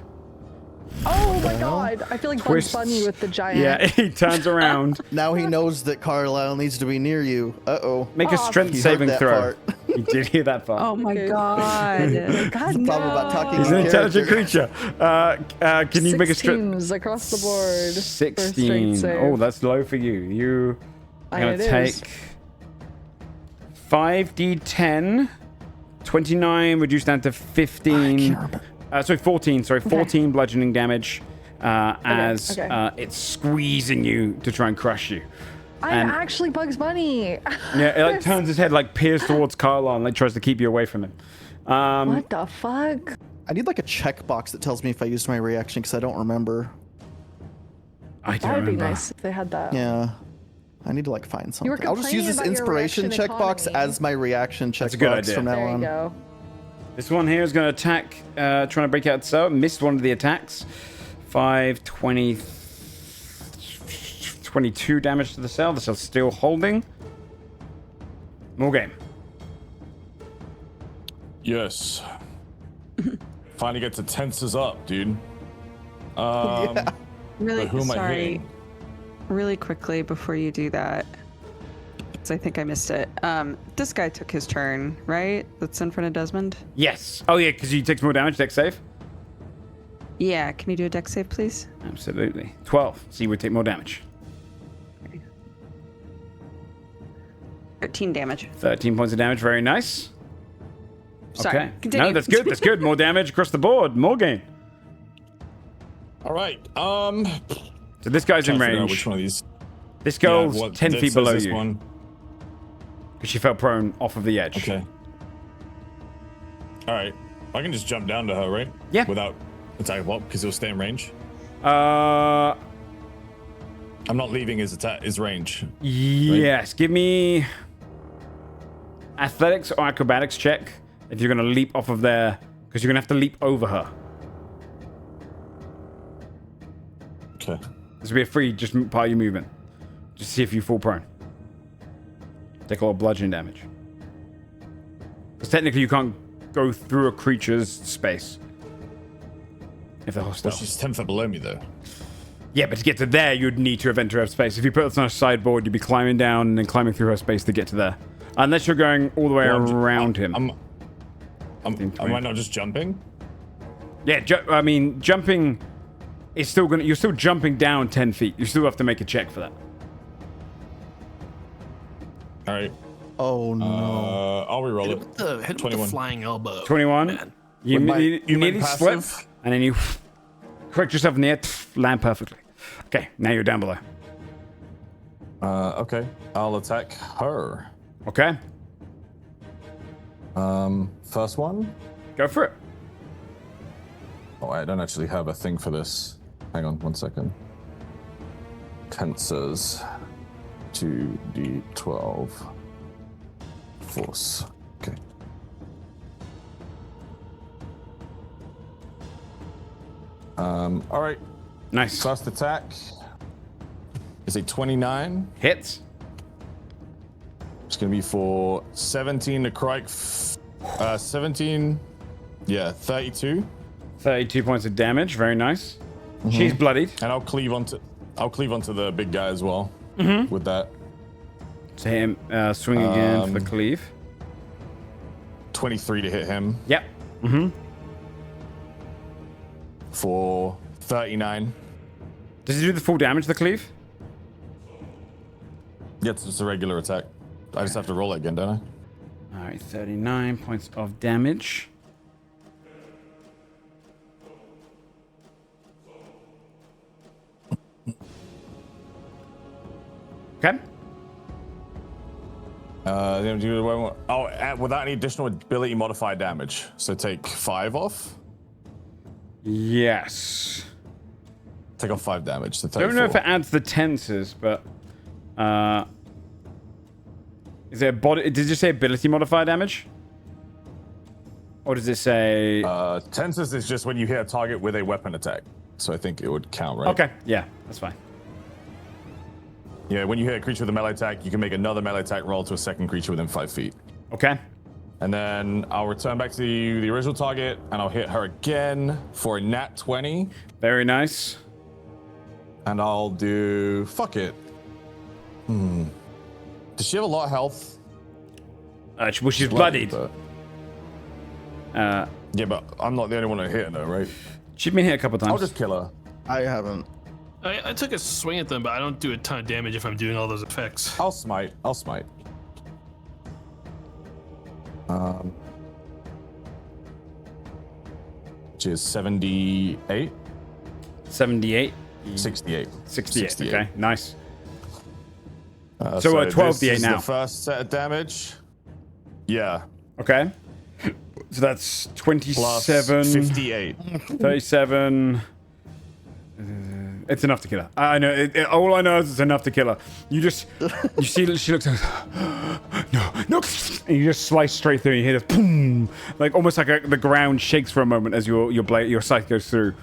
Oh my god. I feel like Twists. Bugs Bunny with the giant. Yeah, he turns around. Now he knows that Carlisle needs to be near you. Uh-oh. Make a strength He heard saving that throw. part. He did hear that part. Oh my Okay. god. God, The problem about talking He's in an intelligent character. creature. Can you make a strength? 16s across the board. for a 16. strength save. Oh, that's low for you. You are going It to is. take 5d10. 29 reduced down to 15. Sorry, 14. Sorry, 14 bludgeoning damage as okay. it's squeezing you to try and crush you. I'm actually Bugs Bunny. Yeah, it like turns his head, like peers towards Carlisle and like tries to keep you away from him. What the fuck? I need like a checkbox that tells me if I used my reaction because I don't remember. I don't That would be remember. nice if they had that. Yeah. I need to like find something. were I'll just use complaining this about your inspiration reaction checkbox economy. as my reaction That's a good checkbox idea. from now There you on. go. This one here is going to attack, trying to break out cell. Missed one of the attacks. 5, 20, 22 damage to the cell. The cell's still holding. More game. Yes. Finally get to tense us up, dude. Really But who am I sorry. hitting? Really quickly before you do that, because I think I missed it. This guy took his turn, right? That's in front of Desmond. Yes. Oh, yeah, because he takes more damage. Dex save. Yeah, can you do a dex save, please? Absolutely. 12. So you would take more damage. 13 damage. 13 points of damage. Very nice. Sorry, Okay. continue. No, that's good. That's good. More damage across the board. More game. All right. So this guy's in Trying to figure out range. which one of these? This girl's what 10 that feet says below this you. one. Because she fell prone off of the edge. Okay. All right. I can just jump down to her, right? Yeah. Without attacking what? Because it'll stay in range. Uh, I'm not leaving his range. yes. Give me athletics or acrobatics check if you're going to leap off of there. Because you're going to have to leap over her. Okay. This will be a free just part of your movement. Just see if you fall prone. Take a lot of bludgeoning damage. Because technically you can't go through a creature's space. If they're hostile. Well, she's 10 foot below me, though. Yeah, but to get to there, you'd need to have entered her space. If you put this on a sideboard, you'd be climbing down and then climbing through her space to get to there. Unless you're going all the way around him. Am I not just jumping? Yeah, I mean, jumping is still gonna. You're still jumping down 10 feet. You still have to make a check for that. All right. Oh no. I'll reroll Hit it. him with the, hit him with 21. the flying elbow. 21. Man. You With my nearly human slip, passive? and then you correct yourself in the air, land perfectly. Okay, now you're down below. Okay. I'll attack her. Okay, First one. go for it. Oh, I don't actually have a thing for this. Hang on 1 second. Tensors. 2d12. Force. Okay. All right. Nice. First attack is a 29. Hits. It's going to be for 17 necrotic. 17. Yeah, 32. 32 points of damage. Very nice. She's bloodied. And I'll cleave onto the big guy as well with that. So hit him, swing again for the cleave. 23 to hit him. Yep. For 39. Does he do the full damage, the cleave? Yeah, it's just a regular attack. I just have to roll it again, don't I? All right, 39 points of damage. Okay. Without any additional ability modifier damage. So take 5 off. Yes. Take off 5 damage. So I don't know if it adds the tenses, but is there a body? Did you say ability modifier damage? Or does it say? Tenses is just when you hit a target with a weapon attack. So I think it would count, right? Okay, yeah, that's fine. Yeah, when you hit a creature with a melee attack, you can make another melee attack roll to a second creature within 5 feet. Okay. And then I'll return back to the original target, and I'll hit her again for a nat 20. Very nice. And I'll do... Fuck it. Does she have a lot of health? Well, she's bloodied. Yeah, but I'm not the only one to hit her, right? She's been hit a couple times. I'll just kill her. I haven't. I took a swing at them, but I don't do a ton of damage if I'm doing all those effects. I'll smite. Which is 78? 78? 68. 68, okay, nice. So 12d8 this is now. the first set of damage. Yeah. Okay. So that's 27. Plus 58. 37. It's enough to kill her. I know. All I know is it's enough to kill her. You see, she looks like, no, and you just slice straight through. And you hit it, boom, like almost like the ground shakes for a moment as your scythe goes through,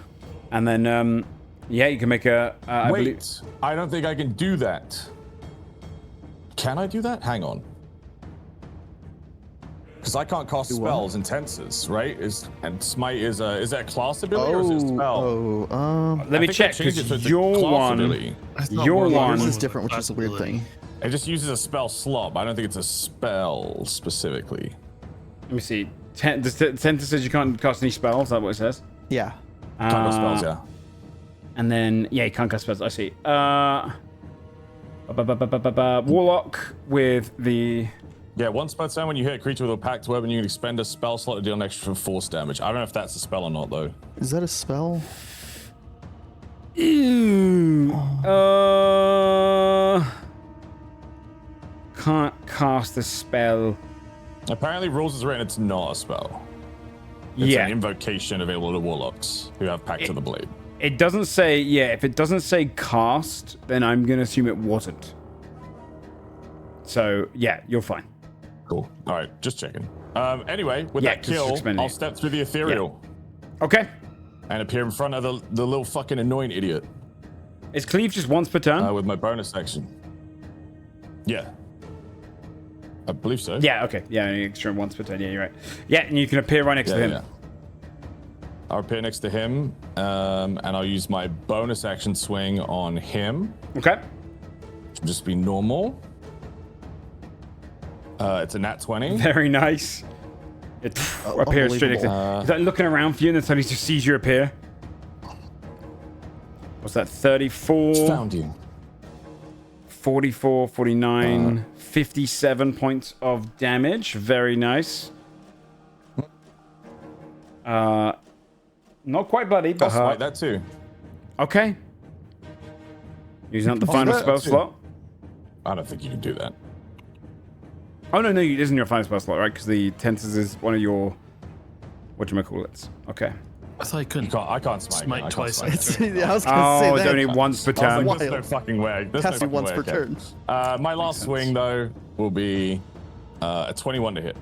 and then yeah, you can make a. Wait, I don't think I can do that. Can I do that? Hang on. Because I can't cast spells in tenses, right? And smite is that a class ability or is it a spell? Let me check because your one is different, which is a weird thing. It just uses a spell slot. I don't think it's a spell specifically. Let me see. The sentence says you can't cast any spells. Is that what it says? Yeah. Can't cast spells, yeah. And then yeah, you can't cast spells. I see. Warlock with the. Yeah, once per turn when you hit a creature with a packed weapon, you can expend a spell slot to deal an extra force damage. I don't know if that's a spell or not, though. Is that a spell? Can't cast a spell. Apparently, rules is written it's not a spell. It's an invocation available to warlocks who have Pact of the Blade. It doesn't say, if it doesn't say cast, then I'm going to assume it wasn't. So, yeah, you're fine. Cool. All right, just checking. Anyway, with that kill, I'll step through the ethereal. Yeah. Okay. And appear in front of the little fucking annoying idiot. Is cleave just once per turn? With my bonus action. Yeah. I believe so. Yeah, okay. Yeah, extra once per turn. Yeah, you're right. Yeah, and you can appear right next to him. Yeah. I'll appear next to him, and I'll use my bonus action swing on him. Okay. Should just be normal. It's a nat 20. Very nice. It appears straight next to him. He's like looking around for you, and then suddenly just sees you appear. What's that? 34. Found you. 44, 49, 57 points of damage. Very nice. Not quite bloody, but I'll smite that too. Okay. Using up the final spell slot. I don't think you can do that. Oh no, it isn't your final spell slot, right? Because the tenses is one of your whatchamacallits. Okay. I thought I couldn't. I can't smite twice. I was gonna say it's that. only once per turn. There's no fucking way. Has to be once per turn. My last swing though will be a 21 to hit.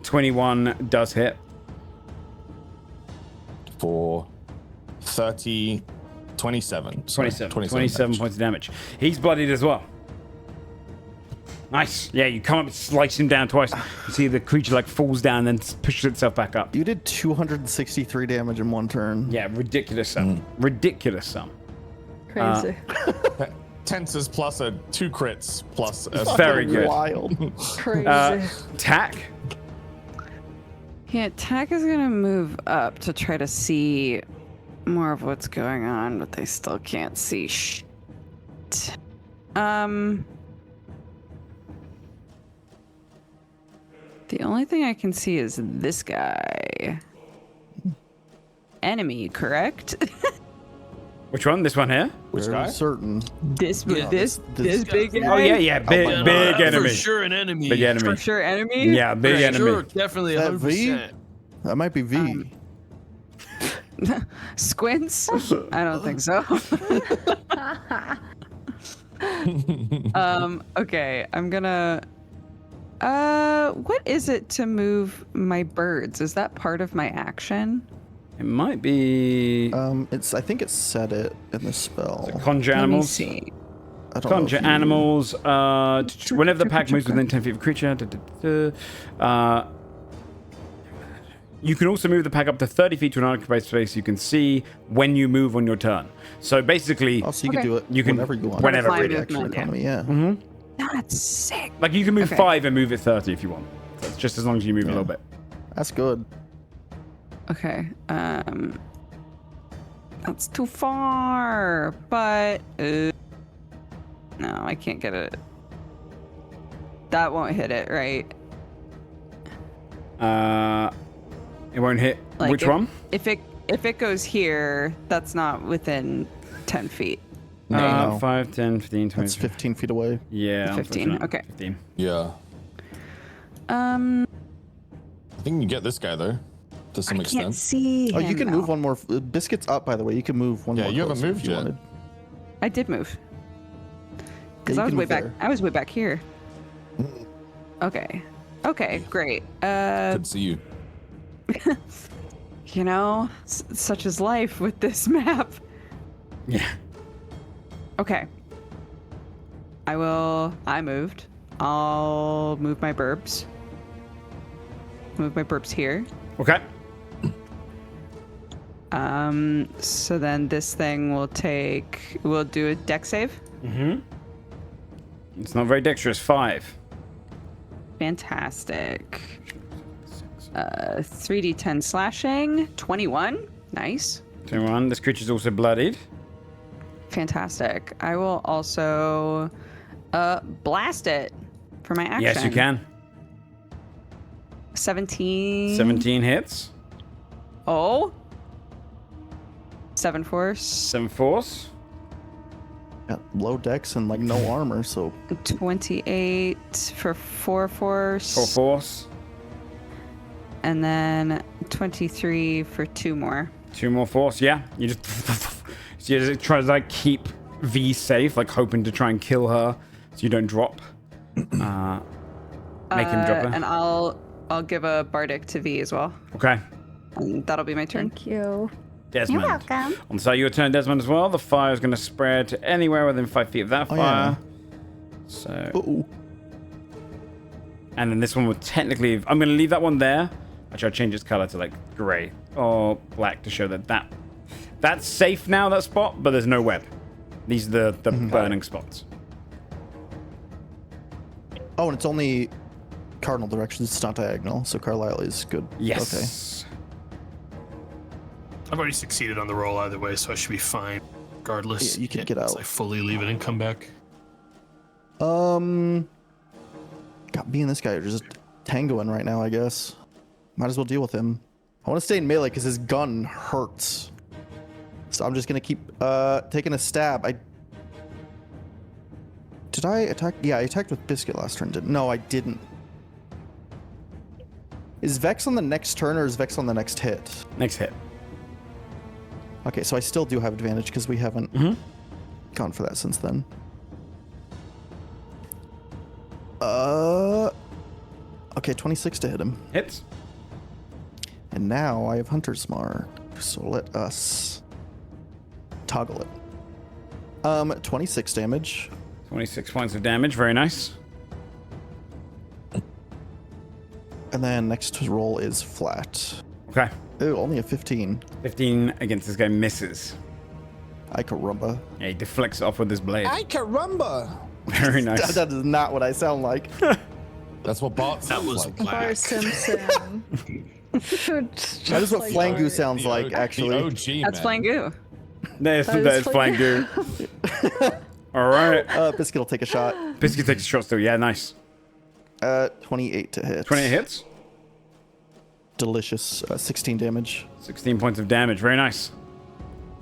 21 does hit. For 30, 27. Sorry, 27 points of damage. He's bloodied as well. Nice. Yeah, you come up and slice him down twice. You see the creature like falls down and then pushes itself back up. You did 263 damage in one turn. Yeah, ridiculous sum. Ridiculous sum. Crazy. Tenses plus 2 crits plus a very good. Wild. Crazy. Tack. Yeah, Tack is gonna move up to try to see more of what's going on, but they still can't see shit. The only thing I can see is this guy. Enemy, correct? Which one? This one here? Which Very guy? certain. This Yeah, this this big guy. guy. Oh yeah, big enemy. For sure an enemy. Big enemy. For sure, enemy. Yeah, big For enemy. sure, definitely Is that V? 100%. That might be V. Squints? I don't think so. Okay, I'm gonna. What is it to move my birds? Is that part of my action? It might be I think it said it in the spell. conjure animals. Let me see. I don't know Conjure if you- animals. Whenever the pack moves within 10 feet of a creature. You can also move the pack up to 30 feet to an unoccupied space you can see when you move on your turn. So basically, Oh, so you Okay. can do it You can- whenever you want. whenever Butterfly really. movement, Actual economy, yeah. That's sick. like you can move Okay. 5 and move it 30 if you want. That's just as long as you move a little bit. That's good. Okay. That's too far. But no, I can't get it. That won't hit it, right? It won't hit. Like Which if, one? If it goes here, that's not within 10 feet. No. 5, 10, 15, 20. That's 15 feet away. Yeah. 15, unfortunately. okay. 15. Yeah. I think you can get this guy though, to some I extent. can't see. Oh, you him, can though. move one more. Biscuit's up, by the way. You can move one Yeah, more. you haven't closer if moved you yet. wanted. I did move. Because Yeah, I you was can way move back. there. I was way back here. Okay. Okay, great. Could see you. You know, such is life with this map. Yeah. Okay. I moved. I'll move my burbs. Move my burbs here. Okay. So then this thing we'll do a deck save. It's not very dexterous. 5. Fantastic. 3d10 slashing. 21. Nice. 21. This creature's also bloodied. Fantastic. I will also blast it for my action. Yes, you can. 17. 17 hits. Oh. 7 force. 7 force. Got low dex and like no armor, so 28 for 4 force. 4 force. And then 23 for 2 more. 2 more force. Yeah. You just try to like keep V safe, like hoping to try and kill her so you don't drop. Make him drop her. And I'll give a bardic to V as well. Okay. And that'll be my turn. Thank you. Desmond. You're welcome. On the side of your turn, Desmond, as well. The fire is going to spread to anywhere within 5 feet of that Oh, fire. yeah. So, uh-oh. and then this one would technically. I'm going to leave that one there. Actually, I'll change its color to like gray or black to show that's safe now. That spot, but there's no web. These are the burning spots. Oh, and it's only cardinal directions. It's not diagonal, so Carlisle is good. Yes. I've already succeeded on the roll either way, so I should be fine. Regardless, Yeah, you can get out. unless I fully leave it and come back. Okay. God, me and this guy are just tangoing right now, I guess. Might as well deal with him. I want to stay in melee because his gun hurts. So I'm just gonna keep taking a stab. Did I attack? Yeah, I attacked with Biscuit last turn. No, I didn't. Is Vex on the next turn or is Vex on the next hit? Next hit. Okay, so I still do have advantage because we haven't gone for that since then. Okay, 26 to hit him. Hits. And now I have Hunter's Mark. So let us toggle it. 26 damage. 26 points of damage. Very nice. And then next roll is flat. Okay. Ooh, only a 15. 15 against this guy misses. I carumba. Yeah, he deflects it off with his blade. I carumba. Very nice. That is not what I sound like. That's what Bart sounds like. Bar Simpson. That is what Flangu sounds like, actually. The OG, That's man. Flangu. That is flying goo. All right. Biscuit will take a shot. Biscuit takes a shot still. Yeah, nice. 28 to hit. 28 hits. Delicious. 16 damage. 16 points of damage. Very nice.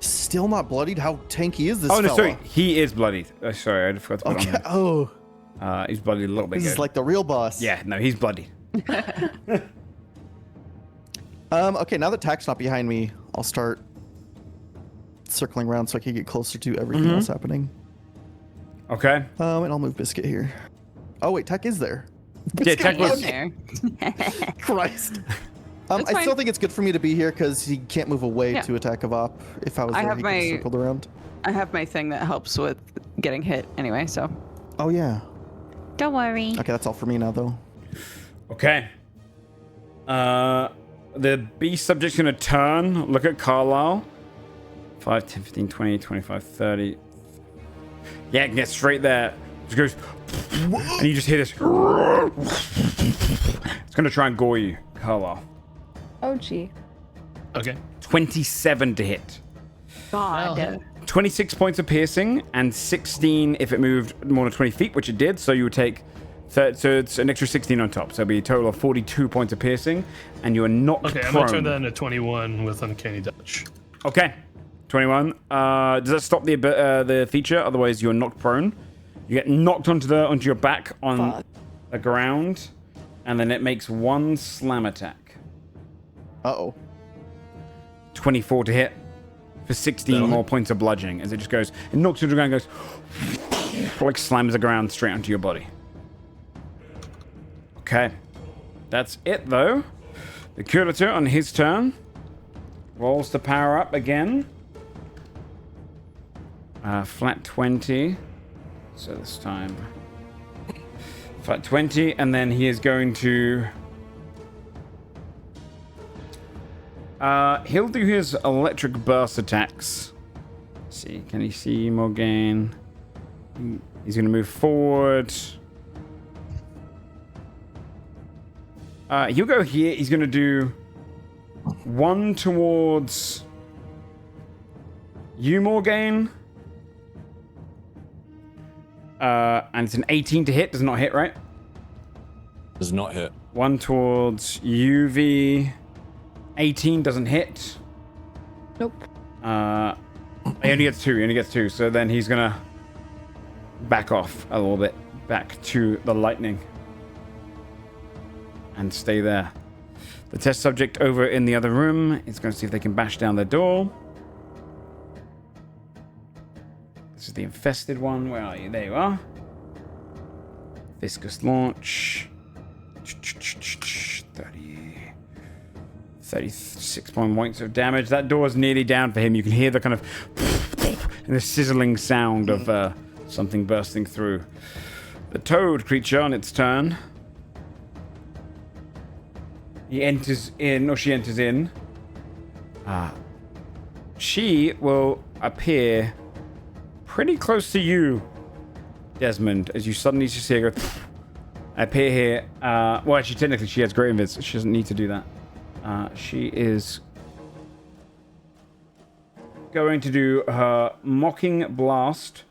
Still not bloodied? How tanky is this Oh, no, fella? sorry. He is bloodied. Sorry, I forgot to put it on Oh. him. He's bloodied a little bit. This Good. is like the real boss. Yeah, no, he's bloodied. Okay, now that Tack's not behind me, I'll start circling around so I can get closer to everything else happening. Okay. And I'll move Biscuit here. Oh, wait, Tack is there. Yeah, Tack was... There. Christ. That's I fine. still think it's good for me to be here because he can't move away to attack of op. If I was I there, have he my- could have circled around. I have my thing that helps with getting hit anyway, so. Oh, yeah. Don't worry. Okay, that's all for me now, though. Okay. The beast subject's going to turn, look at Carlisle. 5, 10, 15, 20, 25, 30. Yeah, it gets straight there. Just goes... And you just hear this... It's going to try and gore you, Carlisle. Oh, gee. Okay. 27 to hit. God. 26 points of piercing and 16 if it moved more than 20 feet, which it did. So you would take... So it's an extra 16 on top. So it'd be a total of 42 points of piercing. And you are knocked Okay, I'm prone. gonna turn that into 21 with Uncanny Dodge. Okay. 21. Does that stop the feature? Otherwise, you're knocked prone. You get knocked onto your back on the ground, and then it makes one slam attack. Uh-oh. 24 to hit for 16 more points of bludgeoning as it just goes. It knocks you to the ground and goes, like slams the ground straight onto your body. Okay. That's it, though. The Curator on his turn rolls to power up again. Flat 20. So this time, flat 20, and then he is going to... he'll do his electric burst attacks. Let's see, can he see Morgaine? He's going to move forward. He'll go here. He's going to do one towards you, Morgaine. And it's an 18 to hit. Does not hit, right? Does not hit. One towards UV. 18 doesn't hit. Nope. He only gets two. He only gets two. So then he's gonna back off a little bit, back to the lightning, and stay there. The test subject over in the other room is going to see if they can bash down the door. This is the infested one. Where are you? There you are. Viscous launch. 36 points of damage. That door is nearly down for him. You can hear the kind of and the sizzling sound of something bursting through. The toad creature on its turn. He enters in, or she enters in. She will appear pretty close to you, Desmond, as you suddenly just see her go appear here. Well, actually, technically, she has great invis. She doesn't need to do that. She is going to do her mocking blast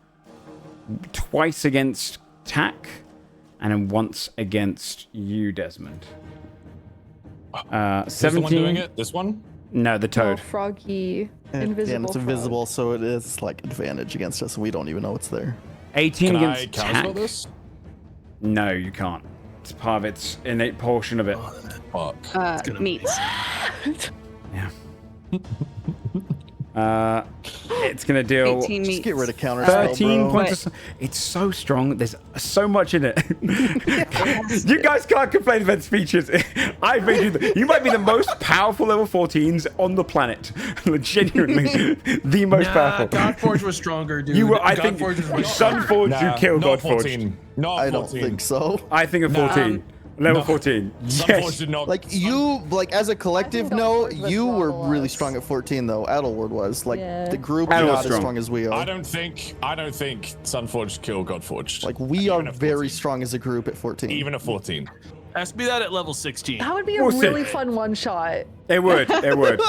twice against Tack, and then once against you, Desmond. 17. Who's the one doing it? This one? No, the toad. Oh, Froggy. And Invisible. it's invisible, so it is like advantage against us, and we don't even know it's there. 18 Can I against Tack. counterspell this? No, you can't. It's part of its innate portion of it. Fuck. Meats. Yeah. It's gonna deal 18 Just meets. get rid of counter 13 spell, bro. points. It's so strong. There's so much in it. You guys can't complain about speeches. I made you. You might be the most powerful level 14s on the planet. Genuinely, the most powerful. Godforge was stronger, dude. You were. I think Godforge was Sunforged. You killed not Godforged. 14. Not I 14. don't think so. I think of 14. Level no. 14. Sunforged Yes. did not. Like you, like as a collective, I think no, Godforge was you were level really us. strong at 14 though. Adelward was like Yeah. the group Adelward's not as strong. strong as we are. I don't think Sunforged killed Godforged. Like we are Even at very 14. strong as a group at 14. Even at 14. Ask me that at level 16. That would be a We'll see. really fun one shot. It would. It would.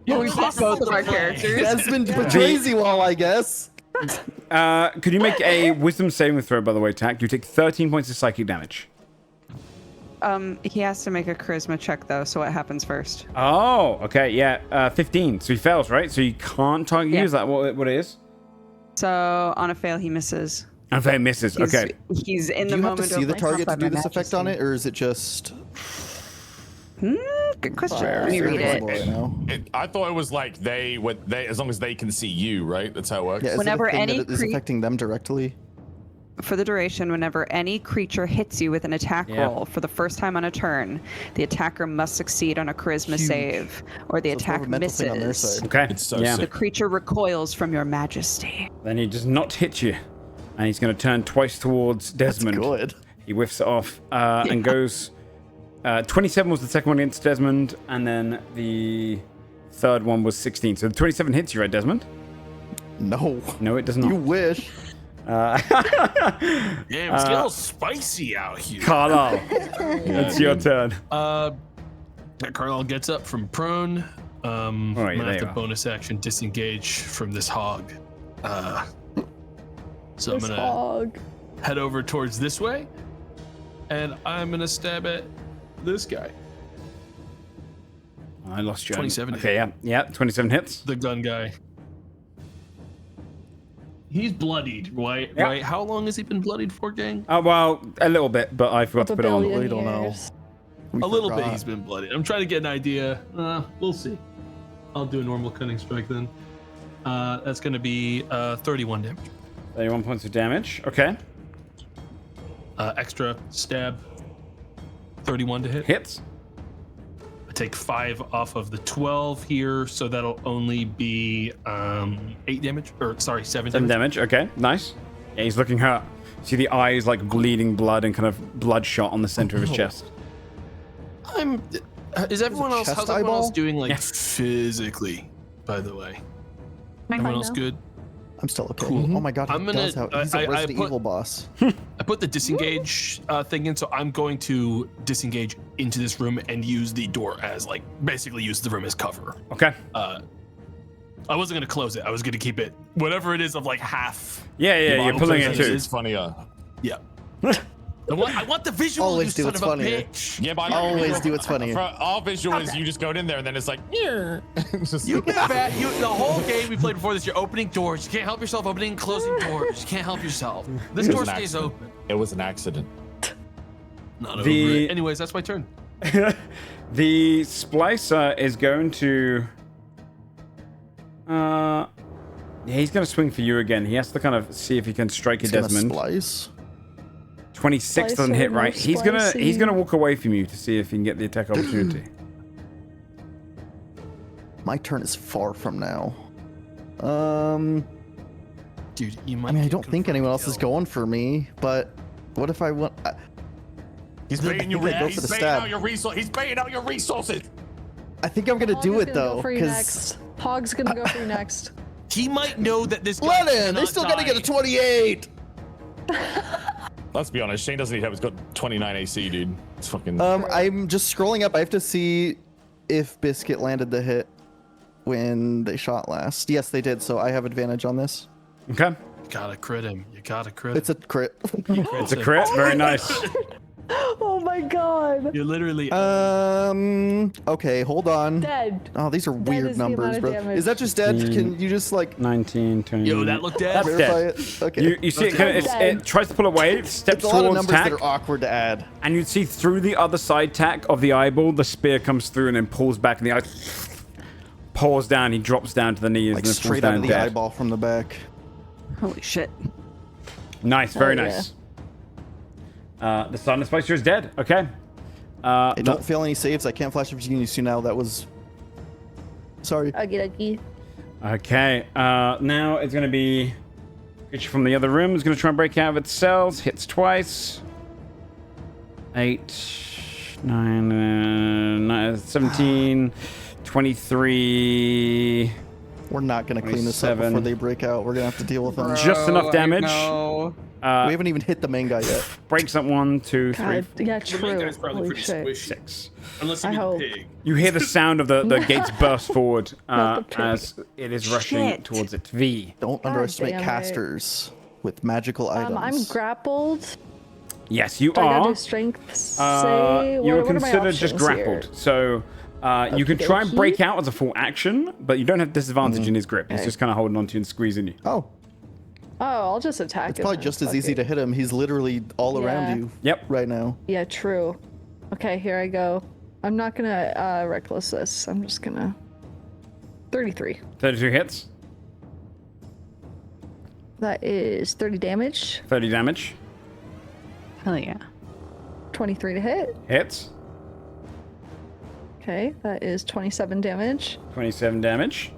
Yeah, we picked both of our characters. Desmond Patrazy Wall, I guess. Could you make a wisdom saving throw, by the way, Tack? You take 13 points of psychic damage. He has to make a charisma check though, so what happens first? Oh, okay, yeah. 15. So he fails, right? So you can't target you? Yeah. Is that what it is? So on a fail, he misses. And if he misses, He's, okay. He's in Do the you have to moment see of the like, target to "By do my this effect on majesty." it, or is it just? Good question. Let me read it. Right now? I thought it was like they as long as they can see you, right? That's how it works. Yeah, is it a Whenever thing any that is affecting them directly? For the duration, whenever any creature hits you with an attack Yeah. roll for the first time on a turn, the attacker must succeed on a charisma save, or the So it's more of attack a mental thing on their misses. side. Okay. It's so yeah. sick. The creature recoils from your majesty. Then he does not hit you. And he's going to turn twice towards Desmond. Good. He whiffs it off and goes... 27 was the second one against Desmond, and then the third one was 16. So the 27 hits you, right, Desmond? No. No, it does not. You wish. Damn, it's getting a little spicy out here. Carlisle, it's your turn. Carlisle gets up from prone. I'm yeah, gonna there have to you are. bonus action disengage from this hog. So I'm This gonna hog. head over towards this way, and I'm gonna stab at this guy, I lost you. 27 Okay, yeah, 27 hits. the gun guy. He's bloodied, right? Yeah. Right? How long has he been bloodied for, gang? Well, a little bit, but I forgot to put it on. We don't know. We A little bit forgot. he's been bloodied. I'm trying to get an idea. We'll see. I'll do a normal cunning strike then. That's going to be 31 damage. 31 points of damage. Okay. Extra stab. 31 to hit. Hits. I take 5 off of the 12 here, so that'll only be 8 damage. Or, sorry, 7 7 damage. damage. Okay, nice. Yeah, he's looking hurt. See the eyes like bleeding blood and kind of bloodshot on the center of his chest. Is everyone else, chest how's everyone else eyeball? doing, like, Yeah. physically, by the way? Fine Everyone else now. good? I'm still okay. Cool. Oh my god, he I'm gonna- does have, he's a I Resident put- Evil boss. I put the disengage thing in, so I'm going to disengage into this room and use the door as, like, basically use the room as cover. Okay. I wasn't going to close it. I was going to keep it, whatever it is, of like half. Yeah, you're pulling it too. It's funnier. Yeah. I want the visual, Always you do son what's of a funnier. bitch. Yeah, but Always do what's funny. For our visual is you just go in there and then it's like, yeah. You've been bad. The whole game we played before this, you're opening doors. You can't help yourself opening and closing doors. You can't help yourself. This It door was an stays accident. open. It was an accident. Not The- over it. Anyways, that's my turn. The splicer is going to. Yeah, he's going to swing for you again. He has to kind of see if he can strike a He's gonna Desmond. splice. 26 doesn't Splicer, hit, no right? He's splicing. gonna walk away from you to see if he can get the attack opportunity. My turn is far from now. Dude, you might I mean, I get don't think anyone else is killed. going for me, but what if I want? He's I baiting you. think I'd go for He's the baiting stab. out your resources. He's baiting out your resources. I think I'm gonna Hog do is it gonna though, go for you because next. Hog's gonna go for you next. He might know that this guy Lennon, they cannot still gotta die. get a 28. Let's be honest. Shayne doesn't need help. He's got 29 AC, dude. It's fucking. I'm just scrolling up. I have to see if Biscuit landed the hit when they shot last. Yes, they did. So I have advantage on this. Okay. You gotta crit him. You gotta crit him. It's a crit. It's a crit. Very nice. Oh my god. You're literally. Okay, hold on. Dead. Oh, these are Dead weird is the amount numbers, of bro. damage. Is that just dead? Can you just like 19, 20. Yo, that looked dead. That's verify dead. it? Okay. You see it, Okay. it tries to pull away, steps it's a lot of towards numbers Tack, that are awkward to add. and you see through the other side Tack of the eyeball, the spear comes through and then pulls back, and the eye pours down. He drops down to the knees. Like and straight falls out down of the dead. eyeball from the back. Holy shit. Nice, very yeah. nice. The Silent Spicer is dead. Okay. I don't fail any saves. I can't flash opportunities to now. That was. Sorry. Okie. Okay. Now it's going to be. Creature from the other room is going to try and break out of its cells. Hits twice. 8, 9, 17, 23. We're not going to clean this up 27. before they break out. We're going to have to deal with them. Just enough damage. No. We haven't even hit the main guy yet. Breaks up 1, 2, 3, God, yeah, The main true. guy's probably Holy pretty shit. squishy. 6. Unless you I mean hope. the pig. You hear the sound of the gates burst forward Not the pig. as it is rushing Shit. towards it. V. Don't underestimate damn it. casters with magical items. I'm grappled. Yes, you Do I gotta are. do strength save? You were what are my considered just options here? grappled. So you can try and Okey-dokey. break out as a full action, but you don't have disadvantage in his grip. He's Okay. just kind of holding onto you and squeezing you. Oh, Oh, I'll just attack it's him probably then, just as fuck easy it. to hit him. He's literally all Yeah. around you Yep. right now. Yeah, true. Okay, here I go. I'm not gonna reckless this. I'm just gonna 33. 32 hits, That is 30 damage. 30 damage. Hell yeah. 23 to hit. Hits, Okay, that is 27 damage. 27 damage.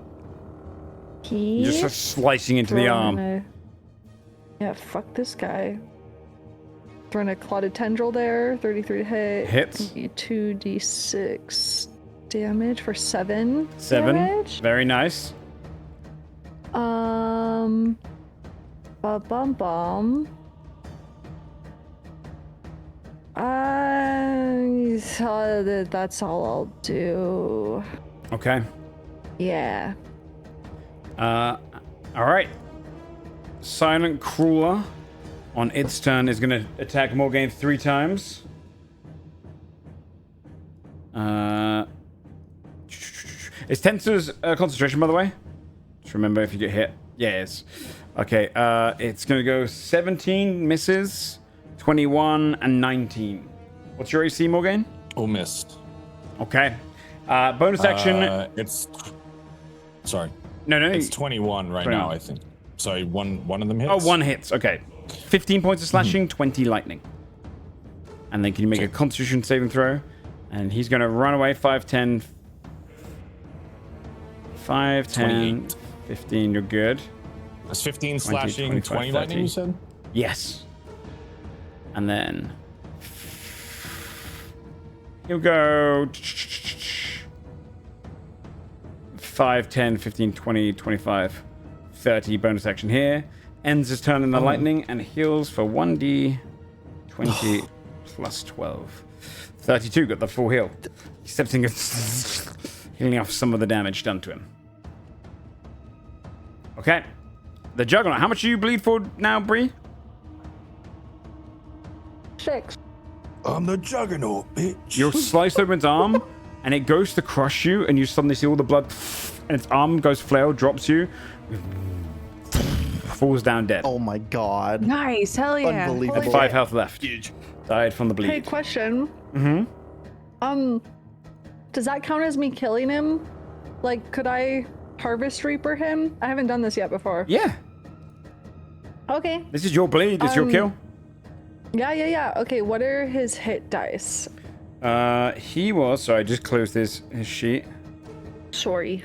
He Just slicing into the arm. Yeah, fuck this guy. Throwing a clotted tendril there. 33 to hit. Hits. 2d6 damage for 7. 7. Damage. Very nice. Bum bum. I thought that's all I'll do. Okay. Yeah. All right. Silent Crawler on its turn is going to attack Morgaine 3 times. Is Tensor's concentration, by the way? Just remember if you get hit. Yeah, it is. Okay, it's going to go 17 misses, 21, and 19. What's your AC, Morgaine? Oh, missed. Okay. Bonus action. It's. Sorry. No. It's 21 right 21. now, I think. Sorry, one of them hits. Oh, 1 hits. Okay. 15 points of slashing, 20 lightning. And then can you make a constitution saving throw? And he's going to run away. 5, 10, 28. 15. You're good. That's 15 20, slashing, 25, 20 lightning, 30. you said? Yes. And then he'll go 5, 10, 15, 20, 25, 30 bonus action here. Ends his turn in the lightning and heals for 1d 20 plus 12. 32, got the full heal. He steps in, healing off some of the damage done to him. Okay. The Juggernaut. How much do you bleed for now, Bree? 6. I'm the Juggernaut, bitch. You're sliced open its arm, and it goes to crush you, and you suddenly see all the blood, and its arm goes flail, drops you, falls down dead. Oh my god. Nice. Hell yeah. Unbelievable. 5 health left. Huge. Died from the Hey, bleed. question. Does that count as me killing him? Like, could I Harvest Reaper him? I haven't done this yet before. Yeah. Okay. This is your bleed. This is your kill. Yeah. Okay, what are his hit dice? He was. Sorry, I just closed his sheet. Sorry.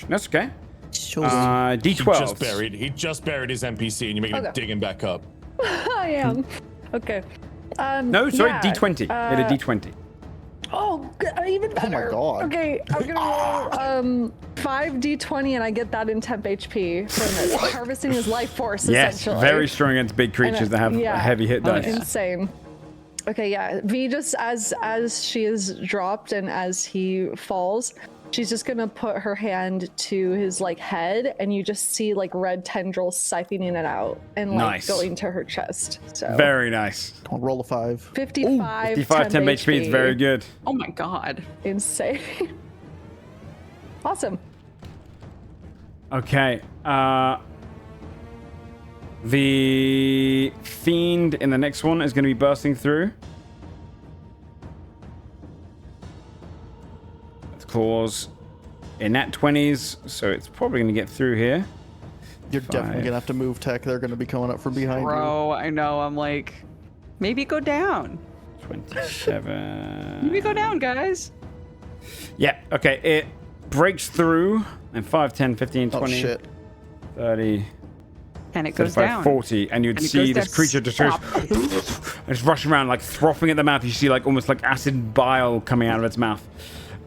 That's okay. Sure. D12. He just buried his NPC, and you're making him Okay. dig him back up. I am. Okay. No, sorry, yeah, D20. Hit a D20. Oh, even better. god. Okay, I'm gonna roll 5 D20 and I get that in temp HP from this. Harvesting his life force, Yes, essentially. very strong against big creatures that have yeah. a heavy hit dice. Insane. Okay, yeah. V just as she is dropped and as he falls, she's just gonna put her hand to his like head, and you just see like red tendrils siphoning it out and like Nice. going to her chest. So Very nice. Don't roll a 5. 55, 55 temp HP is very good. Oh my god. Insane. Awesome. Okay. The fiend in the next one is going to be bursting through. Its claws in nat 20s, so it's probably going to get through here. You're definitely gonna have to move, Tech. They're gonna be coming up from behind you. Bro, I know. I'm like, maybe go down. 27. Maybe go down, guys. Yeah, okay. It breaks through, and 5, 10, 15, 20, Oh, shit. 30, And it goes 35, down. 40, and you'd And it see goes this down. creature just goes, and it's rushing around, like frothing at the mouth. You see like almost like acid bile coming out of its mouth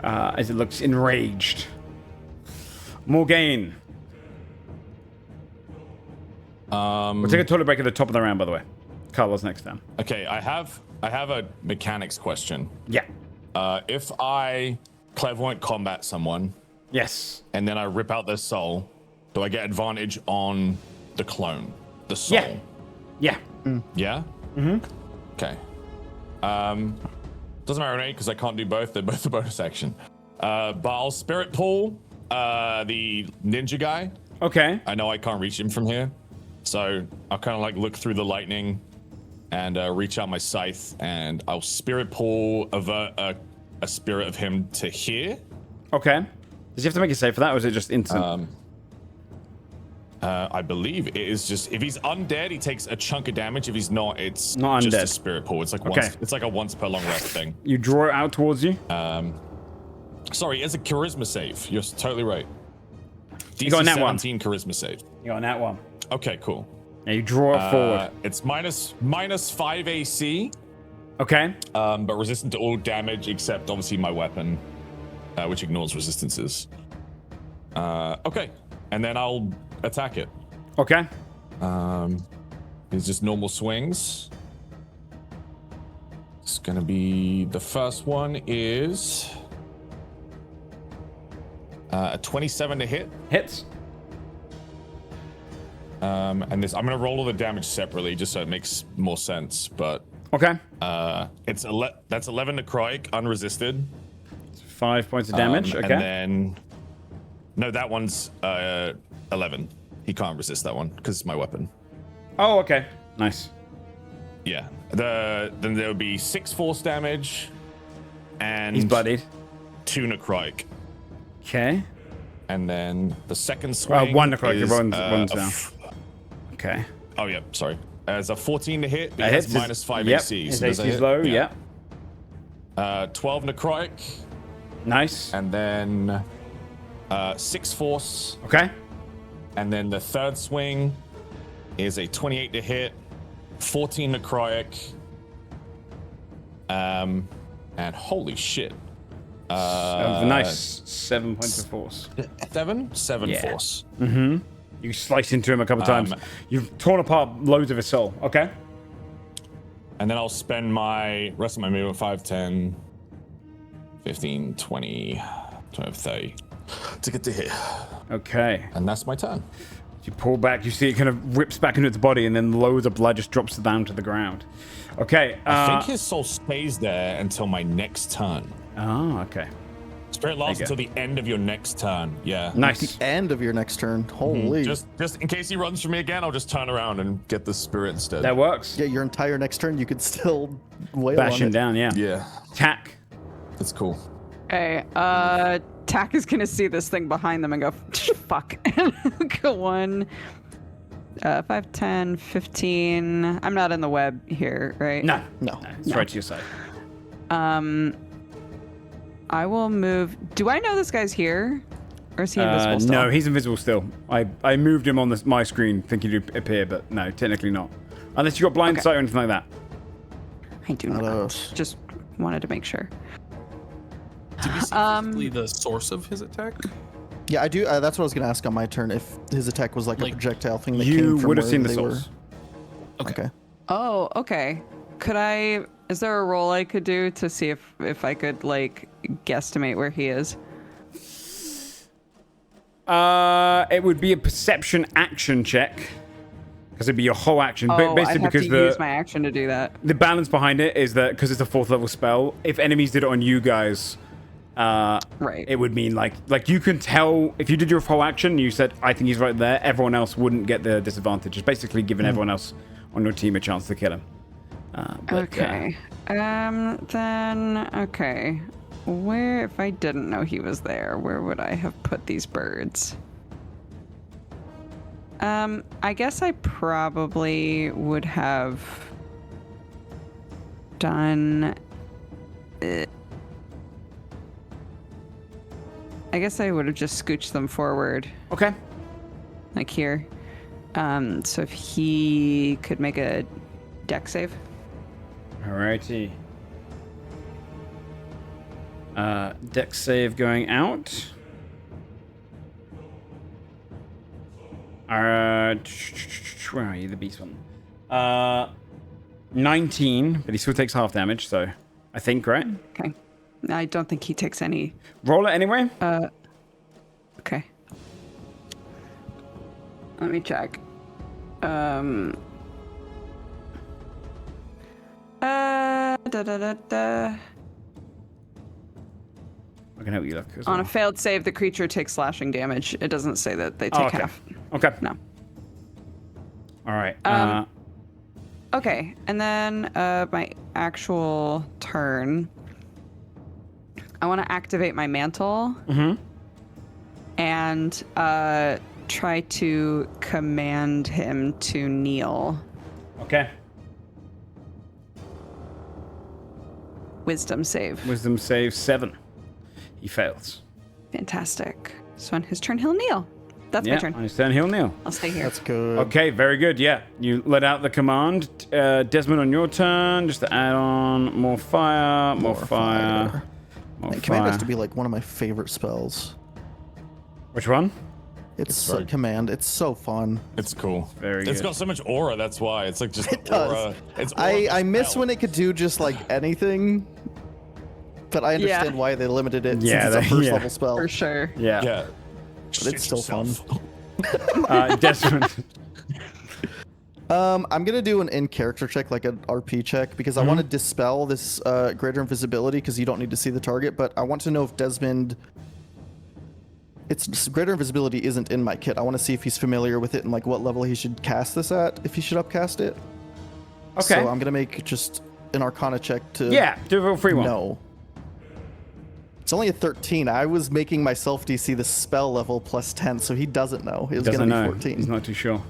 as it looks enraged. Morgaine. We'll take a toilet break at the top of the round, by the way. Carlos next down. Okay, I have a mechanics question. Yeah. If I clairvoyant combat someone, Yes. and then I rip out their soul, do I get advantage on the clone, the soul? Yeah. Yeah. Mm-hmm. Okay. Doesn't matter to me because I can't do both. They're both a bonus action. But I'll spirit pull the ninja guy. Okay. I know I can't reach him from here, so I'll kind of like look through the lightning and reach out my scythe, and I'll spirit pull a spirit of him to here. Okay. Does he have to make a save for that, or is it just instant? I believe it is just if he's undead, he takes a chunk of damage. If he's not, it's Not just undead. a spirit pull. It's like Okay. it's like a once per long rest thing. You draw it out towards you. Sorry, it's a charisma save. You're totally right. DC got a nat 17 charisma save. You got that one. Okay, cool. Yeah, you draw it forward. It's minus 5 AC, Okay. but resistant to all damage except obviously my weapon, which ignores resistances. Okay, and then I'll attack it. Okay. These just normal swings. It's gonna be the first one is a 27 to hit. Hits. And this I'm gonna roll all the damage separately just so it makes more sense. But Okay. that's 11 necrotic, unresisted. 5 points of damage. Okay. And then no, that one's 11. He can't resist that one because it's my weapon. Oh, okay. Nice. Yeah. Then there would be 6 force damage, and He's bloodied. 2 necrotic. Okay. And then the second swing. One necrotic. is, One's a down. f- Okay. Oh yeah, sorry. It's a 14 to hit. But That he has hits. minus 5 Yep. AC. His So does that AC's hit? low. Yeah. 12 necrotic, Nice. and then 6 force. Okay. And then the third swing is a 28 to hit, 14 necrotic. And holy shit. Nice. 7 points of force. 7 Yeah. force. You slice into him a couple times. You've torn apart loads of his soul. Okay. And then I'll spend my rest of my movement 5, 10, 15, 20, 30 to get to hit. Okay. And that's my turn. You pull back. You see it kind of rips back into its body, and then loads of blood just drops down to the ground. Okay. I think his soul stays there until my next turn. Oh, okay. Spirit lasts There you until the end of your next turn. Yeah. Nice. End of your next turn. Holy. Just in case he runs for me again, I'll just turn around and get the spirit instead. That works. Yeah, your entire next turn, you could still wail Bash on him it. down. Yeah. Yeah, Tack. that's cool. Okay, Tack is gonna see this thing behind them and go, fuck. Go 1, 5, 10, 15. I'm not in the web here, right? No. No. It's right to your side. I will move. Do I know this guy's here? Or is he invisible still? No, he's invisible still. I moved him on my screen thinking he'd appear, but no, technically not. Unless you got blind sight or anything like that. I do Not not. us. Just wanted to make sure. Did we see physically the source of his attack? Yeah, I do. That's what I was going to ask on my turn. If his attack was like a projectile thing that You came from would have where seen the they source. were. Okay. Oh, okay. Could I? Is there a roll I could do to see if I could like guesstimate where he is? It would be a perception action check. Because it'd be your whole action. Oh, Basically I'd have because to use my action to do that. the balance behind it is that because it's a 4th level spell, if enemies did it on you guys, Right. it would mean like you can tell if you did your full action, you said I think he's right there, everyone else wouldn't get the disadvantage. It's basically giving everyone else on your team a chance to kill him. Okay. Then okay. where, if I didn't know he was there, where would I have put these birds? I guess I probably would have done it. I guess I would have just scooched them forward. Okay. Like here. So if he could make a dex save. Alrighty. Dex save going out. Where are you, the beast one? 19, but he still takes half damage, so I think, right? Okay. I don't think he takes any. Roll it anyway. Okay. Let me check. I'm I can help you look. On a failed save, the creature takes slashing damage. It doesn't say that they take half. Okay. No. All right. Okay, and then my actual turn. I want to activate my mantle. And try to command him to kneel. Okay. Wisdom save. Wisdom save 7. He fails. Fantastic. So on his turn, he'll kneel. That's my turn. On his turn, he'll kneel. I'll stay here. That's good. Okay, very good. Yeah, you let out the command. Desmond, on your turn, just to add on more fire, more fire. More Man, fire. command has to be like one of my favorite spells. Which one? It's command. It's so fun. It's cool. Very good. It's got so much aura. That's why it's like just It does. aura. It's aura I miss spell. when it could do just like anything, but I understand why they limited it Yeah, since it's a first yeah. level spell. For sure. Yeah. Yeah. But it's still fun. Desmond. I'm gonna do an in-character check, like an RP check, because I want to dispel this greater invisibility, because you don't need to see the target. But I want to know if Desmond, it's greater invisibility isn't in my kit. I want to see if he's familiar with it and like what level he should cast this at, if he should upcast it. Okay. So I'm gonna make just an Arcana check to. Yeah, do a free one. No. It's only a 13. I was making myself DC the spell level plus 10, so he doesn't know. It was Doesn't gonna be know. 14. He's not too sure.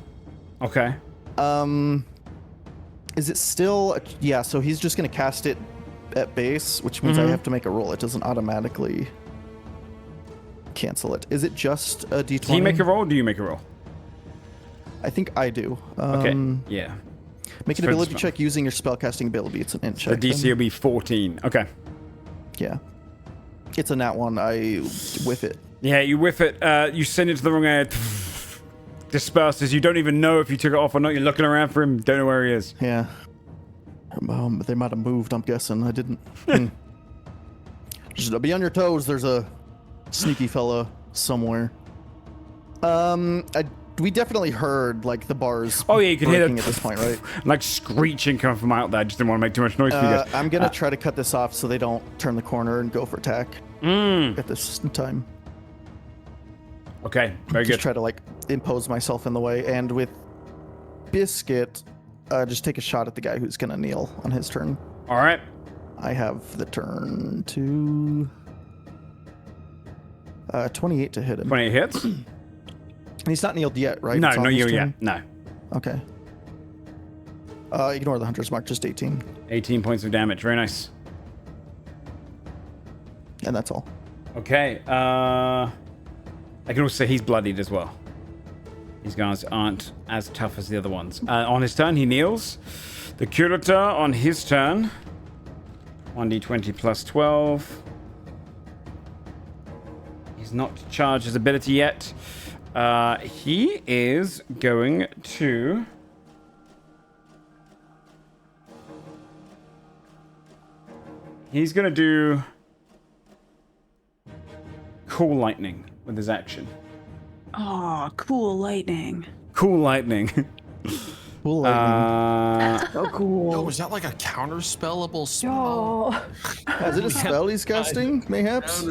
Okay. Is it still? Yeah, so he's just gonna cast it at base, which means I have to make a roll. It doesn't automatically cancel it. Is it just a D20? Do you make a roll? Or do you make a roll? I think I do. Okay. Yeah. Make an ability check using your spellcasting ability. It's an int The check. DC will be 14. Okay. Yeah. It's a nat one. I whiff it. Yeah, you whiff it. You send it to the wrong air. Disperses. You don't even know if you took it off or not. You're looking around for him. Don't know where he is. Yeah. They might have moved, I'm guessing. I didn't. Just be on your toes. There's a sneaky fella somewhere. We definitely heard like the bars. Oh yeah, you can hear breaking it at this point, right? like screeching coming from out there. I just didn't want to make too much noise for you guys. I'm gonna try to cut this off so they don't turn the corner and go for attack at this time. Okay, very Just good. try to like impose myself in the way, and with Biscuit, just take a shot at the guy who's gonna kneel on his turn. All right. I have the turn to 28 to hit him. 28 hits. And he's not kneeled yet, right? No, It's on not his you turn? yet. No. Okay. Ignore the hunter's mark, just 18. 18 points of damage. Very nice. And that's all. Okay. I can also say he's bloodied as well. These guys aren't as tough as the other ones. On his turn, he kneels. The curator on his turn. 1d20 plus 12. He's not charged his ability yet. He is going to... He's going to do... Cool Lightning with his action. Oh, cool lightning. Cool Lightning. Cool lightning. So cool. Oh, is that like a counterspellable spell? Oh, Is it a spell he's casting, mayhaps?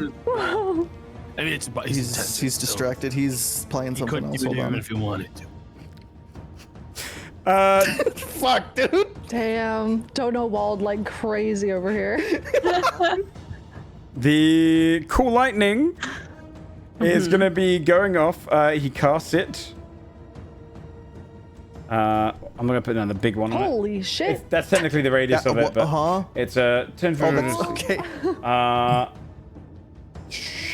I mean, it's He's distracted. He's playing You something couldn't else. do it Hold even on. if you wanted to. Fuck, dude. damn. Don't know walled like crazy over here. The cool lightning is going to be going off. He casts it. I'm going to put another big one on it. Holy shit. That's technically the radius of it, but it's a 10 foot. Okay.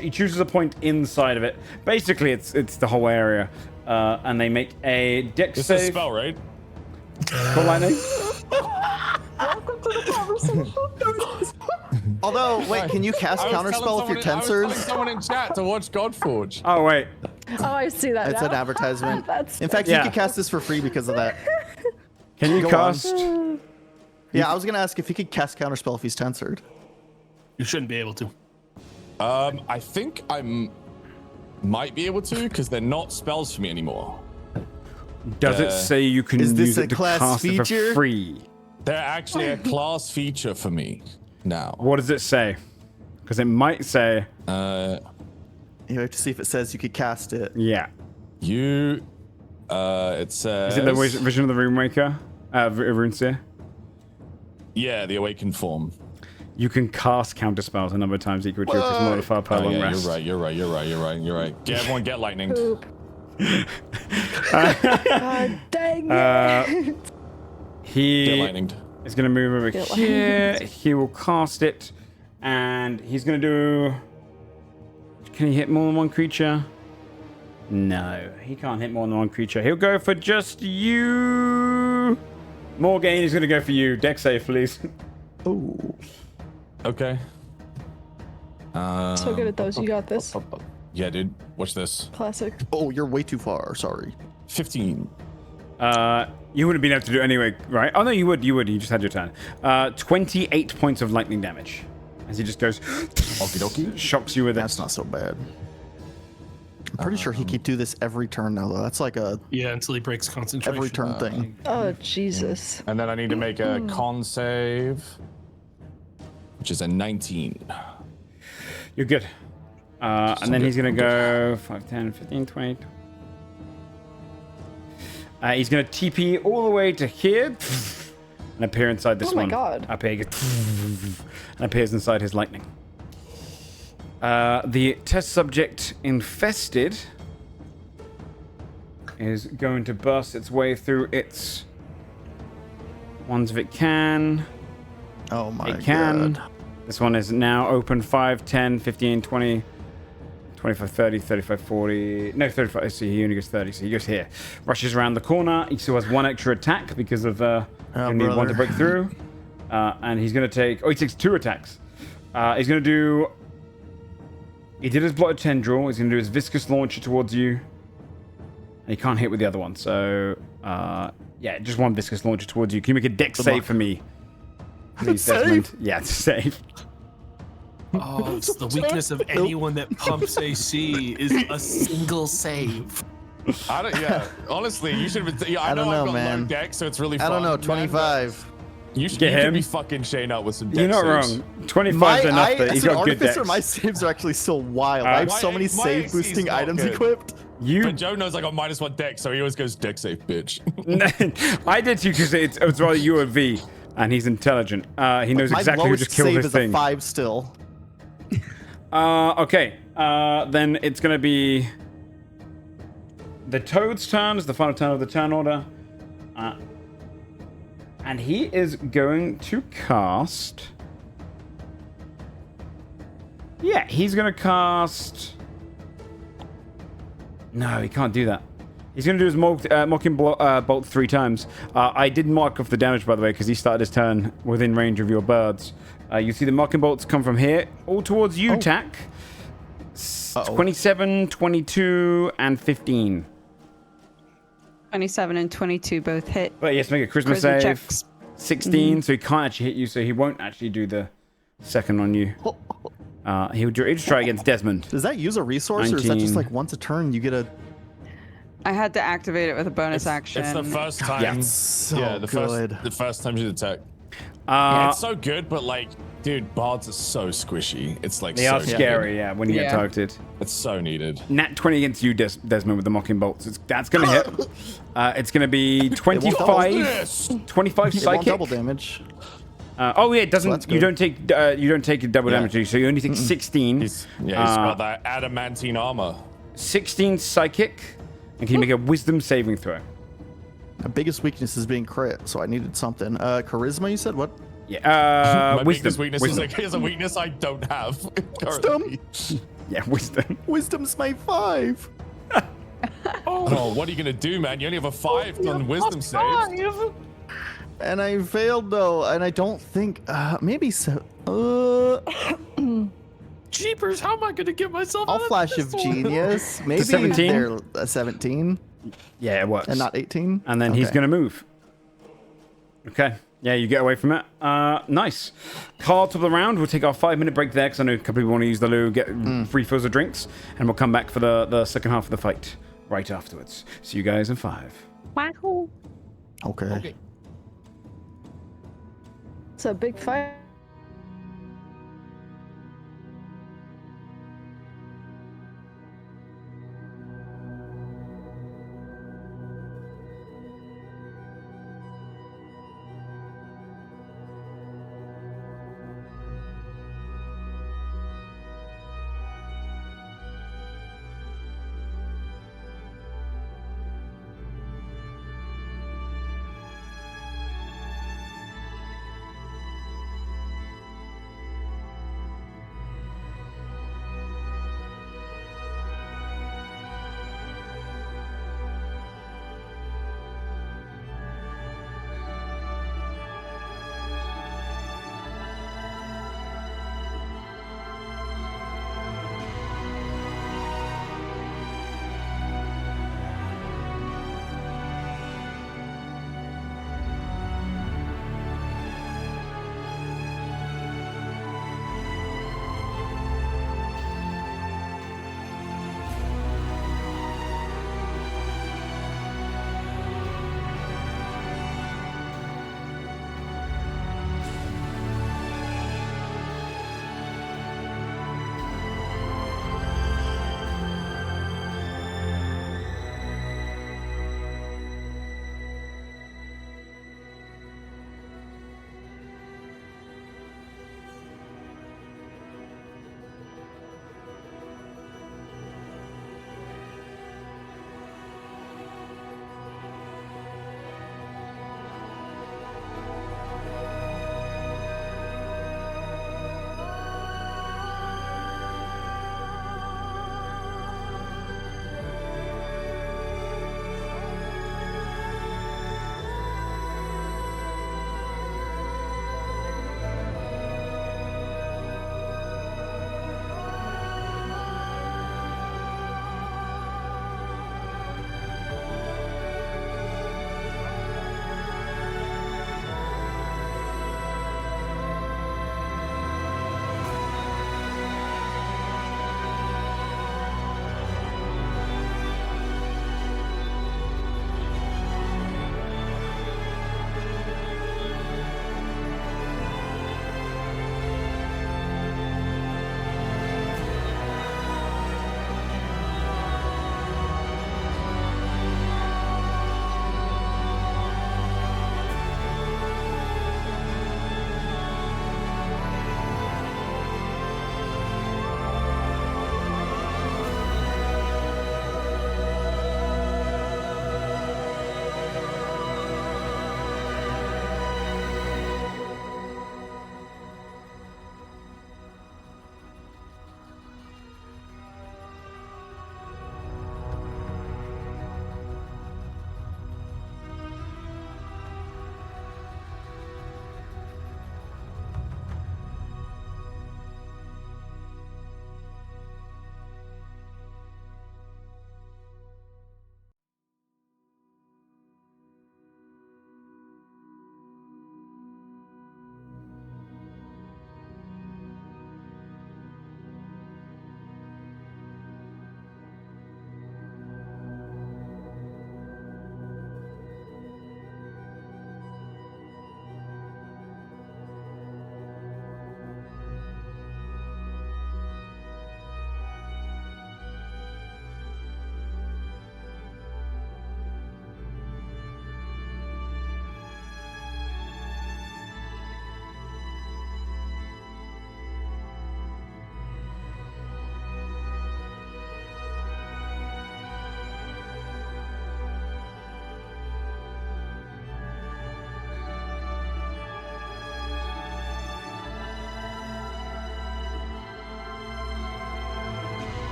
He chooses a point inside of it. Basically, it's the whole area. And they make a dex This save. is a spell, right? Cool lightning. Welcome to the conversation. Although, wait, can you cast counterspell if you're I was telling tensors? someone in chat to watch Godforge. Oh, wait. Oh, I see that It's now. an advertisement. That's In fact, Yeah. you can cast this for free because of that. Can you Go cast? Yeah, I was gonna ask if he could cast counterspell if he's tensored. You shouldn't be able to. I think might be able to because they're not spells for me anymore. Does it say you can Is this use a it to class cast it for feature? free? They're actually a class feature for me now. What does it say? Because it might say, You have to see if it says you could cast it. yeah. It says. Is it the vision of the Runemaker? Runeseer? Yeah, the awakened form. You can cast counter spells a number of times equal to your charisma modifier per long yeah, rest. You're right. Get everyone, get lightning. Poop. God dang it. Get He lightninged. is going to move over Get here. He will cast it, and he's going to do. Can he hit more than one creature? No, he can't hit more than one creature. He'll go for just you. Morgan, he's going to go for you. Dex save, please. Ooh. Okay. So good at those. You got this. Yeah, dude. Watch this. Classic. Oh, you're way too far. Sorry. 15. You wouldn't have been able to do it anyway, right? Oh no, you would. You just had your turn. 28 points of lightning damage as he just goes. Okie dokie. Shocks you with it. That's not so bad. I'm pretty sure he could do this every turn now, though. That's like a Yeah, until he breaks concentration. every turn thing. Oh, Jesus. And then I need to make a con save, which is a 19. You're good. And then he's going to go 5, 10, 15, 20. He's going to TP all the way to here and appear inside this Oh my one. God. Up here, and appears inside his lightning. The test subject infested is going to burst its way through its ones if it can. Oh my It can. god. This one is now open 5, 10, 15, 20, 25, 30, 35, 40. No, 35. So he only goes 30. So he goes here. Rushes around the corner. He still has one extra attack because of you need one to break through. And he's going to take. Oh, he takes 2 attacks. He's going to do. He did his blotted tendril. He's going to do his viscous launcher towards you. And he can't hit with the other one. So, yeah, just one viscous launcher towards you. Can you make a dex save for me? Please, Desmond. Yeah, it's a save. Oh, it's the weakness of anyone that pumps AC is a single save. Yeah, honestly, you should have been. Yeah, I don't know know, I've got man. low deck, so it's really fun. I don't know, man, 25. You should Get him. be fucking Shane out with some deck You're not saves. wrong. 25 is enough, but as he's an got good dex. artificer, my saves are actually so wild. I have my- so many my save AC 's boosting not items good. equipped. But Joe knows I got -1 deck, so he always goes deck safe, bitch. I did too because it's rather you or V, and he's intelligent. He knows My exactly who lowest just killed save his is thing. a 5 still. Okay. Then it's gonna be the Toad's turn. Is the final turn of the turn order, and he is going to cast. Yeah, he's gonna cast. No, he can't do that. He's going to do his mocking bolt 3 times. I did mark off the damage, by the way, because he started his turn within range of your birds. You see the mocking bolts come from here, all towards you, Tack. 27, 22, and 15. 27 and 22 both hit. But he has to make a charisma Charisma save. checks. 16, so he can't actually hit you, so he won't actually do the second on you. He'll just try against Desmond. Does that use a resource, or is that 19. just like once a turn you get a... I had to activate it with a bonus action. It's the first time. Yeah. So the good. first time you attack. It's so good, but like, dude, bards are so squishy. It's like They so are scary, yeah, when you get Yeah. targeted. It's so needed. Nat 20 against you, Desmond, with the mocking bolts. That's going to hit. It's going to be 25. Yes. 25 It won't psychic. double damage. Oh yeah, it doesn't. So you don't take double damage, so you only take 16. He's got that adamantine armor. 16 psychic, and can you make a wisdom saving throw? My biggest weakness is being crit, so I needed something. Charisma, you said? What? Yeah. My Wisdom. biggest weakness is like here's a weakness I don't have. Wisdom. Yeah, wisdom. Wisdom's my 5. Oh, what are you gonna do, man? You only have a 5 on wisdom saves. And I failed though, and I don't think maybe so. Jeepers, how am I gonna get myself I'll out flash of of genius. Maybe 17? they're 17 Yeah, it works. and not 18. And then he's Okay. gonna move. Okay. Yeah, you get away from it. Nice. Call to the round. We'll take our 5-minute break there because I know a couple people want to use the loo, get refills of drinks, and we'll come back for the second half of the fight right afterwards. See you guys in 5. Wahoo. Okay. It's a big fight.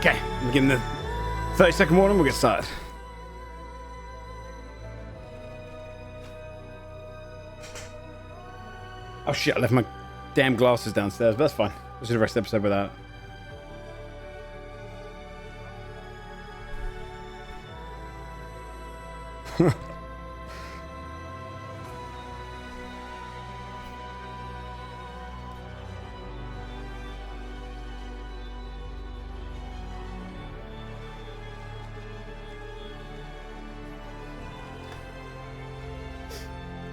Okay, I'm giving the 30-second warning. We'll get started. Oh shit! I left my damn glasses downstairs, but that's fine. Let's do the rest of the episode without.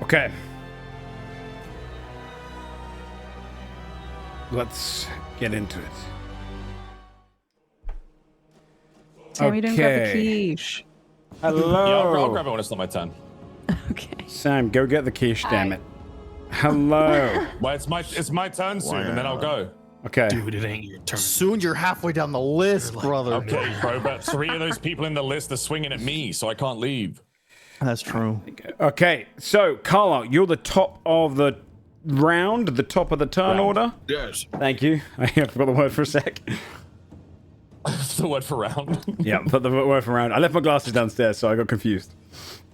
Okay. Let's get into it. Sammy, don't grab the quiche. Hello. Yeah, I'll grab it when it's not my turn. Okay. Sam, go get the quiche, damn it. Hello. Well, it's my turn soon, and then I'll go. Okay. Dude, it ain't your turn. Soon you're halfway down the list, brother. Okay, bro, but 3 of those people in the list are swinging at me, so I can't leave. That's true. Okay, so Carla, you're the top of the round, the top of the turn order. Yes. Thank you. I forgot the word for a sec. That's the word for round. Yeah, put the word for round. I left my glasses downstairs, so I got confused.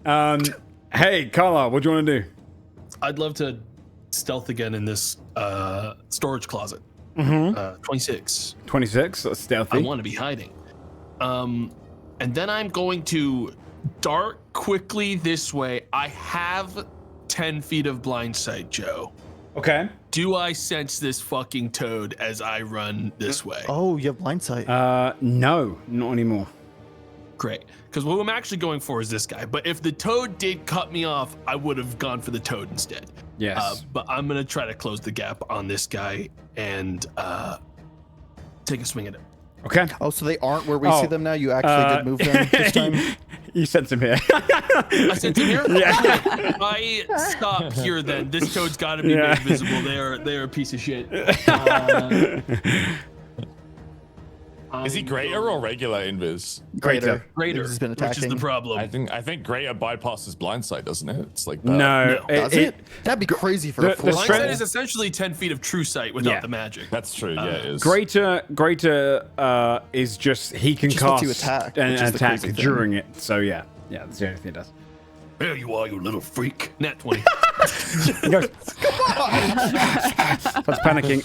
Hey, Carla, what do you want to do? I'd love to stealth again in this storage closet. 26. 26, that's stealthy. I want to be hiding. And then I'm going to dart quickly this way. I have 10 feet of blind sight, Joe. Okay. Do I sense this fucking toad as I run this way? Oh, you have blind sight. No, not anymore. Great. Because what I'm actually going for is this guy. But if the toad did cut me off, I would have gone for the toad instead. Yes. But I'm going to try to close the gap on this guy and take a swing at him. Okay. Oh, so they aren't where we see them now? You actually did move them this time? You sent him here. I sent him here? Yeah. I stop here then. This toad's got to be made visible. They're a piece of shit. Is he greater or regular invis? Greater. Greater, been which is the attacking. problem. I think greater bypasses blind sight, doesn't it? It's like No. Does it? That'd be crazy for a the full Blind strength- sight is essentially 10 feet of true sight without the magic. That's true. Yeah, it is. Greater is just he can just lets cast you attack, and which is the attack crazy thing. during it. So yeah, that's the only thing it does. There you are, you little freak. Nat 20. He goes, That's panicking.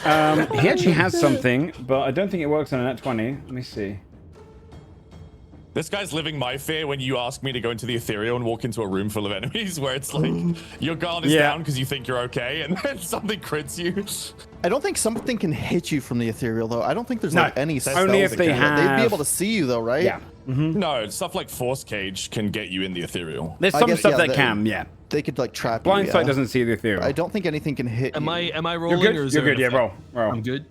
He actually has something, but I don't think it works on a nat 20. Let me see. This guy's living my fear when you ask me to go into the ethereal and walk into a room full of enemies where it's like your guard is down because you think you're okay and then something crits you. I don't think something can hit you from the ethereal though. I don't think there's like any spells only if that they can. have. They'd be able to see you though, right? Yeah. No, stuff like Force Cage can get you in the ethereal. There's I some guess, stuff yeah, that they- can, yeah. They could like trap Blind you. sight doesn't see the ethereal. I don't think anything can hit Am you. I rolling You're good. or is You're there good. an Yeah, effect? roll. I'm good.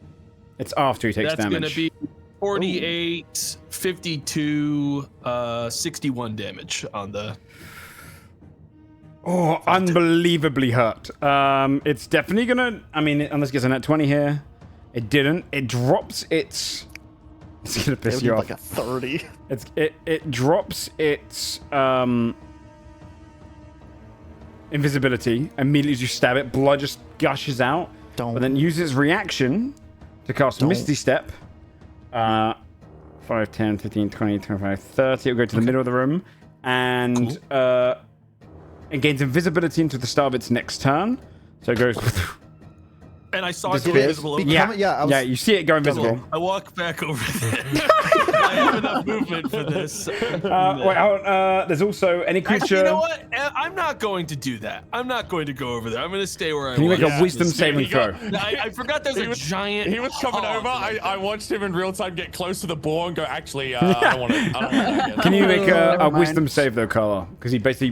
It's after he takes That's damage. gonna be 48, 52, 61 damage on the. Oh, unbelievably hurt. It's definitely gonna. I mean, unless it gets a nat 20 here, it didn't. It drops its. It's gonna It piss would you be off. like a 30. It drops its invisibility immediately as you stab it. Blood just gushes out. Don't. But then uses its reaction to cast Misty Step. 5, 10, 15, 20, 25, 30. It'll go to the middle of the room. And it gains invisibility until the start of its next turn. So it goes. And I saw it go Disappears. invisible. over Yeah, Become- yeah, I was- yeah, you see it go invisible. I walk back over there. I have enough movement for this. Wait, hold on, there's also any creature. Actually, you know what? I'm not going to do that. I'm not going to go over there. I'm going to stay where I Can you was. make a wisdom saving he got- throw? I forgot there's a giant. He was coming hog over. right I watched him in real time get close to the boar and go, actually, I don't want to. Can you make a Never mind. wisdom save though, Carla? Because he basically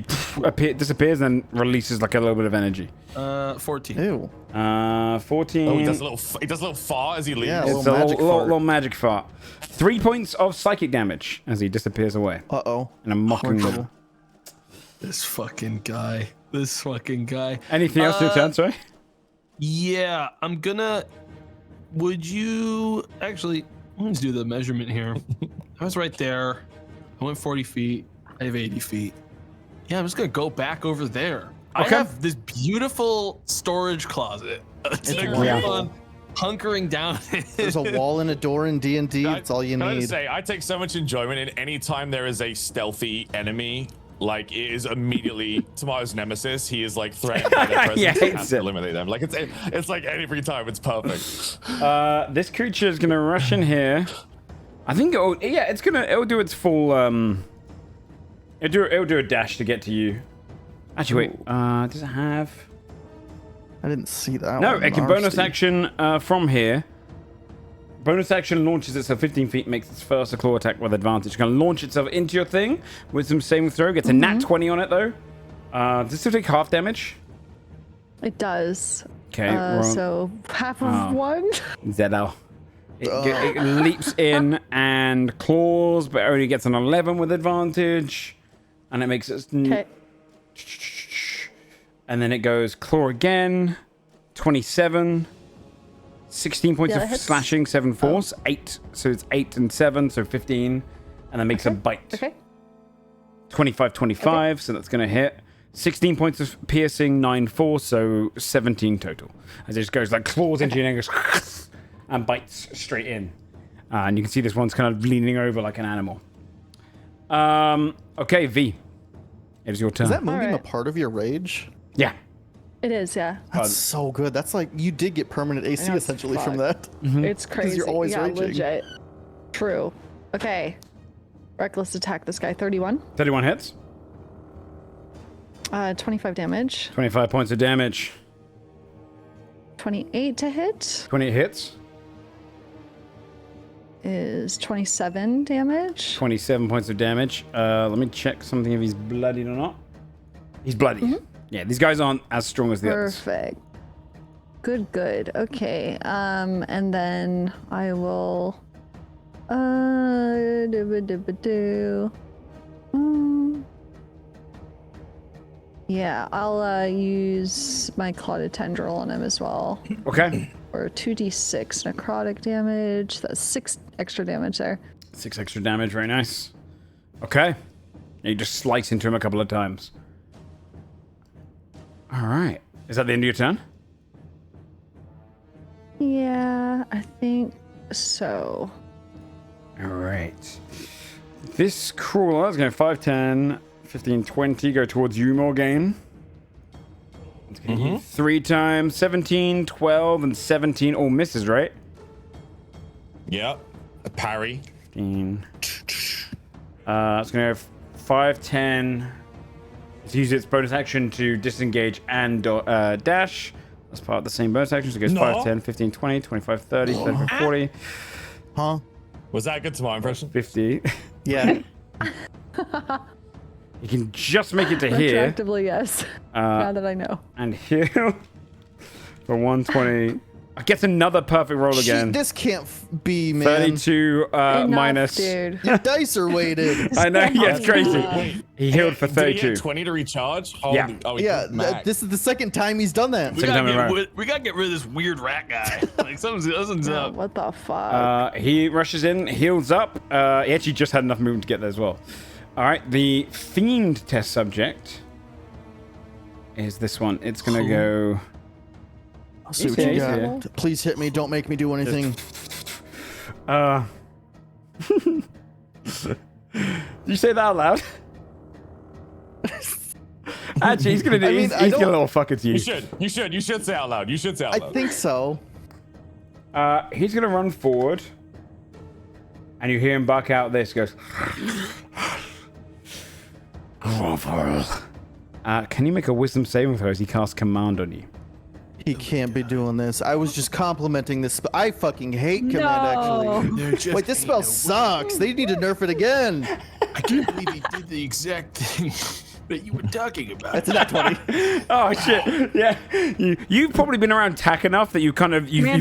disappears and then releases like a little bit of energy. 14. Ew. 14. Oh, he does a little fart as he leaves. Yeah, It's little a magic fart. little magic fart. 3 points of psychic damage as he disappears away Uh-oh. in a mocking We're in manner. trouble. This fucking guy. This fucking guy. Anything else to your turn, sorry? Yeah, I'm gonna. Would you actually? Let's do the measurement here. I was right there. I went 40 feet. I have 80 feet. Yeah, I'm just gonna go back over there. Okay. I have this beautiful storage closet. It's like beautiful. on hunkering down. There's a wall and a door in D&D. That's all you Can I need. just say, I take so much enjoyment in any time there is a stealthy enemy. Like, it is immediately Tomorrow's nemesis. He is like threatened by their presence. Yeah, and has to eliminate them. Like it's like every time. It's perfect. This creature is gonna rush in here. I think it'll do its full it'll do a dash to get to you. Actually, wait. Does it have? I didn't see that. No, one. it can bonus action from here. Bonus action launches itself 15 feet, makes its first claw attack with advantage. It's going to launch itself into your thing with some saving throw. Gets a nat 20 on it, though. Does it still take half damage? It does. Okay, so half of one. ZL. It leaps in and claws, but only gets an 11 with advantage. And it makes it... Okay. And then it goes claw again. 27. 16 points of slashing, 7 force, 8. So it's 8 and 7, so 15. And then makes a bite. Okay. 25, 25, so that's going to hit. 16 points of piercing, 9 force, so 17 total. As it just goes like claws into your neck and bites straight in. And you can see this one's kind of leaning over like an animal. Okay, V. It is your turn. Is that moving a part of your rage? Yeah. It is, yeah. That's so good. That's like, you did get permanent AC essentially from that. It's crazy. You're always yeah, raging. legit. True. Okay. Reckless attack this guy. 31. 31 hits. 25 damage. 25 points of damage. 28 to hit 28 hits. is 27 damage. 27 points of damage. Let me check something if he's bloodied or not. He's bloody. Yeah, these guys aren't as strong as the others. Perfect. Good. Okay. And then I will. Yeah, I'll use my Clotted Tendril on him as well. Okay. Or 2d6 necrotic damage. That's 6 extra damage there. 6 extra damage. Very nice. Okay. You just slice into him a couple of times. All right. Is that the end of your turn? Yeah, I think so. All right. This crawler is going to 5, 10, 15, 20. Go towards you, Morgaine. It's going to hit 3 times. 17, 12, and 17. All misses, right? Yep. A parry. 15. It's going to have 5, 10. It's use its bonus action to disengage and dash. That's part of the same bonus action. So it goes 5, 10, 15, 20, 25, 30, 35, 40. Huh? Was that good to my impression? 50. Yeah. You can just make it to here. Retroactively, yes. Now that I know. And heal for 120. I gets another perfect roll again. This can't be, man. 32 minus. Dude. Your dice are weighted. I know, yeah, it's crazy. Wait, He healed for did he 32. get 20 to recharge? Holy, Yeah. Oh, he Yeah, hit max. this is the second time he's done that. We gotta get rid of this weird rat guy. Like something's up. What the fuck? He rushes in, heals up. He actually just had enough movement to get there as well. All right, the fiend test subject is this one. It's gonna go. I'll see what you got. Please hit me. Don't make me do anything. Did you say that out loud? Actually, he's gonna do. He's gonna little fucker to you. You should say out loud. You should say out loud. I think so. He's gonna run forward, and you hear him bark out this. Goes. Grovel. Can you make a wisdom saving throw as he casts command on you? He can't be doing this. I was just complimenting this. I fucking hate command, actually. Wait, this spell sucks. They need to nerf it again. I can't believe he did the exact thing that you were talking about. That's a nat 20. Oh shit! Yeah, you've probably been around TAC enough that you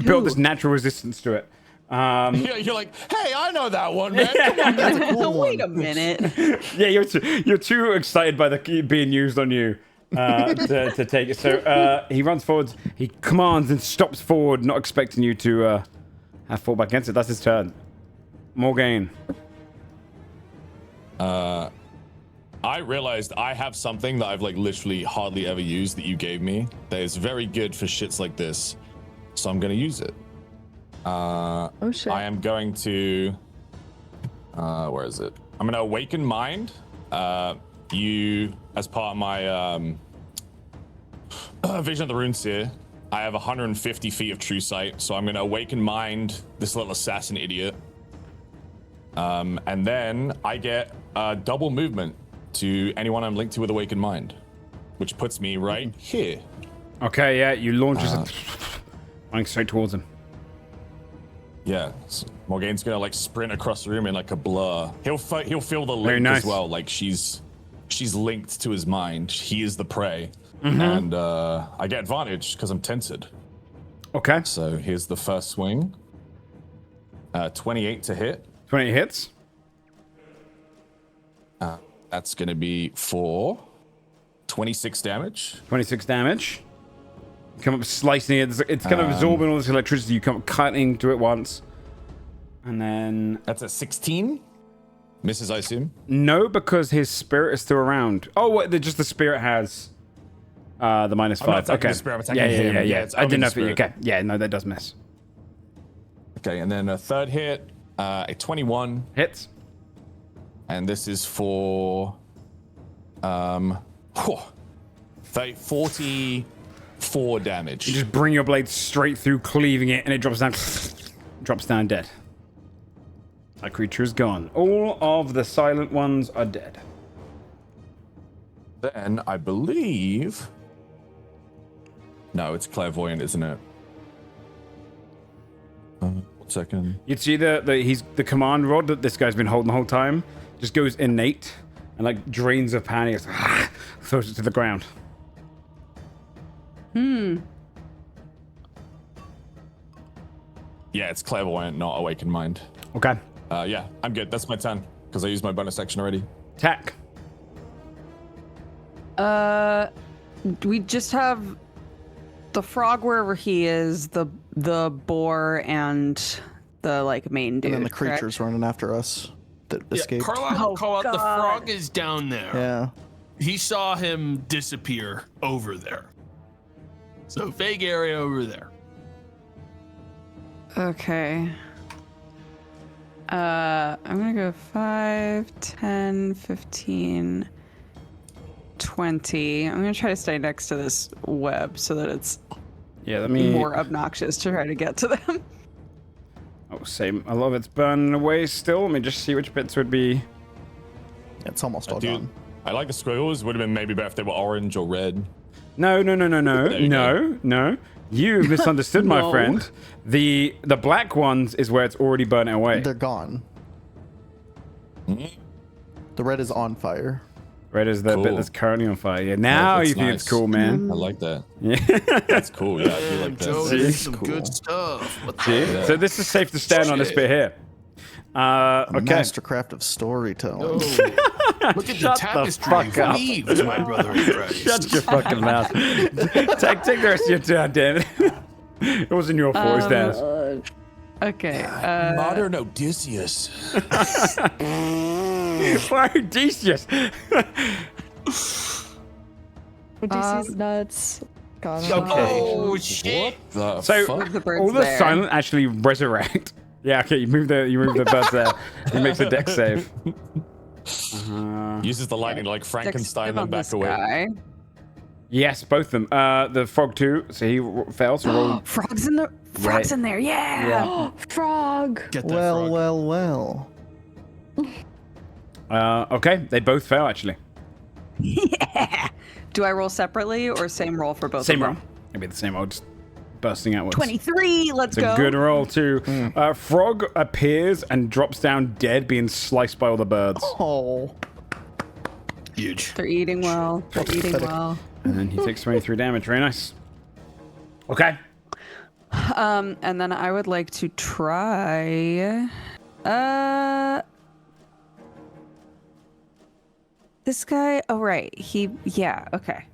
built this natural resistance to it. You're like, hey, I know that one, man. That's a cool one. Wait a minute. Yeah, you're too excited by the key being used on you to take it. So he runs forward, he commands and stops forward, not expecting you to have fall back against it. That's his turn. Morgaine. I realized I have something that I've like literally hardly ever used that you gave me that is very good for shits like this. So I'm gonna use it. Oh shit. I am going to. Where is it? I'm going to awaken mind. You, as part of my vision of the rune seer, I have 150 feet of true sight, so I'm going to awaken mind this little assassin idiot. And then I get double movement to anyone I'm linked to with awakened mind, which puts me right here. Okay, yeah, you launch us running straight towards him. Yeah, so Morgane's gonna like sprint across the room in like a blur. He'll feel the link as well. Like she's linked to his mind. He is the prey, and I get advantage because I'm tented. Okay. So here's the first swing. 28 to hit. 28 hits. That's gonna be for 26 damage. 26 damage. You come up slicing it. It's kind of absorbing all this electricity. You come up cutting to it once. And then... That's a 16. Misses, I assume? No, because his spirit is still around. Oh, what? Just the spirit has the -5. Okay. The spirit, I'm attacking him. Yeah. I didn't know if it... Okay. Yeah, no, that does miss. Okay, and then a third hit. A 21. Hits. And this is for... 44 damage. You just bring your blade straight through, cleaving it, and it drops down. Drops down dead. That creature is gone. All of the silent ones are dead. Then I believe... No, it's clairvoyant, isn't it? 1 second. You'd see the command rod that this guy's been holding the whole time just goes innate and like drains of panic, throws it to the ground. Yeah, it's clairvoyant, not awakened mind. Okay. Yeah, I'm good. That's my turn because I used my bonus action already. Attack. We just have the frog wherever he is, the boar, and the like main dude. And then the creatures running after us that escaped. Carlisle call out the frog is down there. Yeah. He saw him disappear over there. So vague area over there. Okay. I'm gonna go 5, 10, 15, 20. I'm gonna try to stay next to this web so that it's more obnoxious to try to get to them. Oh, same. A lot of it's burning away still. Let me just see which bits would be... It's almost all gone. I like the squiggles. Would have been maybe better if they were orange or red. No. You misunderstood, my friend. The black ones is where it's already burning away. They're gone. The red is on fire. Red is the bit that's currently on fire. Yeah, now you think it's cool, man. I like that. Yeah. That's cool. Yeah, I do like that. Joe did some good stuff. What the Yeah. So this is safe to stand on this bit here. Okay. Mastercraft of storytelling. Look at Shut the tapestry. the fuck up. Weaves, my brother in Christ. Shut your fucking mouth. take the rest of your turn, damn it. It wasn't your fault, it's theirs. Okay. Modern Odysseus. Why Odysseus? Odysseus nuts. God. Oh shit! The So fuck? The bird's all the there. silent actually resurrect. Yeah, okay, you move the birds there. He makes a dex save. Uses the lightning to like Frankenstein them on back this away. guy. Yes, both of them. The frog too, so he fails. So roll. Frog's in there. Yeah. Frog. Get that Well, frog. well. Okay, they both fail actually. Yeah. Do I roll separately or same roll for both Same of roll. them? Maybe the same roll, just bursting outwards. 23. Let's It's go. a good roll too. Frog appears and drops down dead, being sliced by all the birds. Oh. Huge. They're eating well. And then he takes 23 damage. Very nice. Okay. And then I would like to try. This guy. Oh right. Okay.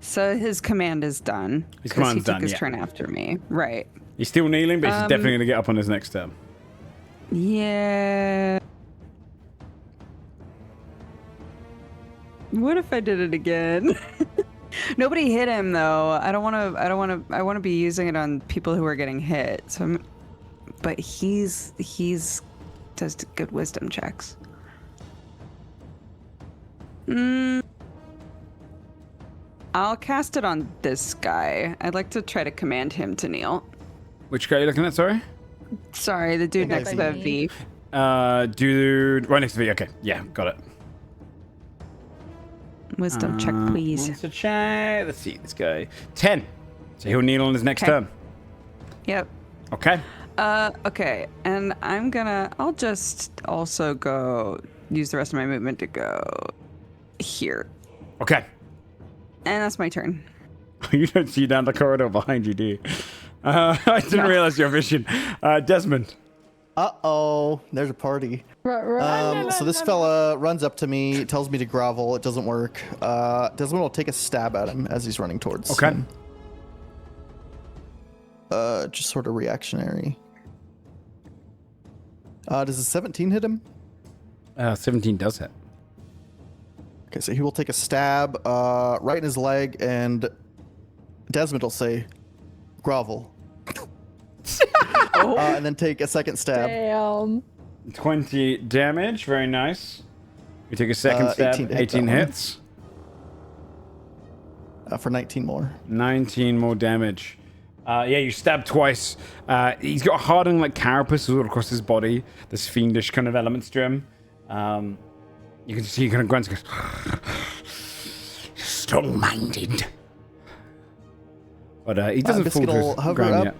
So his command is done. His 'cause command's he took done, his yeah. turn after me. Right. He's still kneeling, but he's definitely going to get up on his next turn. Yeah. What if I did it again? Nobody hit him though. I want to be using it on people who are getting hit. So, but he's does good wisdom checks. I'll cast it on this guy. I'd like to try to command him to kneel. Which guy are you looking at? Sorry, the dude next to the V. Dude right next to V. Okay, yeah, got it. Wisdom check, please. Wisdom check. Let's see this guy. 10. So he'll kneel on his next turn. Yep. Okay. Okay, and I'll just also use the rest of my movement to go here. Okay. And that's my turn. You don't see down the corridor behind you, do you? I didn't realize your vision. Desmond. Uh-oh, there's a party. So this fella runs up to me, tells me to grovel. It doesn't work. Desmond will take a stab at him as he's running towards him. Just sort of reactionary. Does a 17 hit him? 17 does hit. Okay, so he will take a stab right in his leg, and Desmond will say, grovel. And then take a second stab. Damn. 20 damage, very nice. We take a second stab, 18 hits. For 19 more. 19 more damage. Yeah, you stab twice. He's got a hardened like carapace all across his body. This fiendish kind of elements to him. You can see he kind of grunts and goes, strong-minded. But he doesn't fall to his ground yet.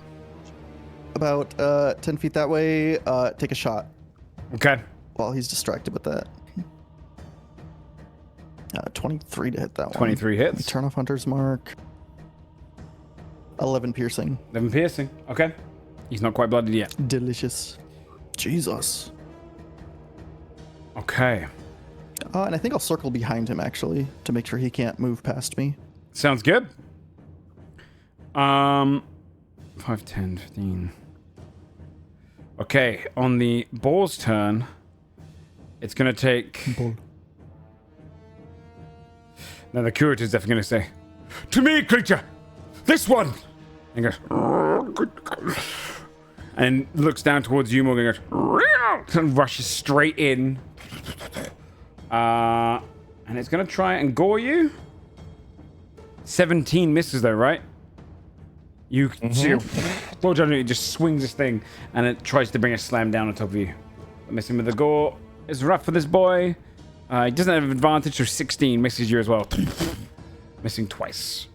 About 10 feet that way, take a shot. Okay. While he's distracted with that. 23 to hit that one. 23 hits. Turn off Hunter's Mark. 11 piercing. 11 piercing. Okay. He's not quite blooded yet. Delicious. Jesus. Okay. And I think I'll circle behind him, actually, to make sure he can't move past me. Sounds good. 5, 10, 15. Okay, on the ball's turn, it's going to take... Ball. Now the curator is definitely going to say, "To me, creature! This one!" And goes... And looks down towards you, Morgan, and goes... And rushes straight in. And it's going to try and gore you. 17 misses though, right? You see, it just swings this thing, and it tries to bring a slam down on top of you. Missing with the gore is rough for this boy. He doesn't have advantage, so 16 misses you as well. Missing twice.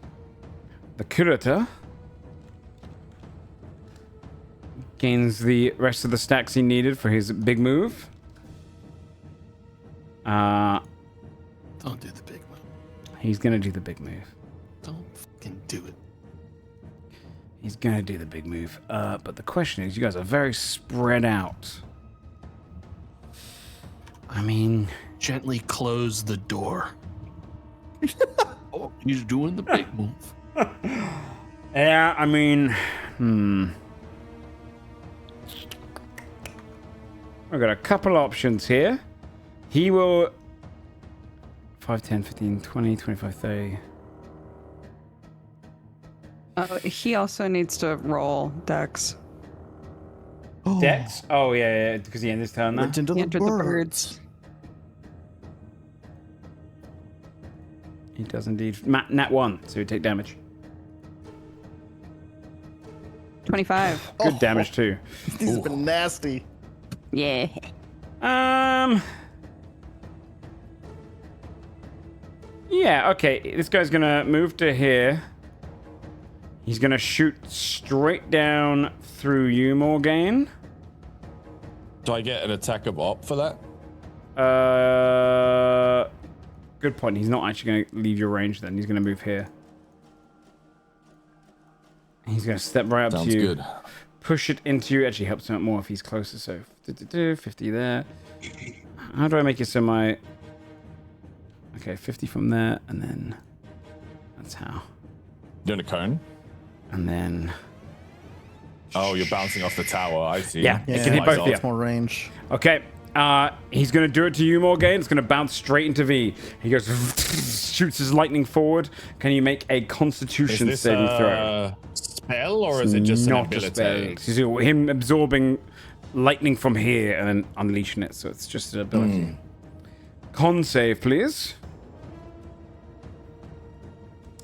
The curator gains the rest of the stacks he needed for his big move. Don't do the big move. He's gonna do the big move. Don't fucking do it. He's gonna do the big move. But the question is, you guys are very spread out. I mean... Gently close the door. Oh, he's doing the big move. Yeah, I mean... I've got a couple options here. He will... 5, 10, 15, 20, 25, 30... He also needs to roll Dex. Dex? Oh, yeah, because he ended his turn now. He entered the birds. He does indeed. Nat 1, so he take damage. 25. Good damage, too. These have been nasty. Yeah. Yeah, okay. This guy's gonna move to here. He's gonna shoot straight down through you, Morgaine. Do I get an attack of op for that? Good point. He's not actually gonna leave your range then. He's gonna move here. He's gonna step right up Sounds to you. Good. Push it into you. Actually helps him out more if he's closer, so 50 there. How do I make it so my... Okay, 50 from there, and then... That's how. Doing a cone? And then... Oh, you're bouncing off the tower. I see. Yeah, it can hit both of you. It's more range. Okay, he's going to do it to you, Morgaine. It's going to bounce straight into V. He goes... shoots his lightning forward. Can you make a Constitution saving throw? Spell or is it just not an ability? A spell. Him absorbing lightning from here and then unleashing it, so it's just an ability. Con save, please.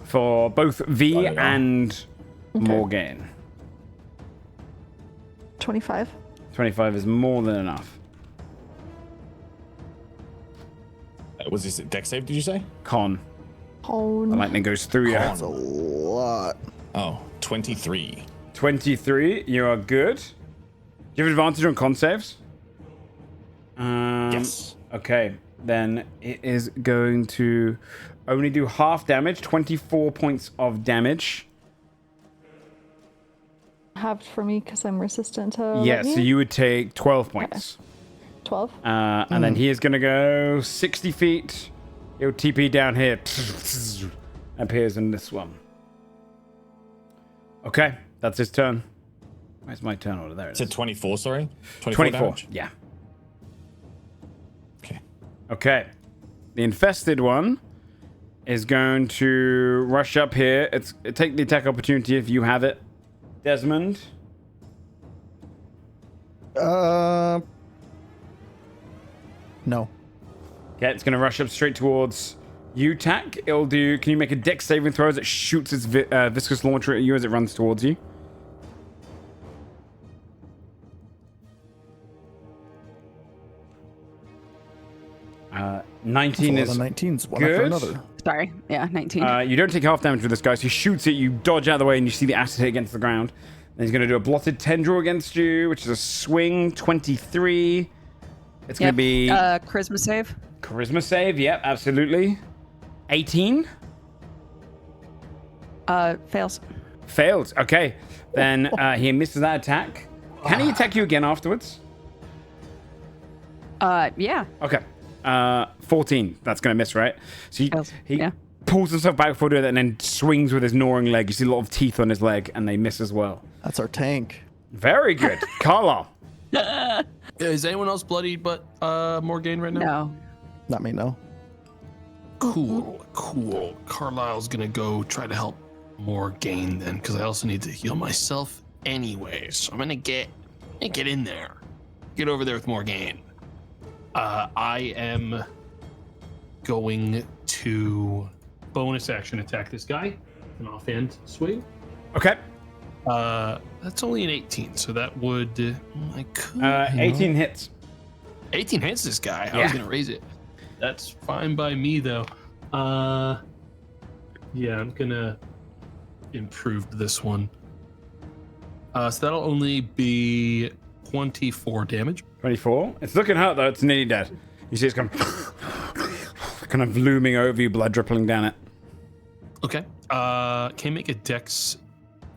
For both V and Morgan. 25. 25 is more than enough. Was this dex save, did you say? Con. Oh, The lightning goes through you. That's a lot. Oh, 23. 23, you are good. Do you have advantage on con saves? Yes. Okay, then it is going to only do half damage, 24 points of damage. halved for me because I'm resistant to. Yeah, lightning. so you would take 12 points. 12. And then he is going to go 60 feet. He'll TP down here. Appears in this one. Okay, that's his turn. Where's my turn order? There it is. It's 24, sorry? 24, damage? yeah. Okay. Okay. The infested one is going to rush up here. Take the attack opportunity if you have it. Desmond. No. Okay, it's going to rush up straight towards you, Tack. It'll do... Can you make a dex saving throw as it shoots its viscous launcher at you as it runs towards you? Uh, 19 is 19's one good. after another. Sorry. Yeah, 19. You don't take half damage with this guy, so he shoots it, you dodge out of the way, and you see the acid hit against the ground. Then he's going to do a blotted tendril against you, which is a swing, 23. It's going to be... charisma save. Charisma save, yep, absolutely. 18? Fails. Failed, okay. Then he misses that attack. Can he attack you again afterwards? Yeah. Okay. 14. That's going to miss, right? So he yeah. pulls himself back before doing that and then swings with his gnawing leg. You see a lot of teeth on his leg, and they miss as well. That's our tank. Very good. Carlisle. Is anyone else bloodied but Morgaine right now? No. Not me, no. Cool. Carlisle's gonna go try to help Morgaine then, because I also need to heal myself anyway. So I'm gonna get in there. Get over there with Morgaine. I am going to bonus action attack this guy. An offhand swing. Okay. That's only an 18, so that would... I could... 18 hits. 18 hits this guy. I Yeah. was going to raise it. That's fine by me, though. Yeah, I'm going to improve this one. So that'll only be 24 damage. 24. It's looking hurt, though. It's nearly dead. You see it's kind of looming over you, blood dripping down it. Okay. Can you make a dex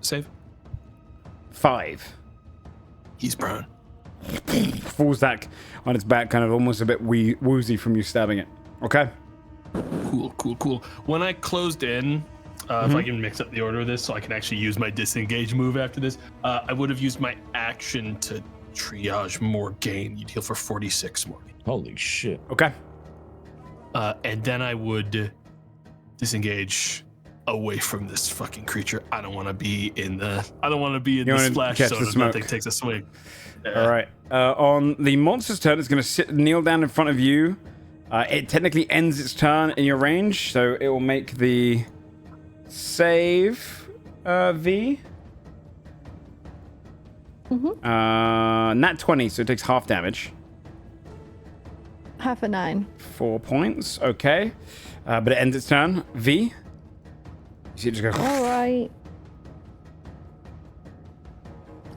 save? 5. He's prone. Falls back on its back, kind of almost a bit woozy from you stabbing it. Okay. Cool. When I closed in, if I can mix up the order of this so I can actually use my disengage move after this, I would have used my action to triage Morgaine. You'd heal for 46 more. Holy shit. Okay. And then I would disengage away from this fucking creature. I don't want to be in the splash catch zone the if smoke. nothing takes a swing. All right. On the monster's turn, it's going to kneel down in front of you. It technically ends its turn in your range, so it will make the save, V. Nat 20, so it takes half damage. Half a 9. 4 points, okay. But it ends its turn. V. You see it just go... All right.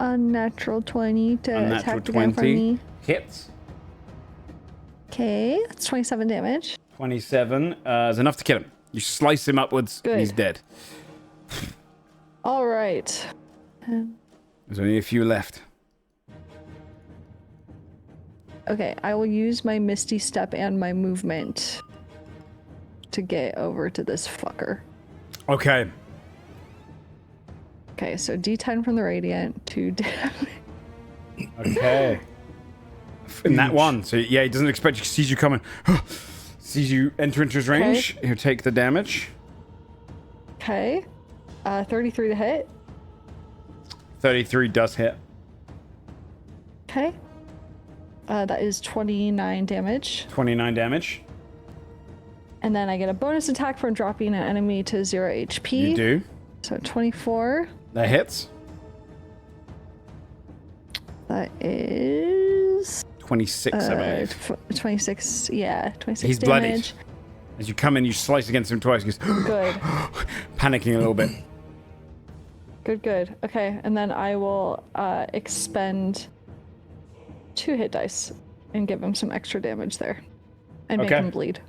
Unnatural 20 to Unnatural attack again from 20. me. Hits. Okay, that's 27 damage. 27 is enough to kill him. You slice him upwards, and he's dead. All right. There's only a few left. Okay, I will use my Misty Step and my movement to get over to this fucker. Okay. Okay, so D10 from the Radiant, 2 damage. Okay. In that one. So, yeah, he doesn't expect you, sees you coming. Sees you enter into his range. He'll take the damage. Okay. 33 to hit. 33 does hit. Okay. That is 29 damage. 29 damage. And then I get a bonus attack from dropping an enemy to 0 HP. You do. So 24. That hits. That is 26, I believe. 26, yeah, 26 He's damage. bloodied. As you come in, you slice against him twice. He goes, Good. panicking a little bit. Good. Okay, and then I will expend 2 hit dice and give him some extra damage there. And make him bleed.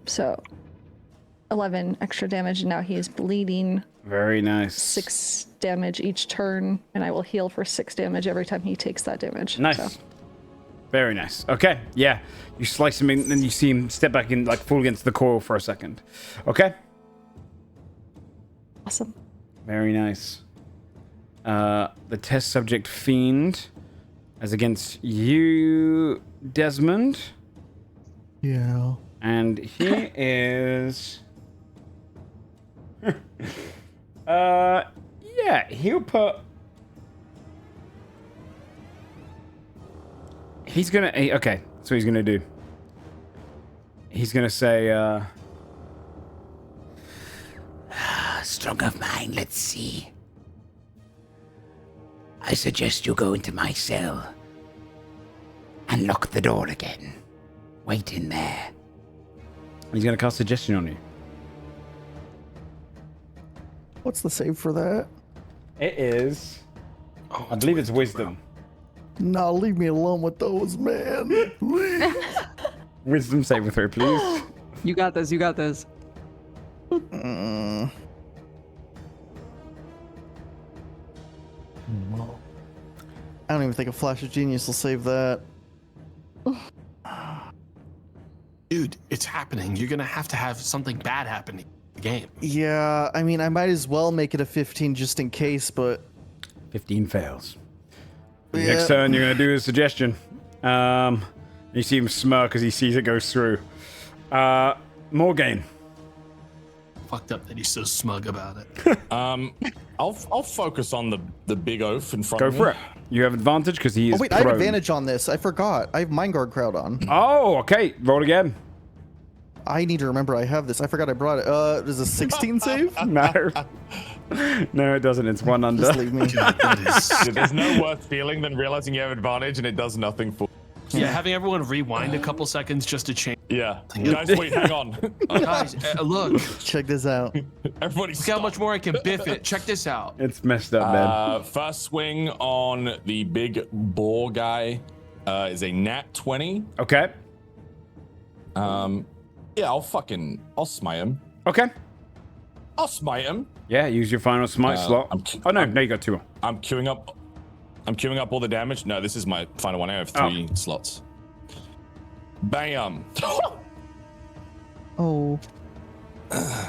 So 11 extra damage, and now he is bleeding. Very nice. 6 damage each turn, and I will heal for 6 damage every time he takes that damage. Nice. So. Very nice. Okay, yeah. You slice him in, and then you see him step back in, like, fall against the coil for a second. Okay? Awesome. Very nice. The test subject Fiend as against you, Desmond. Yeah. And he is... yeah, he'll put... He's gonna... Okay, so he's gonna do. He's gonna say, Strong of mind, let's see. I suggest you go into my cell and lock the door again. Wait in there. He's gonna cast Suggestion on you. What's the save for that? It is... I believe it's Wisdom. Nah, leave me alone with those, man. Wisdom save with her, please. You got this. You got this. I don't even think a Flash of Genius will save that. Dude, it's happening. You're gonna have to have something bad happen in the game. Yeah, I mean, I might as well make it a 15 just in case, but... 15 fails. Yeah. Next turn, you're gonna do a Suggestion. You see him smirk as he sees it goes through. Morgaine. Fucked up that he's so smug about it. I'll focus on the big oaf in front Go of me. for it. You have advantage because he is Oh wait, prone. I have advantage on this. I forgot. I have Mind Guard Crowd on. Oh, okay. Roll again. I need to remember I have this. I forgot I brought it. Does a 16 save? No. No, it doesn't. It's one under. Just leave me. Dude, there's no worse feeling than realizing you have advantage and it does nothing for. Yeah, having everyone rewind a couple seconds just to change. Yeah. Guys, wait, hang on. Oh, guys, look. Check this out. Everybody Look how much more I can biff it. Check this out. It's messed up, man. First swing on the big boar guy is a nat 20. Okay. Yeah, I'll smite him. Okay. I'll smite him. Yeah, use your final smite slot. Oh, no, you got 2. I'm queuing up all the damage. No, this is my final one. I have 3 slots. Bam. Oh.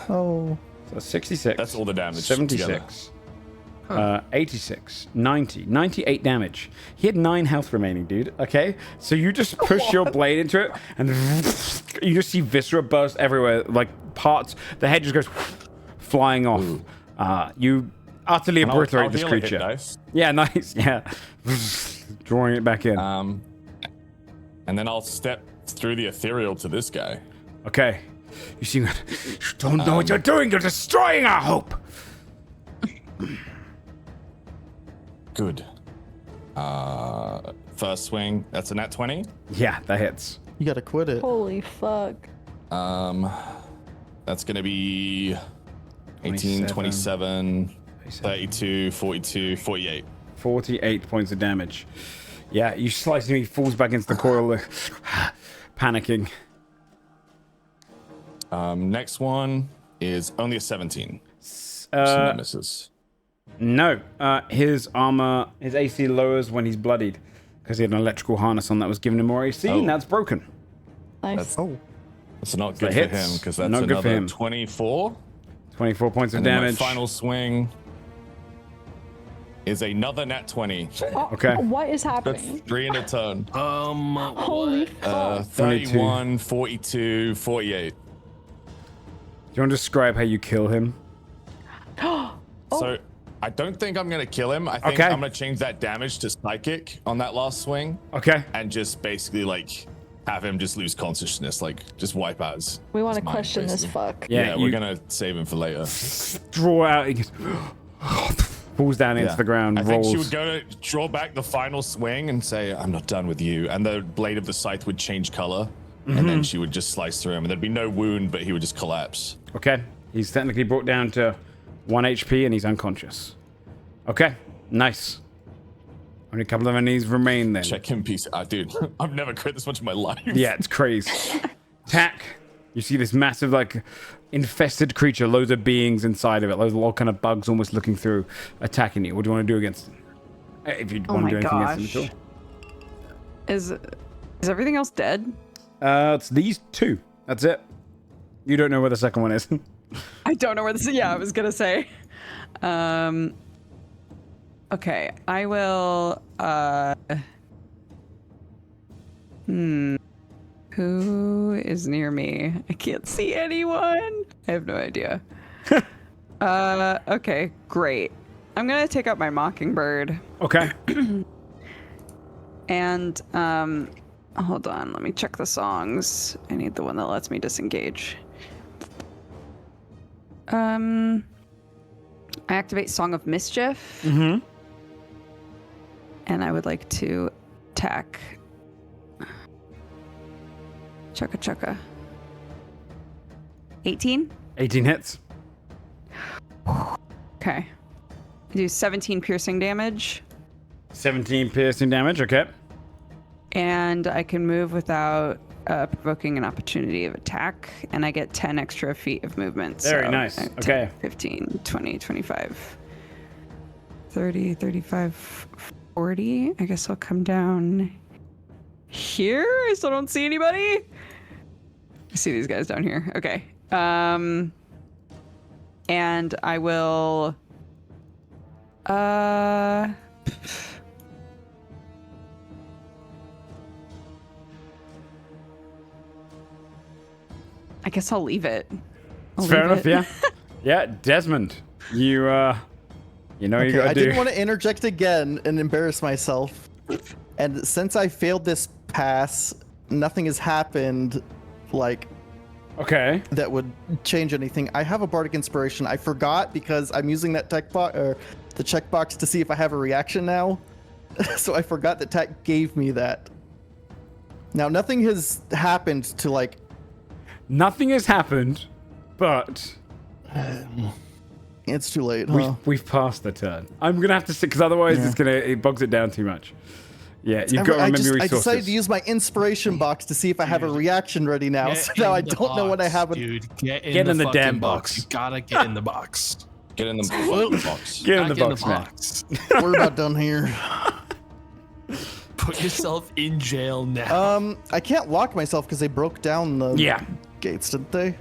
Oh. So 66. That's all the damage. 76. 86. 90. 98 damage. He had 9 health remaining, dude. Okay? So you just push your blade into it, and you just see viscera burst everywhere. Like parts. The head just goes flying off. You utterly obliterate this creature. Nice. Yeah, nice. Yeah. Drawing it back in. And then I'll step through the ethereal to this guy. Okay. You see what? You don't know what you're doing. You're destroying our hope. Good. First swing. That's a nat 20. Yeah, that hits. You gotta quit it. Holy fuck. That's gonna be 18, 27, 32, 42, 48. 48 points of damage. Yeah, you slice him, he falls back into the coil, panicking. Next one is only a 17. Misses. No, his armor, his AC lowers when he's bloodied because he had an electrical harness on that was giving him more AC, and that's broken. Nice. That's not good for him because that's not good for another him. 24. 24 points of And then my damage. final swing is another nat 20. Okay. What is That's happening? 3 in a turn. Holy fuck. 31, 42, 48. Do you want to describe how you kill him? So I don't think I'm gonna kill him. I think I'm gonna change that damage to psychic on that last swing. Okay. And just basically like have him just lose consciousness, like just wipe out his. We want to his mind, question this basically. fuck. Yeah, we're gonna save him for later. Draw out. He just falls down into the ground. I rolls. think she would go to draw back the final swing and say, "I'm not done with you," and the blade of the scythe would change color, and then she would just slice through him, and there'd be no wound, but he would just collapse. Okay. He's technically brought down to 1 HP and he's unconscious. Okay. Nice. Only a couple of enemies remain then. Check him, piece. Dude, I've never crit this much in my life. Yeah, it's crazy. Tack. You see this massive, like, infested creature, loads of beings inside of it, loads of all kind of bugs almost looking through, attacking you. What do you want to do against him? If you want to do anything against him at all. Is everything else dead? It's these two. That's it. You don't know where the second one is. I don't know where this is. Yeah, I was gonna say. Okay, I will. Who is near me? I can't see anyone. I have no idea. Okay, great. I'm gonna take out my mockingbird. Okay. And hold on, let me check the songs. I need the one that lets me disengage. I activate Song of Mischief. Mm-hmm. And I would like to attack. Chugga chugga. 18? 18 hits. Okay. I do 17 piercing damage. 17 piercing damage, okay. And I can move without provoking an opportunity of attack. And I get 10 extra feet of movement. Very nice. 10, Okay. 15, 20, 25, 30, 35, 40. I guess I'll come down here. I still don't see anybody. I see these guys down here. Okay. And I will... I guess I'll leave it. Fair enough, yeah. Yeah, Desmond, you know you gotta do. I didn't want to interject again and embarrass myself. And since I failed this pass, nothing has happened, like, okay, that would change anything. I have a bardic inspiration. I forgot because I'm using that the checkbox to see if I have a reaction now. So I forgot that Tech gave me that. Now nothing has happened to like. Nothing has happened, but it's too late. Huh? We've passed the turn. I'm gonna have to stick because otherwise it bogs it down too much. Yeah, you've got to remember your resources. I decided to use my inspiration box to see if I have a reaction ready now. So now I don't know what I have. Dude, get in the damn box. You gotta get in the box. Get in the box. Get in the box, man. We're about done here. Put yourself in jail now. I can't lock myself because they broke down the gates, didn't they?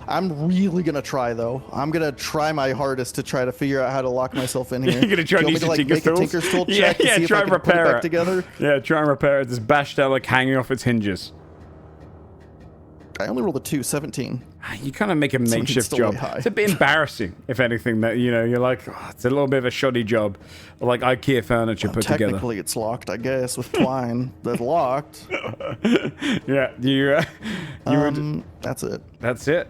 I'm really gonna try though. I'm gonna try my hardest to try to figure out how to lock myself in here. You're gonna try to use your Tinker's tools? Tinker's tool check to see try if I and can put it repair back together. Yeah, try and repair it. It's bashed out, like hanging off its hinges. I only rolled a 2, 17. You kind of make a makeshift job. It's a bit embarrassing, if anything. That you're like, it's a little bit of a shoddy job, like IKEA furniture put together. Technically, it's locked, I guess, with twine. That's locked. Yeah, you would. That's it. That's it.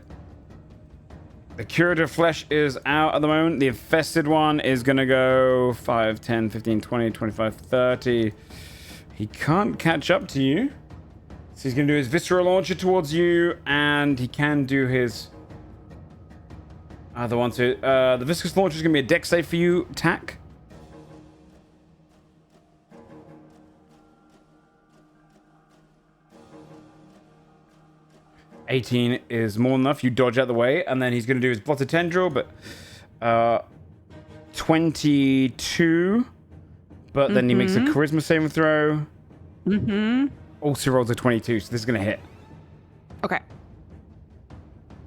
The curative flesh is out at the moment. The infested one is gonna go 5, 10, 15, 20, 25, 30. He can't catch up to you. So he's going to do his visceral launcher towards you, and he can do his other one too. The viscous launcher is going to be a dex save for you, Tack. $18 is more than enough. You dodge out the way, and then he's going to do his blotted tendril, but 22. But then he makes a charisma saving throw. Also rolls a 22, so this is going to hit. Okay.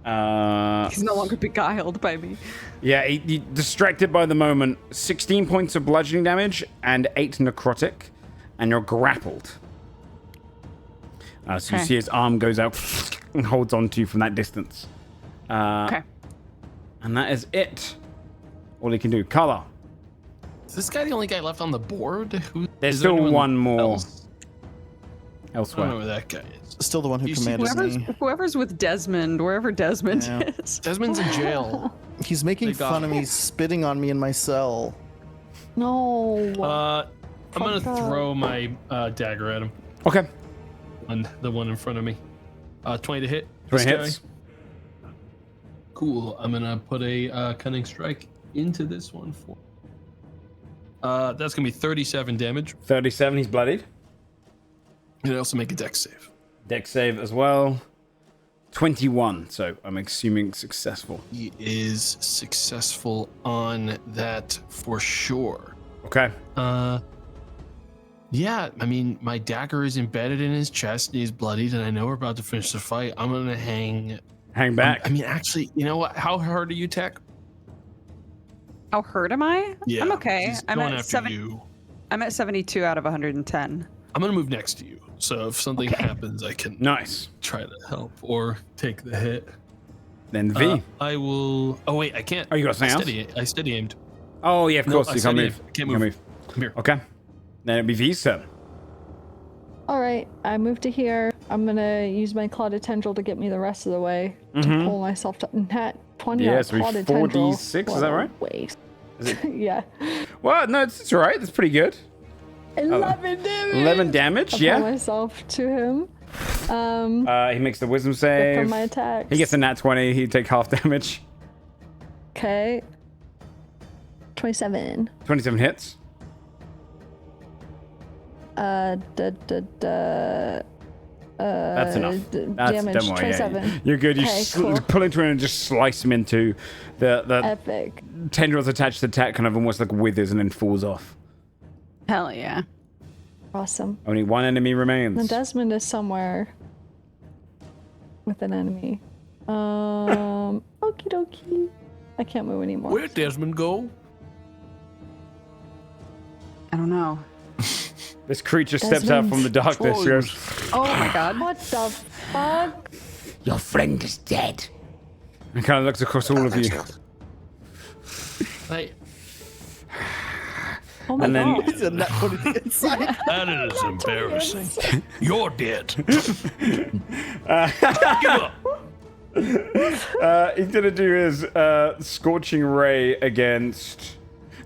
He's no longer beguiled by me. Yeah, he distracted by the moment. 16 points of bludgeoning damage and 8 necrotic, and you're grappled. So you see his arm goes out and holds on to you from that distance. Okay. And that is it. All he can do. Carla. Is this guy the only guy left on the board? There's still one more else? I elsewhere. don't know where that guy is. Still the one who commanded me. Whoever's with Desmond, wherever Desmond is. Desmond's in jail. He's making fun of me, spitting on me in my cell. No. I'm gonna throw my dagger at him. Okay. On the one in front of me. 20 to hit. 20 hits. Cool. I'm gonna put a cunning strike into this one for. That's gonna be 37 damage. 37. He's bloodied. And I also make a dex save. Dex save as well. 21. So I'm assuming successful. He is successful on that for sure. Okay. Yeah, I mean, my dagger is embedded in his chest and he's bloodied, and I know we're about to finish the fight. I'm gonna hang back. I mean, actually, you know what? How hard are you, Tech? How hurt am I? Yeah, I'm okay. I'm at you. I'm at 72 out of 110. I'm gonna move next to you, so if something happens, I can try to help or take the hit. Then V. I will. Oh wait, I can't. Oh, you got something else? I steady aimed. Oh yeah, of course. You can't move. Can't move. Come here. Okay. Then it'd be V's turn. All right, I moved to here. I'm gonna use my clawed tendril to get me the rest of the way to pull myself to nat 20. Yeah, so 4d6. Is that right? Waste. Is it? Yeah. Well, no, it's all right. That's pretty good. 11 damage. 11 damage. I'll Yeah. pull myself to him. He makes the wisdom save. From my attacks. He gets a nat 20. He take half damage. Okay. 27. 27 hits. That's enough. That's, damage. don't worry, 27. yeah. You're good. You Okay, cool. pull into him and just slice him into the Epic. tendrils attached to the tack, kind of almost like withers and then falls off. Hell yeah. Awesome. Only one enemy remains. And Desmond is somewhere with an enemy. Okie dokie. I can't move anymore. Where'd Desmond go? I don't know. This creature steps out from the darkness. He goes, Oh my god. What the fuck? Your friend is dead. and kind of looks across all of you. Hey, Oh my And then- god. He's a nat 20 to the inside. That is embarrassing. You're dead. Give up. He's gonna do his scorching ray against.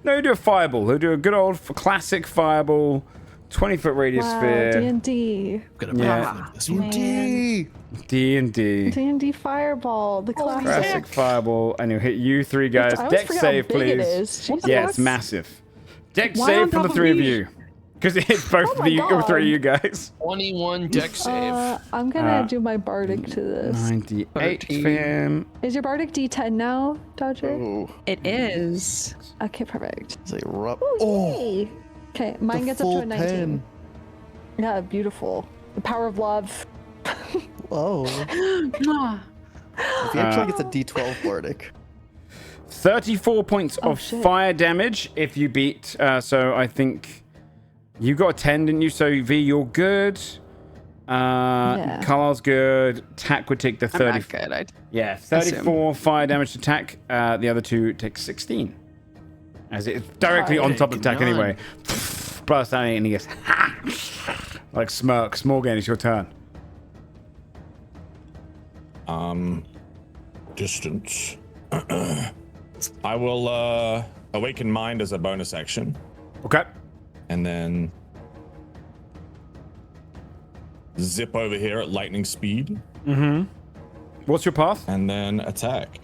No, he'll do a fireball. He'll do a good old classic fireball, 20-foot radius Wow, sphere. D&D. Yeah, D. D&D. D&D fireball, the classic. Classic fireball, and he'll hit you three guys. I always Dex forget save, how big please. it is. What the Yeah, fuck? it's massive. Dex Why save on from the top of three of me? you, because it hits both Oh of my you, all three of God. you guys. 21 dex save. I'm gonna do my bardic to this. 98 for him. Is your bardic D10 now, Dodger? Oh, It is. Okay, perfect. it's a rough. Oh, okay, mine the gets up to full a 19. 10. Yeah, beautiful. The power of love. Oh. If he actually gets a D12 Bardic. 34 points of shit. fire damage if you beat. So I think you got a 10, didn't you? So V, you're good. Yeah. Carlisle's good. Tack would take the I'm 30. not good. Yeah, 34 fire damage to Tack. The other two take 16. As it's directly on top of Tack Taking anyway. Blast down and he goes, ha! Like smirks. Morgan, it's your turn. Distance. I will awaken mind as a bonus action, Okay. and then zip over here at lightning speed, What's your path? and then attack.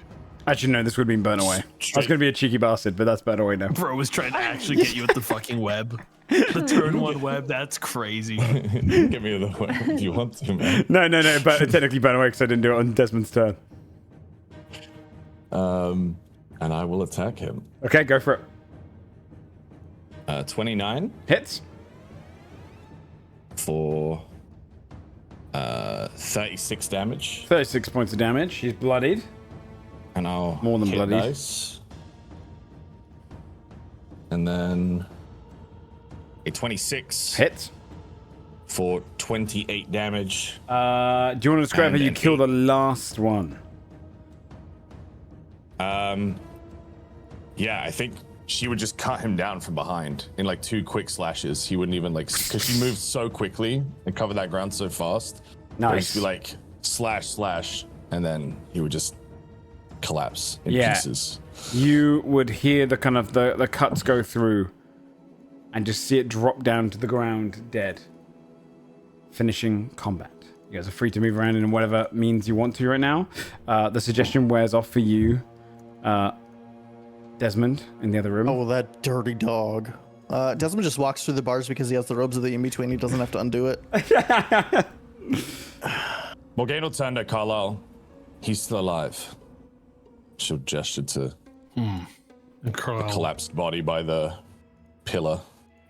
Actually, no, this would have been burnt away. I was Straight. going to be a cheeky bastard, but that's burnt away now. Bro was trying to actually get you with the fucking web. The turn one web, that's crazy. Give me the way if you want to, man. No, but it technically burnt away because I didn't do it on Desmond's turn. And I will attack him. Okay, go for it. 29 Hits. for 36 damage. 36 points of damage. He's bloodied. And I'll more than hit bloodied. Dice. And then a 26 hits for 28 damage. Do you want to describe how you kill the last one? Yeah, I think she would just cut him down from behind in like 2 quick slashes. He wouldn't even like, because she moved so quickly and covered that ground so fast. Nice. It would just be like slash, and then he would just collapse in pieces. You would hear the kind of the cuts go through and just see it drop down to the ground dead. Finishing combat. You guys are free to move around in whatever means you want to right now. The suggestion wears off for you, Desmond, in the other room. Oh, that dirty dog. Desmond just walks through the bars because he has the robes of the in-between. He doesn't have to undo it. Morgana turned at Carlisle. He's still alive. She'll gesture to the collapsed body by the pillar.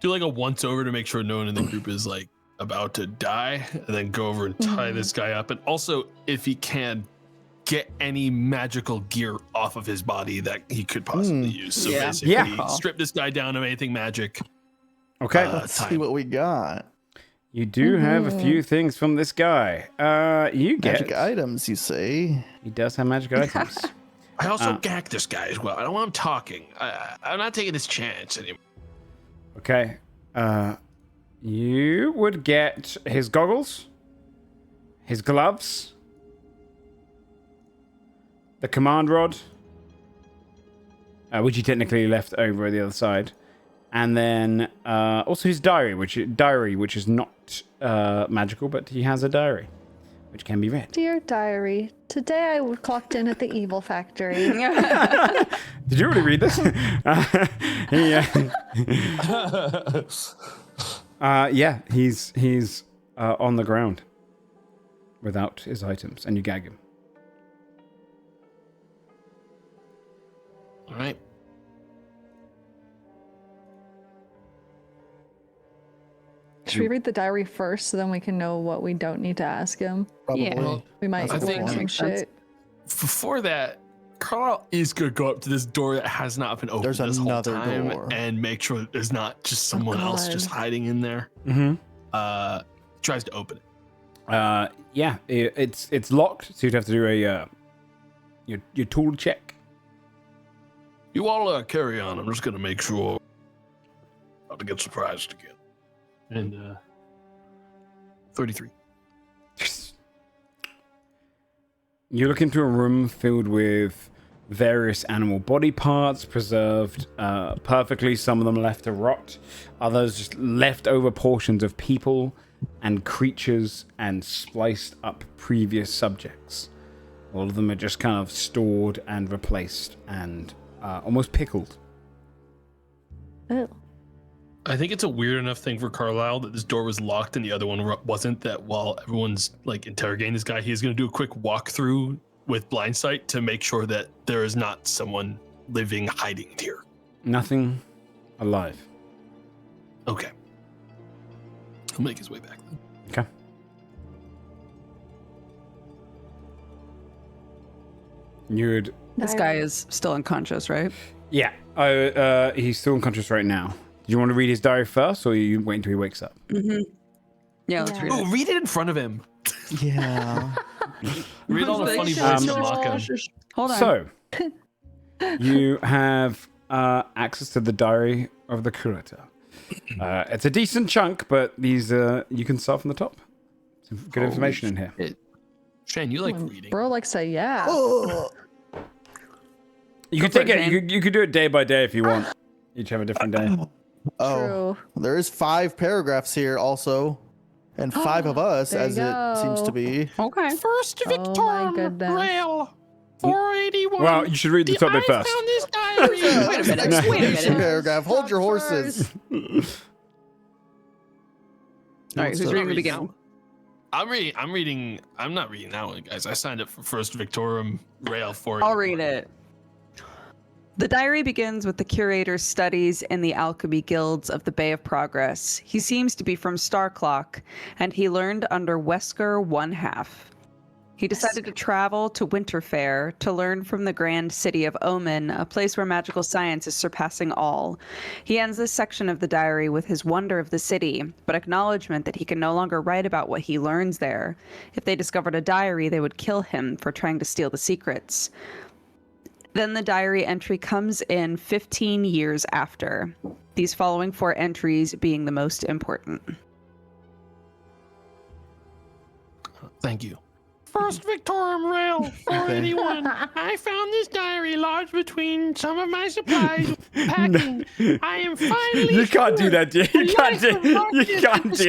Do like a once over to make sure no one in the group is like about to die, and then go over and tie this guy up. And also, if he can, get any magical gear off of his body that he could possibly use. So basically, strip this guy down of anything magic. Okay, let's see what we got. You do have a few things from this guy. You get magic items, you say? He does have magic items. I also gack this guy as well. I don't want him talking. I'm not taking this chance anymore. Okay. You would get his goggles, his gloves, the command rod, which he technically left over at the other side, and then also his diary, which is not magical, but he has a diary, which can be read. Dear diary, today I clocked in at the evil factory. Did you already read this? He's on the ground without his items, and you gag him. All right. Should we read the diary first so then we can know what we don't need to ask him? Probably. Yeah. We might think some makes sense. shit. Before that, Carl is gonna go up to this door that has not been opened There's this another whole time door. and make sure that there's not just someone else just hiding in there. Mm-hmm. Tries to open it. It's locked, so you'd have to do a your tool check. You all carry on. I'm just gonna make sure not to get surprised again. And 33. You look into a room filled with various animal body parts preserved perfectly. Some of them left to rot. Others just leftover portions of people and creatures and spliced up previous subjects. All of them are just kind of stored and replaced and almost pickled. Oh. I think it's a weird enough thing for Carlisle that this door was locked and the other one wasn't, that while everyone's like interrogating this guy, he's going to do a quick walkthrough with blind sight to make sure that there is not someone living hiding here. Nothing alive. Okay. He'll make his way back then. Okay. You'd... This guy is still unconscious, right? Yeah. He's still unconscious right now. Do you want to read his diary first, or you wait until he wakes up? Mm-hmm. Yeah, let's read it. Oh, read it in front of him. Yeah. Read all the funny voices and mock him. Hold on. So, you have access to the diary of the curator. It's a decent chunk, but these you can start from the top. Some good information in here. Shane, you like reading. Bro likes to, yeah. You could take it. You could do it day by day if you want. Each have a different day. Oh, there is 5 paragraphs here also, and 5 of us, There you as it seems to be. Okay. First Oh my goodness. Rail 481. Well, you should read the top bit first. found this diary. Wait a minute. Wait a Explanation minute. paragraph. Hold your horses. All right, who's reading the beginning? I'm reading. I'm not reading that one, guys. I signed up for First Victorum Rail 481. I'll read it. The diary begins with the curator's studies in the alchemy guilds of the Bay of Progress. He seems to be from Starclock, and he learned under Wesker 1/2. He decided to travel to Winterfair to learn from the grand city of Omen, a place where magical science is surpassing all. He ends this section of the diary with his wonder of the city, but acknowledgement that he can no longer write about what he learns there. If they discovered a diary, they would kill him for trying to steal the secrets. Then the diary entry comes in 15 years after, these following 4 entries being the most important. Thank you. First Victorum Rail 481. I found this diary lodged between some of my supplies packing. I am finally You can't do that, dude. You can't do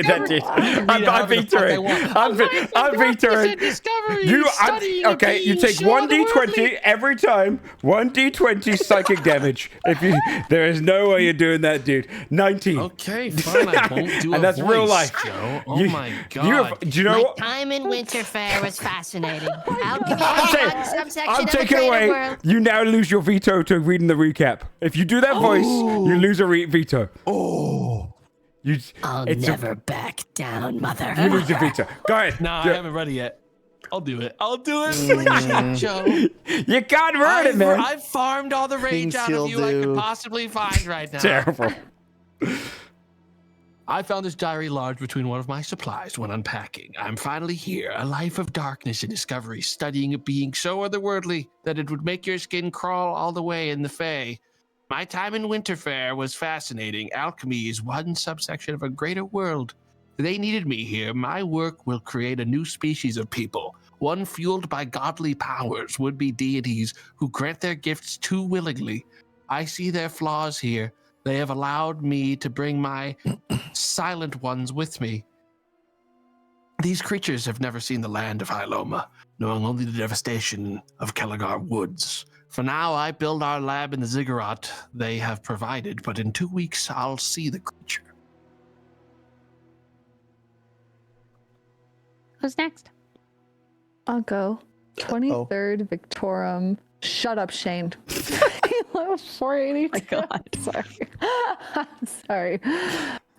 that, dude. I'm vetoing. I'm vetoing. Okay, you take 1d20 every time. 1d20 psychic damage. There is no way you're doing that, dude. 19. Okay, fine. I won't do and that's real life. Joe. Oh my god. Do you know what? Time in Winterfair was fascinating. I'm taking away. World. You now lose your veto to reading the recap. If you do that voice, you lose a veto. I'll never back down, mother. You lose your veto. Go ahead. No, I haven't read it yet. I'll do it. Please, Joe. You can't ruin it, man. I've farmed all the rage out of you I could possibly find right now. Terrible. I found this diary lodged between one of my supplies when unpacking. I'm finally here, a life of darkness and discovery, studying a being so otherworldly that it would make your skin crawl all the way in the Fae. My time in Winterfair was fascinating. Alchemy is one subsection of a greater world. They needed me here. My work will create a new species of people, one fueled by godly powers, would-be deities who grant their gifts too willingly. I see their flaws here. They have allowed me to bring my silent ones with me. These creatures have never seen the land of Hyloma, knowing only the devastation of Kelligar Woods. For now, I build our lab in the ziggurat they have provided, but in 2 weeks, I'll see the creature. Who's next? I'll go. 23rd Victorum. Shut up, Shayne. 482. My God. Sorry. Sorry.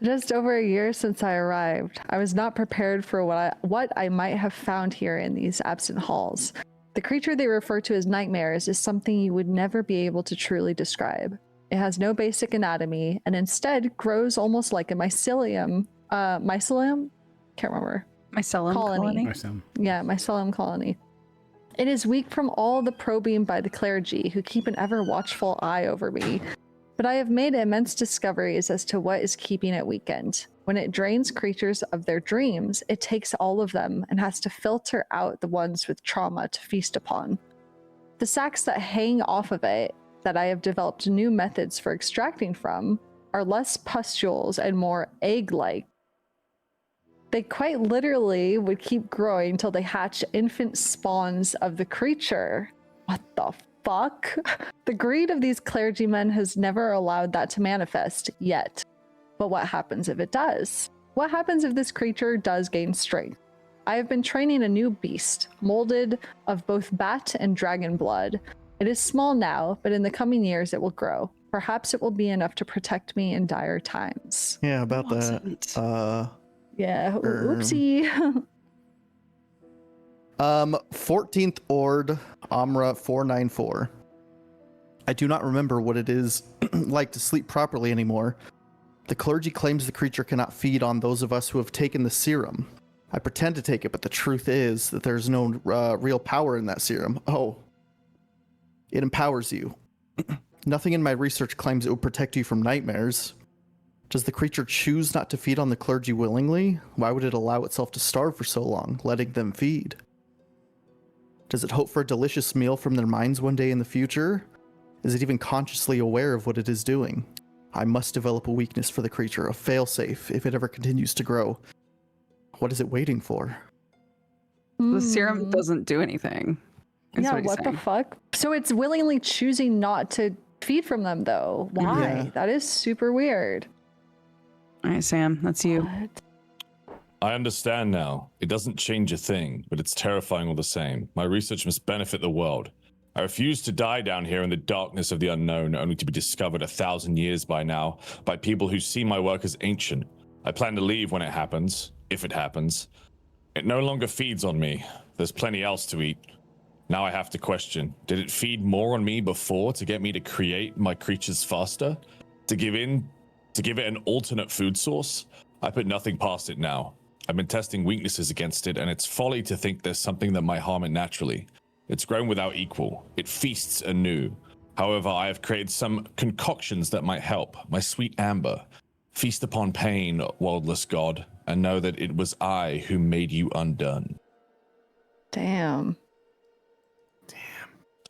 Just over a year since I arrived, I was not prepared for what I might have found here in these absent halls. The creature they refer to as nightmares is something you would never be able to truly describe. It has no basic anatomy and instead grows almost like a mycelium. Mycelium? Can't remember. Mycelium colony? Yeah, mycelium colony. It is weak from all the probing by the clergy, who keep an ever-watchful eye over me. But I have made immense discoveries as to what is keeping it weakened. When it drains creatures of their dreams, it takes all of them and has to filter out the ones with trauma to feast upon. The sacs that hang off of it, that I have developed new methods for extracting from, are less pustules and more egg-like. They quite literally would keep growing till they hatch infant spawns of the creature. What the fuck? The greed of these clergymen has never allowed that to manifest yet. But what happens if it does? What happens if this creature does gain strength? I have been training a new beast, molded of both bat and dragon blood. It is small now, but in the coming years it will grow. Perhaps it will be enough to protect me in dire times. Yeah, about that. Yeah, oopsie. 14th Ord, Amra 494. I do not remember what it is like to sleep properly anymore. The clergy claims the creature cannot feed on those of us who have taken the serum. I pretend to take it, but the truth is that there's no real power in that serum. Oh. It empowers you. Nothing in my research claims it will protect you from nightmares. Does the creature choose not to feed on the clergy willingly? Why would it allow itself to starve for so long, letting them feed? Does it hope for a delicious meal from their minds one day in the future? Is it even consciously aware of what it is doing? I must develop a weakness for the creature, a failsafe, if it ever continues to grow. What is it waiting for? The serum doesn't do anything. Yeah, what the fuck? So it's willingly choosing not to feed from them, though. Why? Yeah. That is super weird. All right, Sam, that's you. What? I understand now. It doesn't change a thing, but it's terrifying all the same. My research must benefit the world. I refuse to die down here in the darkness of the unknown, only to be discovered 1,000 years by now by people who see my work as ancient. I plan to leave when it happens, if it happens. It no longer feeds on me. There's plenty else to eat. Now I have to question, did it feed more on me before to get me to create my creatures faster? To give it an alternate food source? I put nothing past it now. I've been testing weaknesses against it, and it's folly to think there's something that might harm it naturally. It's grown without equal. It feasts anew. However, I have created some concoctions that might help. My sweet amber. Feast upon pain, worldless god, and know that it was I who made you undone. Damn.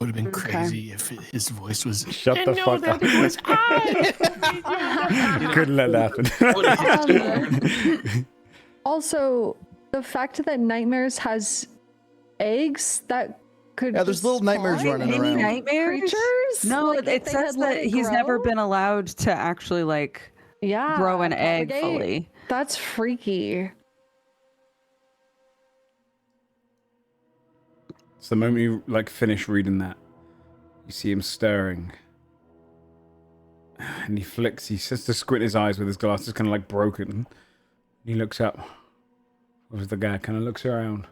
Would have been crazy if his voice was. Shut the fuck up. It was I. Couldn't let that happen. Also, the fact that Nightmares has eggs that could. Yeah, there's little nightmares running Any around. nightmares? Creatures? No, Like, if it they says had let that it he's never grow? been allowed to actually like grow an egg propagate. fully. That's freaky. So the moment you like finish reading that, you see him stirring. And he flicks, he starts to squint his eyes with his glasses kind of like broken. He looks up. What was the guy? Kind of looks around.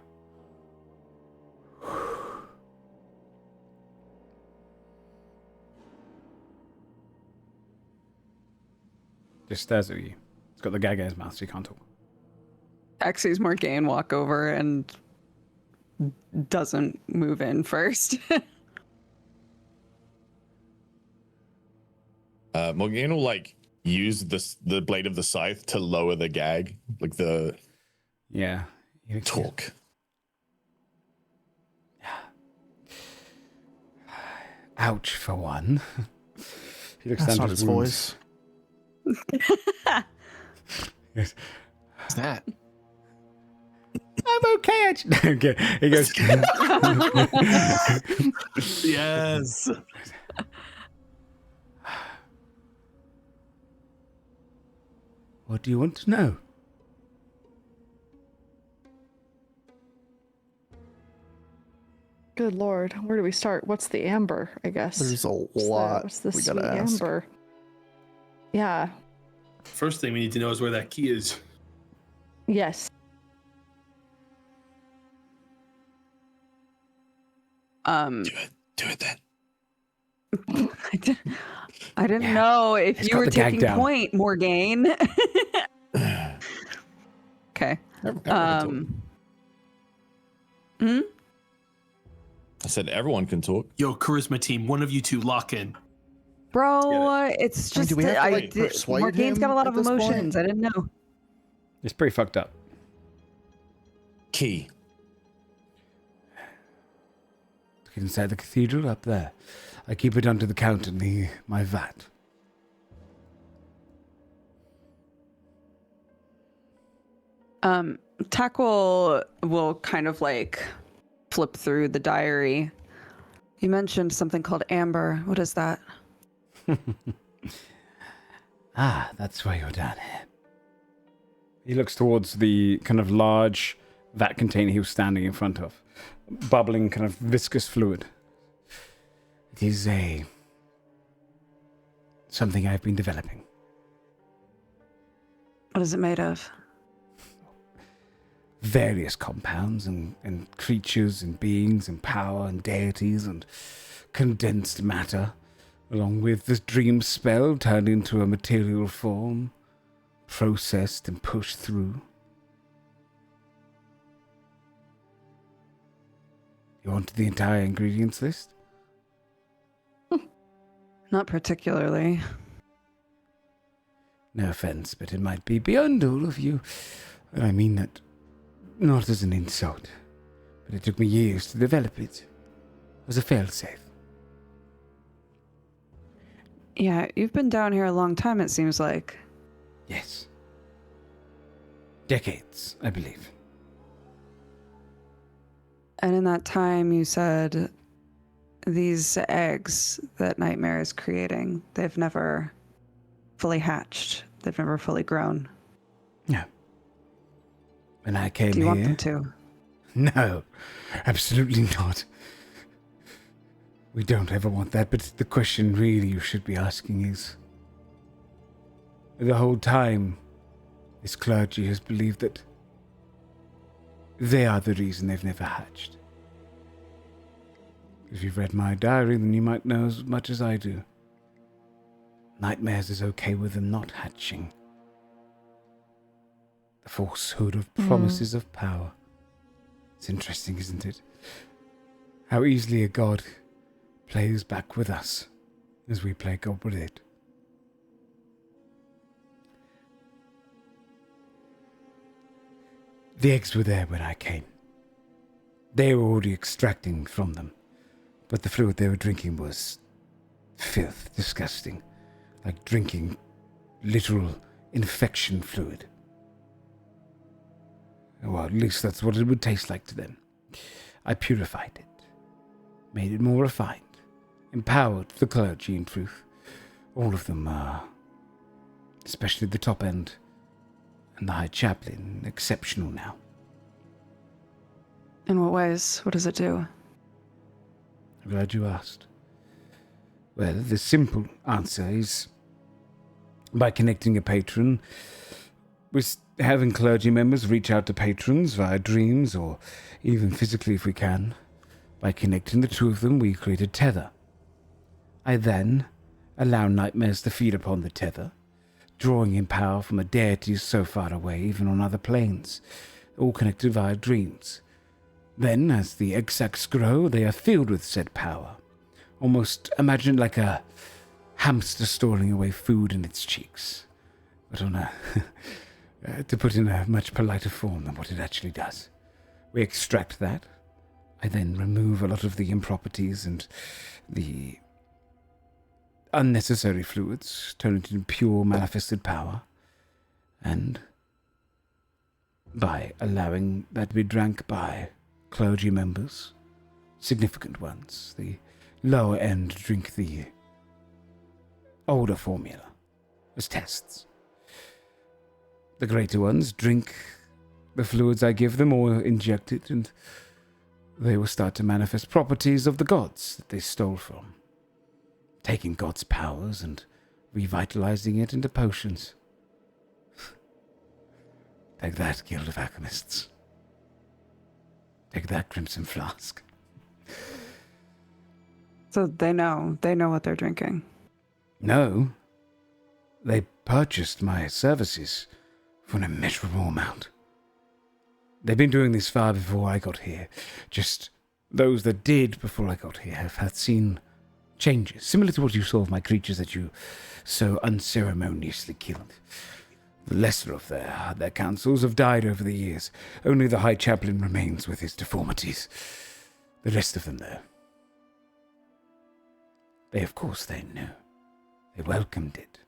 Just stares at you. He's got the gag in his mouth, so he can't talk. Jack sees Morgane walk over and doesn't move in first. Morgane will like use the blade of the scythe to lower the gag, like the Yeah. talk. Ouch for one. He looks That's down not to his voice. Yes. What's that? I'm okay. Okay. He goes. Yes. What do you want to know? Good lord, where do we start? What's the amber? I guess There's a lot What's the we sweet gotta ask. amber? Yeah. First thing we need to know is where that key is. Yes. Do it then. I didn't know if It's you got were the gag taking down. point, Morgane. Okay. Everyone can talk. I said everyone can talk. Yo, charisma team, one of you two lock in. Bro, it's I mean, just do we have to, like, persuade Morgane's got a him lot at of this point? emotions. I didn't know. It's pretty fucked up. Key. Look inside the cathedral up there. I keep it under the counter in my vat. Tak will kind of like flip through the diary. You mentioned something called amber. What is that? Ah, that's why you're down here. He looks towards the kind of large vat container he was standing in front of. Bubbling kind of viscous fluid. It is something I've been developing. What is it made of? Various compounds and creatures and beings and power and deities and condensed matter, along with this dream spell turned into a material form, processed and pushed through. You want the entire ingredients list? Not particularly. No offense, but it might be beyond all of you. And I mean that not as an insult, but it took me years to develop it. As a failsafe. Yeah, you've been down here a long time, it seems like. Yes. Decades, I believe. And in that time, you said these eggs that Nightmare is creating, they've never fully hatched. They've never fully grown. No. When I came Do you here... want them to? No, absolutely not. We don't ever want that, but the question really you should be asking is, the whole time, this clergy has believed that they are the reason they've never hatched. If you've read my diary, then you might know as much as I do. Nightmares is okay with them not hatching. The falsehood of promises of power. It's interesting, isn't it? How easily a god plays back with us as we play God with it. The eggs were there when I came. They were already extracting from them, but the fluid they were drinking was filth, disgusting, like drinking literal infection fluid. Well, at least that's what it would taste like to them. I purified it, made it more refined, empowered the clergy, in truth. All of them are, especially the top end and the High Chaplain, exceptional now. In what ways? What does it do? I'm glad you asked. Well, the simple answer is by connecting a patron with having clergy members reach out to patrons via dreams or even physically if we can. By connecting the two of them, we create a tether. I then allow nightmares to feed upon the tether, drawing in power from a deity so far away, even on other planes, all connected via dreams. Then, as the egg sacs grow, they are filled with said power. Almost imagine like a hamster storing away food in its cheeks, but on a to put in a much politer form than what it actually does. We extract that. I then remove a lot of the improprieties and the unnecessary fluids, turn it into pure manifested power, and by allowing that to be drank by clergy members, significant ones, the lower end drink the older formula as tests. The greater ones drink the fluids I give them or inject it, and they will start to manifest properties of the gods that they stole from, taking God's powers and revitalizing it into potions. Take that, Guild of Alchemists. Take that, Crimson Flask. So they know what they're drinking. No. They purchased my services for an immeasurable amount. They've been doing this far before I got here. Just those that did before I got here have had seen changes, similar to what you saw of my creatures that you so unceremoniously killed. The lesser of their councils have died over the years. Only the High Chaplain remains with his deformities. The rest of them, though, of course, they knew. They welcomed it.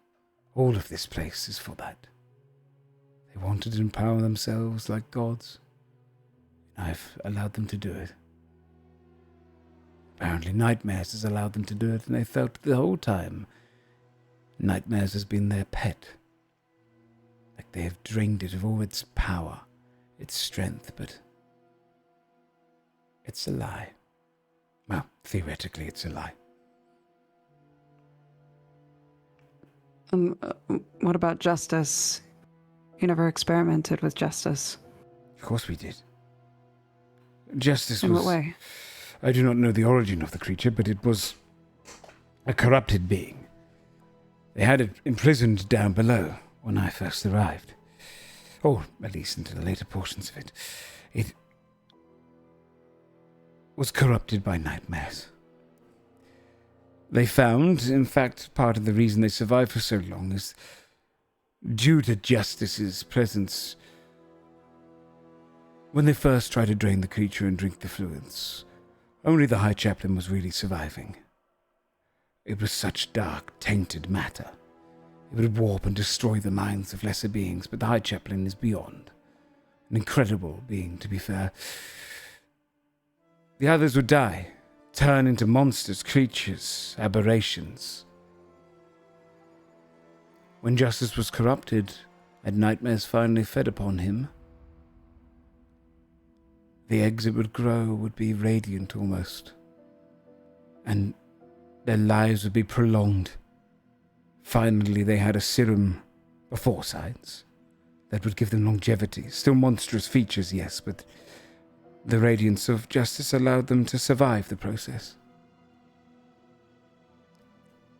All of this place is for that. They wanted to empower themselves like gods. I've allowed them to do it. Apparently Nightmares has allowed them to do it, and they felt the whole time Nightmares has been their pet. Like they have drained it of all its power, its strength, but it's a lie. Well, theoretically it's a lie. What about justice? You never experimented with justice. Of course we did. Justice was... In what way? I do not know the origin of the creature, but it was a corrupted being. They had it imprisoned down below when I first arrived. Or at least into the later portions of it. It was corrupted by nightmares. They found, in fact, part of the reason they survived for so long is due to Justice's presence. When they first tried to drain the creature and drink the fluids, only the High Chaplain was really surviving. It was such dark, tainted matter. It would warp and destroy the minds of lesser beings, but the High Chaplain is beyond. An incredible being, to be fair. The others would die, turn into monsters, creatures, aberrations. When Justice was corrupted, and nightmares finally fed upon him, the eggs it would grow would be radiant almost. and their lives would be prolonged. Finally, they had a serum before science that would give them longevity. Still monstrous features, yes, but the radiance of justice allowed them to survive the process.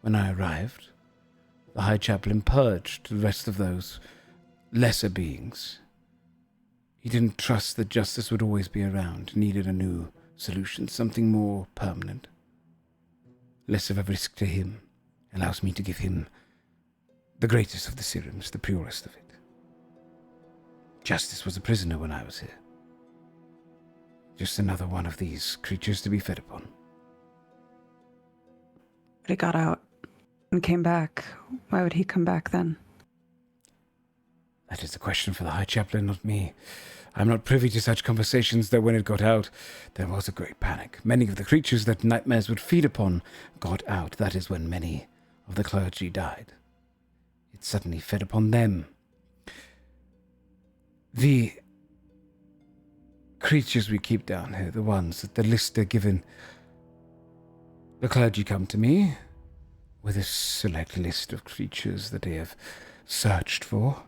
When I arrived, the High Chaplain purged the rest of those lesser beings. He didn't trust that justice would always be around, needed a new solution, something more permanent. Less of a risk to him, allows me to give him the greatest of the serums, the purest of it. Justice was a prisoner when I was here. Just another one of these creatures to be fed upon. But he got out and came back. Why would he come back then? That is a question for the High Chaplain, not me. I'm not privy to such conversations, though when it got out, there was a great panic. Many of the creatures that nightmares would feed upon got out. That is when many of the clergy died. It suddenly fed upon them. The creatures we keep down here, the ones that the list are given, the clergy come to me with a select list of creatures that they have searched for.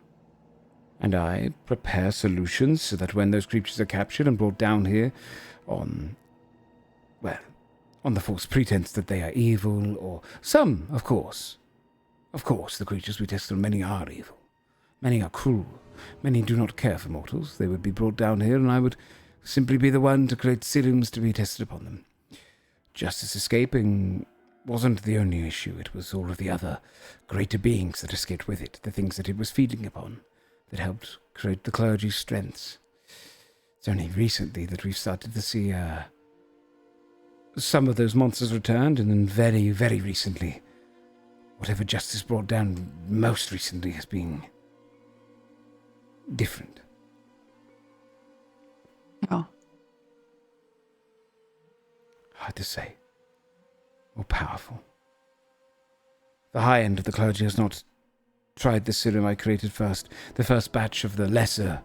And I prepare solutions so that when those creatures are captured and brought down here on the false pretense that they are evil, or some, of course. Of course, the creatures we test on, many are evil. Many are cruel. Many do not care for mortals. They would be brought down here, and I would simply be the one to create serums to be tested upon them. Justice escaping wasn't the only issue. It was all of the other greater beings that escaped with it, the things that it was feeding upon, that helped create the clergy's strengths. It's only recently that we've started to see some of those monsters returned, and then very, very recently, whatever justice brought down most recently has been different. Oh. Hard to say. More powerful. The high end of the clergy has not tried the serum I created first. The first batch of the lesser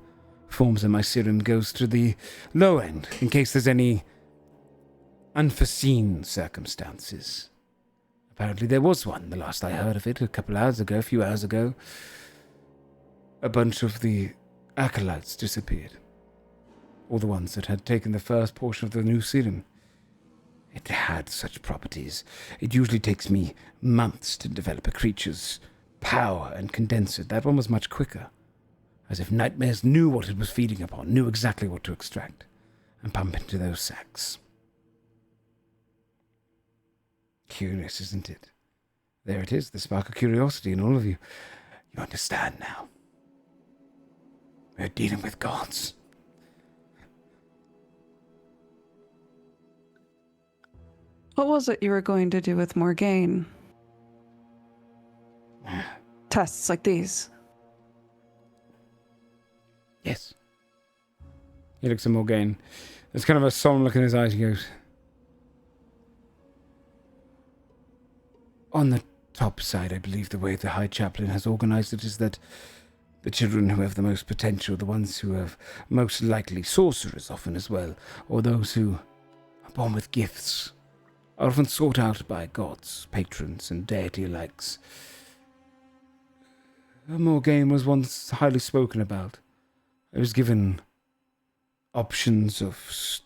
forms of my serum goes to the low end, in case there's any unforeseen circumstances. Apparently there was one, the last I heard of it, a few hours ago. A bunch of the acolytes disappeared. All the ones that had taken the first portion of the new serum. It had such properties. It usually takes me months to develop a creature's power and condense it. That one was much quicker. As if nightmares knew what it was feeding upon, knew exactly what to extract and pump into those sacs. Curious, isn't it? There it is, the spark of curiosity in all of you. You understand now. We're dealing with gods. What was it you were going to do with Morgaine? Tests like these. Yes. He looks at Morgaine. There's kind of a solemn look in his eyes. He goes, on the top side, I believe the way the High Chaplain has organized it is that the children who have the most potential, the ones who have most likely sorcerers often as well, or those who are born with gifts, are often sought out by gods, patrons, and deity-likes. Morgaine was once highly spoken about. I was given options of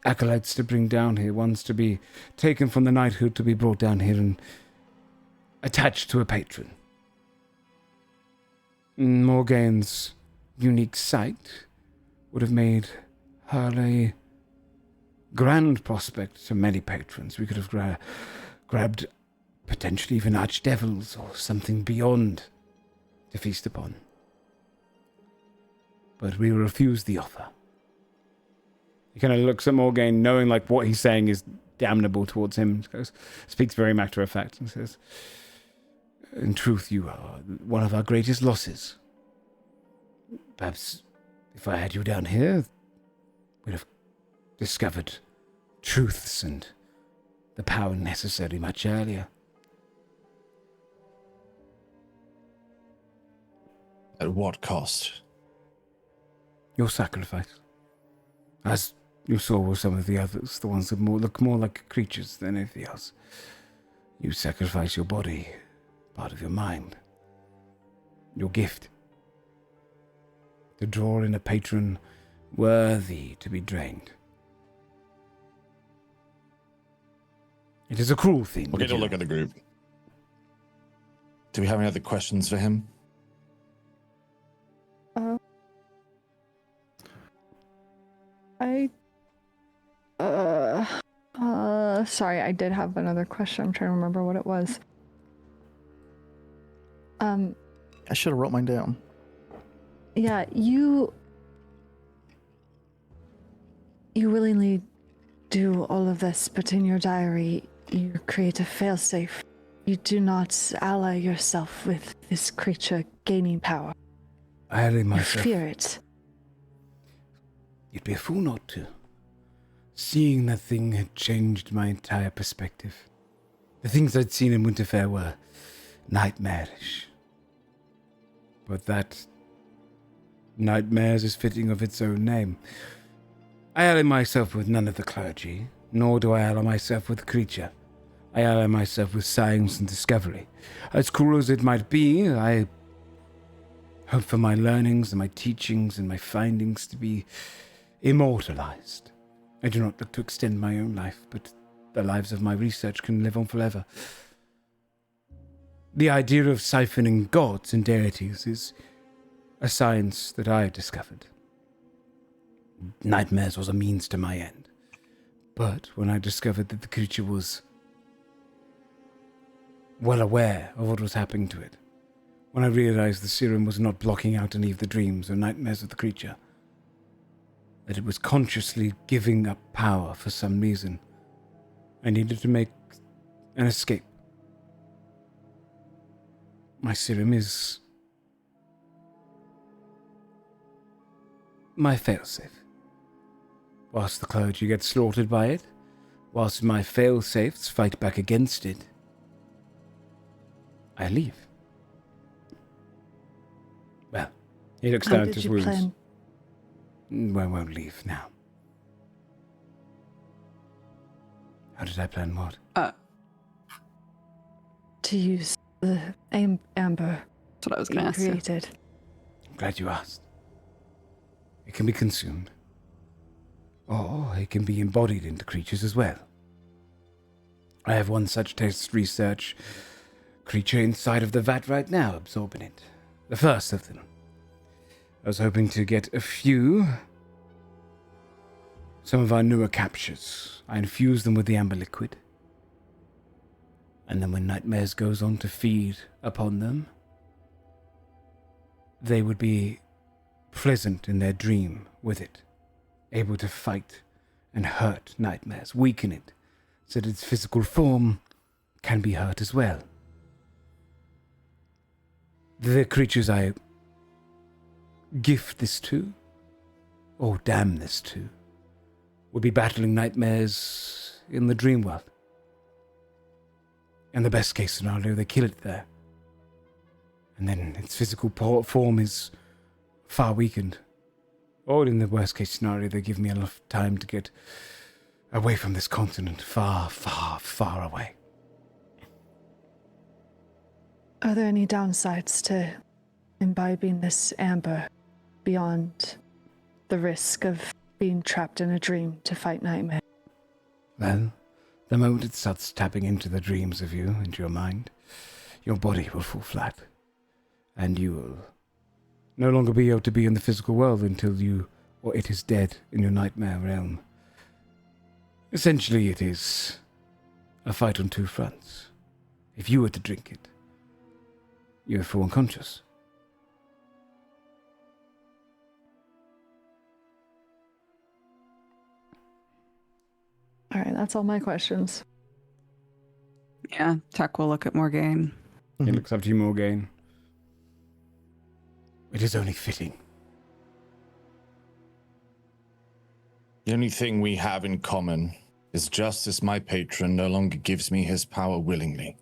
acolytes to bring down here, ones to be taken from the knighthood to be brought down here and attached to a patron. Morgaine's unique sight would have made her a grand prospect to many patrons. We could have grabbed potentially even archdevils or something beyond to feast upon. But we refused the offer. He kind of looks at Morgaine, knowing like what he's saying is damnable towards him. He speaks very matter of fact and says, in truth, you are one of our greatest losses. Perhaps if I had you down here, we'd have discovered truths and the power necessary much earlier. At what cost? Your sacrifice. As You saw with some of the others, the ones that look more like creatures than anything else. You sacrifice your body, part of your mind, your gift, to draw in a patron worthy to be drained. It is a cruel thing. We'll get a look at the group. Do we have any other questions for him? Sorry, I did have another question. I'm trying to remember what it was. I should have wrote mine down. Yeah, you willingly do all of this, but in your diary, you create a failsafe. You do not ally yourself with this creature gaining power. I ally You myself. fear it. You'd be a fool not to. Seeing that thing had changed my entire perspective. The things I'd seen in Winterfell were nightmarish. But that nightmares is fitting of its own name. I ally myself with none of the clergy, nor do I ally myself with the creature. I ally myself with science and discovery. As cruel as it might be, I hope for my learnings and my teachings and my findings to be immortalized. I do not look to extend my own life, but the lives of my research can live on forever. The idea of siphoning gods and deities is a science that I discovered. Nightmares was a means to my end. But when I discovered that the creature was well aware of what was happening to it, when I realized the serum was not blocking out any of the dreams or nightmares of the creature, that it was consciously giving up power for some reason, I needed to make an escape. My serum is my failsafe. Whilst the clergy get slaughtered by it, whilst my failsafes fight back against it, I leave. Well, he looks down at his wounds. Plan? I won't leave now. How did I plan what? To use the amber That's what I was you going to ask. You. created. I'm glad you asked. It can be consumed. Or it can be embodied into creatures as well. I have one such test research creature inside of the vat right now, absorbing it. The first of them. I was hoping to get a few. Some of our newer captures. I infuse them with the amber liquid. And then when Nightmares goes on to feed upon them, they would be pleasant in their dream with it, able to fight and hurt Nightmares, weaken it, so that its physical form can be hurt as well. The creatures I gift this to, or damn this to, would be battling Nightmares in the dream world. In the best case scenario, they kill it there. And then its physical form is far weakened. Or in the worst case scenario, they give me enough time to get away from this continent, far, far, far away. Are there any downsides to imbibing this amber beyond the risk of being trapped in a dream to fight nightmare? Well, the moment it starts tapping into the dreams of you and your mind, your body will fall flat. And you will no longer be able to be in the physical world until you or it is dead in your nightmare realm. Essentially, it is a fight on two fronts. If you were to drink it, you would fall unconscious. All right, that's all my questions. Yeah, Tech will look at Morgaine. He looks up to you, Morgaine. It is only fitting. The only thing we have in common is just as my patron no longer gives me his power willingly.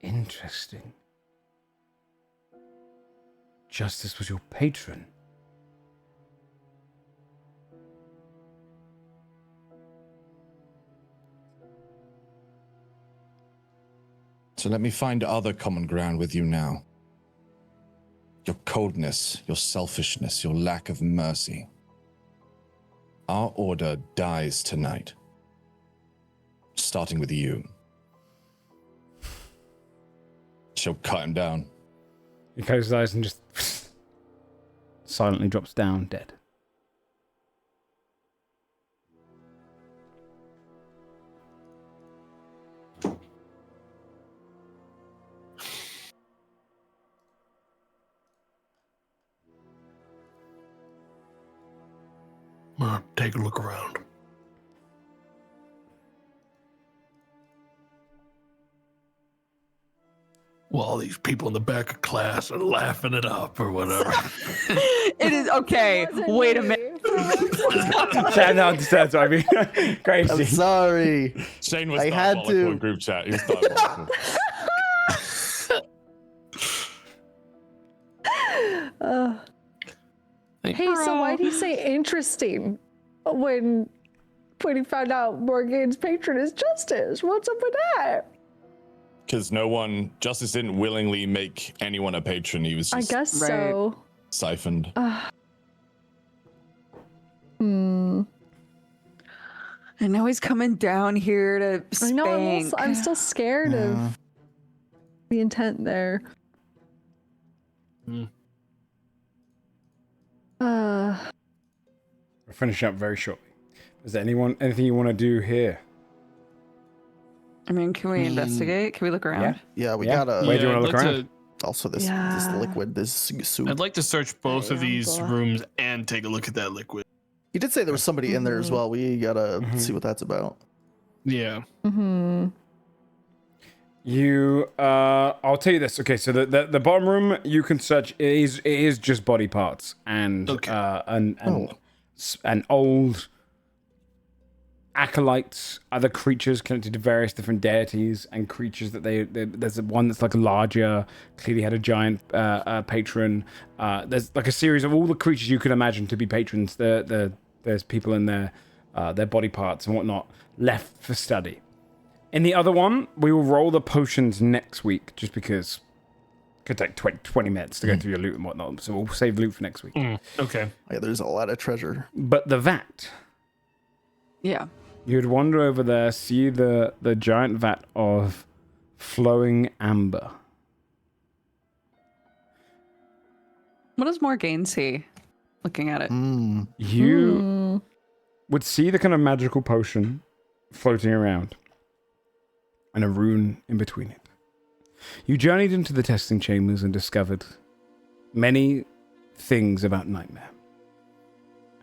Interesting. Justice was your patron. So let me find other common ground with you now. Your coldness, your selfishness, your lack of mercy. Our order dies tonight. Starting with you. She'll cut him down. He closes his eyes and just silently drops down, dead. Take a look around. Well, all these people in the back of class are laughing it up or whatever. It is okay. Wait a minute. Shane understands what I mean. Crazy. I'm sorry. Shane was I had diabolical to. in group chat. He was diabolical. Hey, so why'd he say interesting when he found out Morgan's patron is Justice? What's up with that? Because Justice didn't willingly make anyone a patron. He was I just guess so. siphoned. And now he's coming down here to I know, spank. I'm still scared of the intent there. We're finishing up very shortly. Is there anything you want to do here? I mean, can we investigate? Can we look around? Yeah, we Yeah. gotta. Where do you want to look around? Also, this liquid, this soup. I'd like to search both of these rooms and take a look at that liquid. He did say there was somebody in there as well. We gotta see what that's about. Yeah. I'll tell you this. Okay, so the bottom room you can search it is just body parts and and old acolytes, other creatures connected to various different deities and creatures that there's one that's like larger, clearly had a giant patron. There's like a series of all the creatures you could imagine to be patrons. There's people in their body parts and whatnot left for study. In the other one, we will roll the potions next week, just because it could take 20 minutes to go through your loot and whatnot. So we'll save loot for next week. Okay. Yeah, there's a lot of treasure. But the vat. Yeah. You'd wander over there, see the giant vat of flowing amber. What does Morgaine see looking at it? You would see the kind of magical potion floating around and a rune in between it. You journeyed into the testing chambers and discovered many things about Nightmare.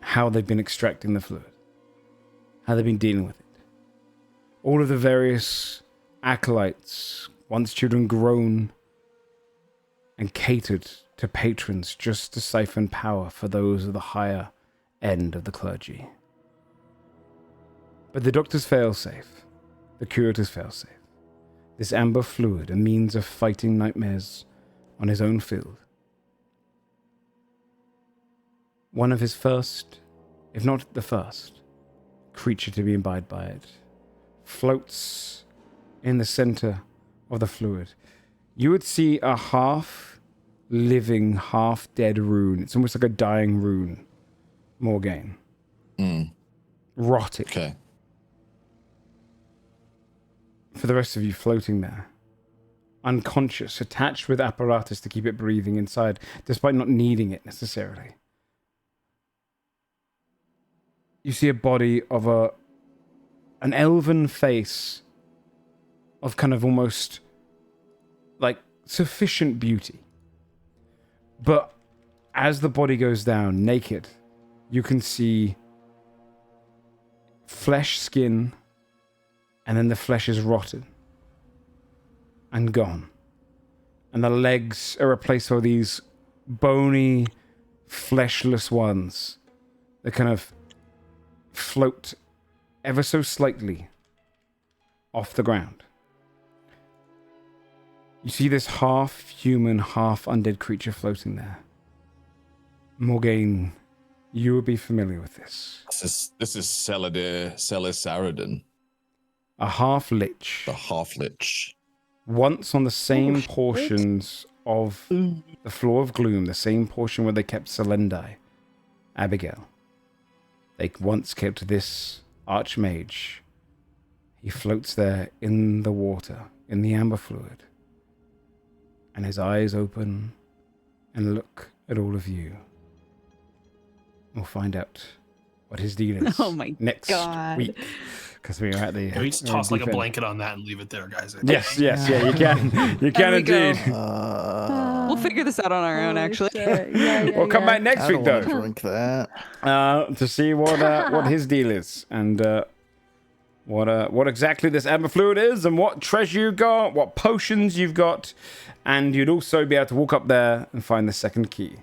How they've been extracting the fluid. How they've been dealing with it. All of the various acolytes, once children grown and catered to patrons just to siphon power for those of the higher end of the clergy. But the doctor's failsafe, the curator's failsafe, this amber fluid, a means of fighting nightmares on his own field. One of his first, if not the first, creature to be imbibed by it, floats in the center of the fluid. You would see a half-living, half-dead rune. It's almost like a dying rune, Morgaine. Rotting. Okay. For the rest of you floating there, unconscious, attached with apparatus to keep it breathing inside, despite not needing it necessarily. You see a body of an elven face of kind of almost like sufficient beauty. But as the body goes down, naked, you can see flesh, skin, and then the flesh is rotten and gone. And the legs are replaced by these bony, fleshless ones that kind of float ever so slightly off the ground. You see this half-human, half-undead creature floating there. Morgaine, you would be familiar with this. This is Celis Aradin. A half-lich. The half-lich. once on the same portions of the floor of gloom, the same portion where they kept Selendai, Abigail. They once kept this archmage. He floats there in the water, in the amber fluid. And his eyes open and look at all of you. We'll find out what his deal is next week. Because we are at the... We just toss like a blanket on that and leave it there, guys. Yes, you can. You can indeed. We'll figure this out on our own, actually. We'll come back next week, though. Drink that. To see what his deal is. And what exactly this amber fluid is, and what treasure you got, what potions you've got. And you'd also be able to walk up there and find the second key.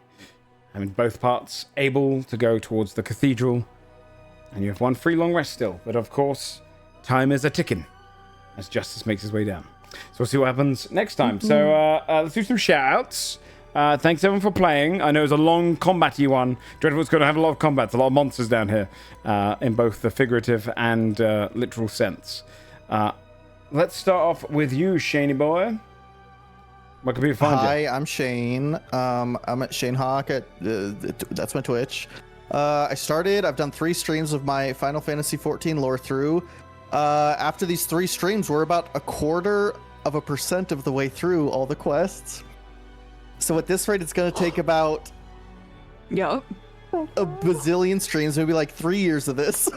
I mean, both parts able to go towards the cathedral. And you have one free long rest still. But of course, time is a-ticking as Justice makes his way down. So we'll see what happens next time. So let's do some shout-outs. Thanks, everyone, for playing. I know it was a long combat-y one. Dreadful's going to have a lot of combats, a lot of monsters down here, in both the figurative and literal sense. Let's start off with you, Shaney boy. What can people find you? Hi, I'm Shayne. I'm at ShayneHawke. That's my Twitch. I've done 3 streams of my Final Fantasy XIV lore through. After these 3 streams, we're about 0.25% of the way through all the quests. So at this rate, it's going to take about a bazillion streams, maybe like 3 years of this.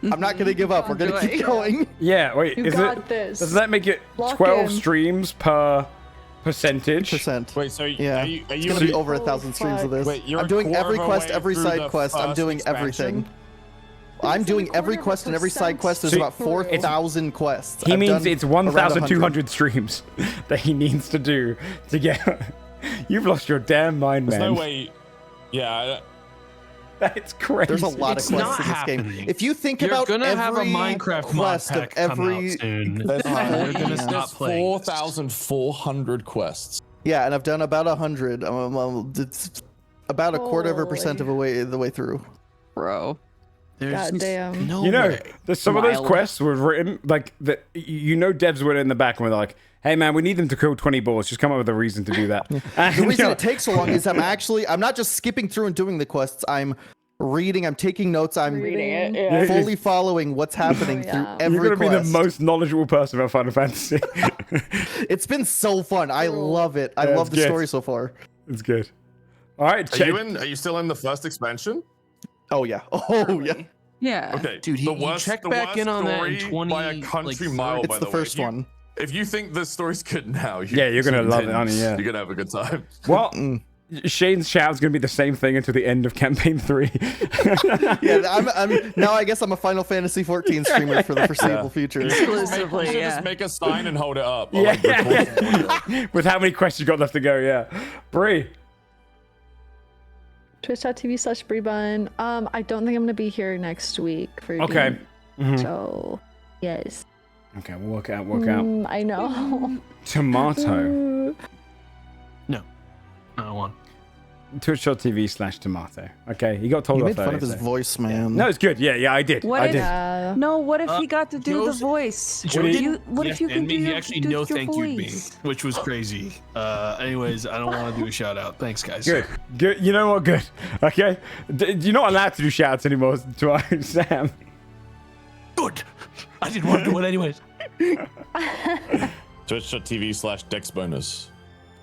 I'm not going to give up. We're going to keep going. Yeah, wait. This. Does that make it 12 streams per percentage? Wait, so yeah, are you it's going to be over 1,000 streams of this. Wait, I'm doing every quest, every side quest. I'm doing everything. I'm doing every quest and every side quest. There's about 4,000 quests. He means it's 1,200 streams that he needs to do to get... You've lost your damn mind, man. There's no way... Yeah... That's crazy. There's a lot of quests in this game. If you think about every have a Minecraft quest of every... They're gonna stop playing. 4,400 quests. Yeah, and I've done about 100. It's about 0.25% of the way through. Bro. Goddamn. No way. There's some of those quests were written like that. Devs were in the back and were like, "Hey man, we need them to kill 20 bulls. Just come up with a reason to do that." The reason it takes so long is I'm not just skipping through and doing the quests. I'm reading. I'm taking notes. I'm reading it. Fully following what's happening through every You're gonna quest. be the most knowledgeable person about Final Fantasy. It's been so fun. I love it. I love the story so far. It's good. All right, Are you still in the first expansion? Oh yeah. Oh yeah. Yeah. Okay, dude. Check back in on that in 20 by a country mile. It's the first one. If you think this story's good now, you're gonna love it, honey. Yeah, you're gonna have a good time. Well, Shayne's shout's gonna be the same thing until the end of campaign 3. Yeah, I'm now. I guess I'm a Final Fantasy 14 streamer for the foreseeable future. Exclusively, just make a sign and hold it up. With how many quests you got left to go? Yeah, Bree. Twitch.tv/BreeBun. I don't think I'm gonna be here next week for okay. So, yes. Okay, we'll work out. I know. Tomato. No, not one. Twitch.tv/tomato. Okay, he got told you off. made fun of his voice, man. No, it's good. Yeah, I did. What I if, did. No, what if he got to do the voice? Joe What if you can do He actually no thank you'd me, voice? which was crazy. Anyways, I don't want to do a shout out. Thanks, guys. Good. You know what? Good. Okay. You're not allowed to do shouts anymore to Sam. Good. I didn't want to do it anyways. Twitch.tv/Dexbonus.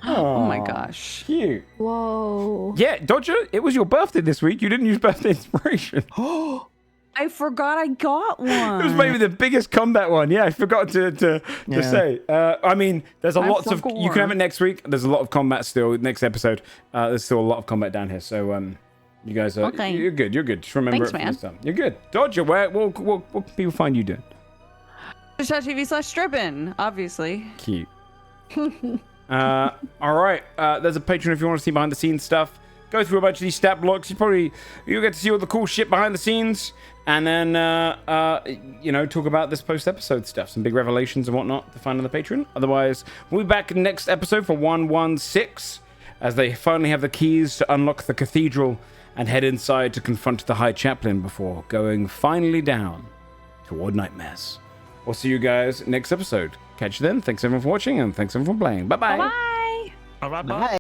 Oh my gosh. Cute. Whoa. Yeah, Dodger, it was your birthday this week. You didn't use birthday inspiration. I forgot I got one. It was maybe the biggest combat one. Yeah, I forgot to say. I mean, there's lots of... You can have it next week. There's a lot of combat still. Next episode, there's still a lot of combat down here. So, you guys are... Okay. You're good. Just remember it from this time. You're good. Dodger, what can people find you doing? Twitch.tv/Strippin, obviously. Cute. All right. There's a Patreon if you want to see behind the scenes stuff. Go through a bunch of these stat blocks. You'll get to see all the cool shit behind the scenes, and then talk about this post episode stuff, some big revelations and whatnot to find on the Patreon. Otherwise, we'll be back next episode for 116 as they finally have the keys to unlock the cathedral and head inside to confront the High Chaplain before going finally down toward nightmares. We'll see you guys next episode. catch you then. Thanks everyone for watching, and thanks everyone for playing. Bye-bye. Bye. All right, bye.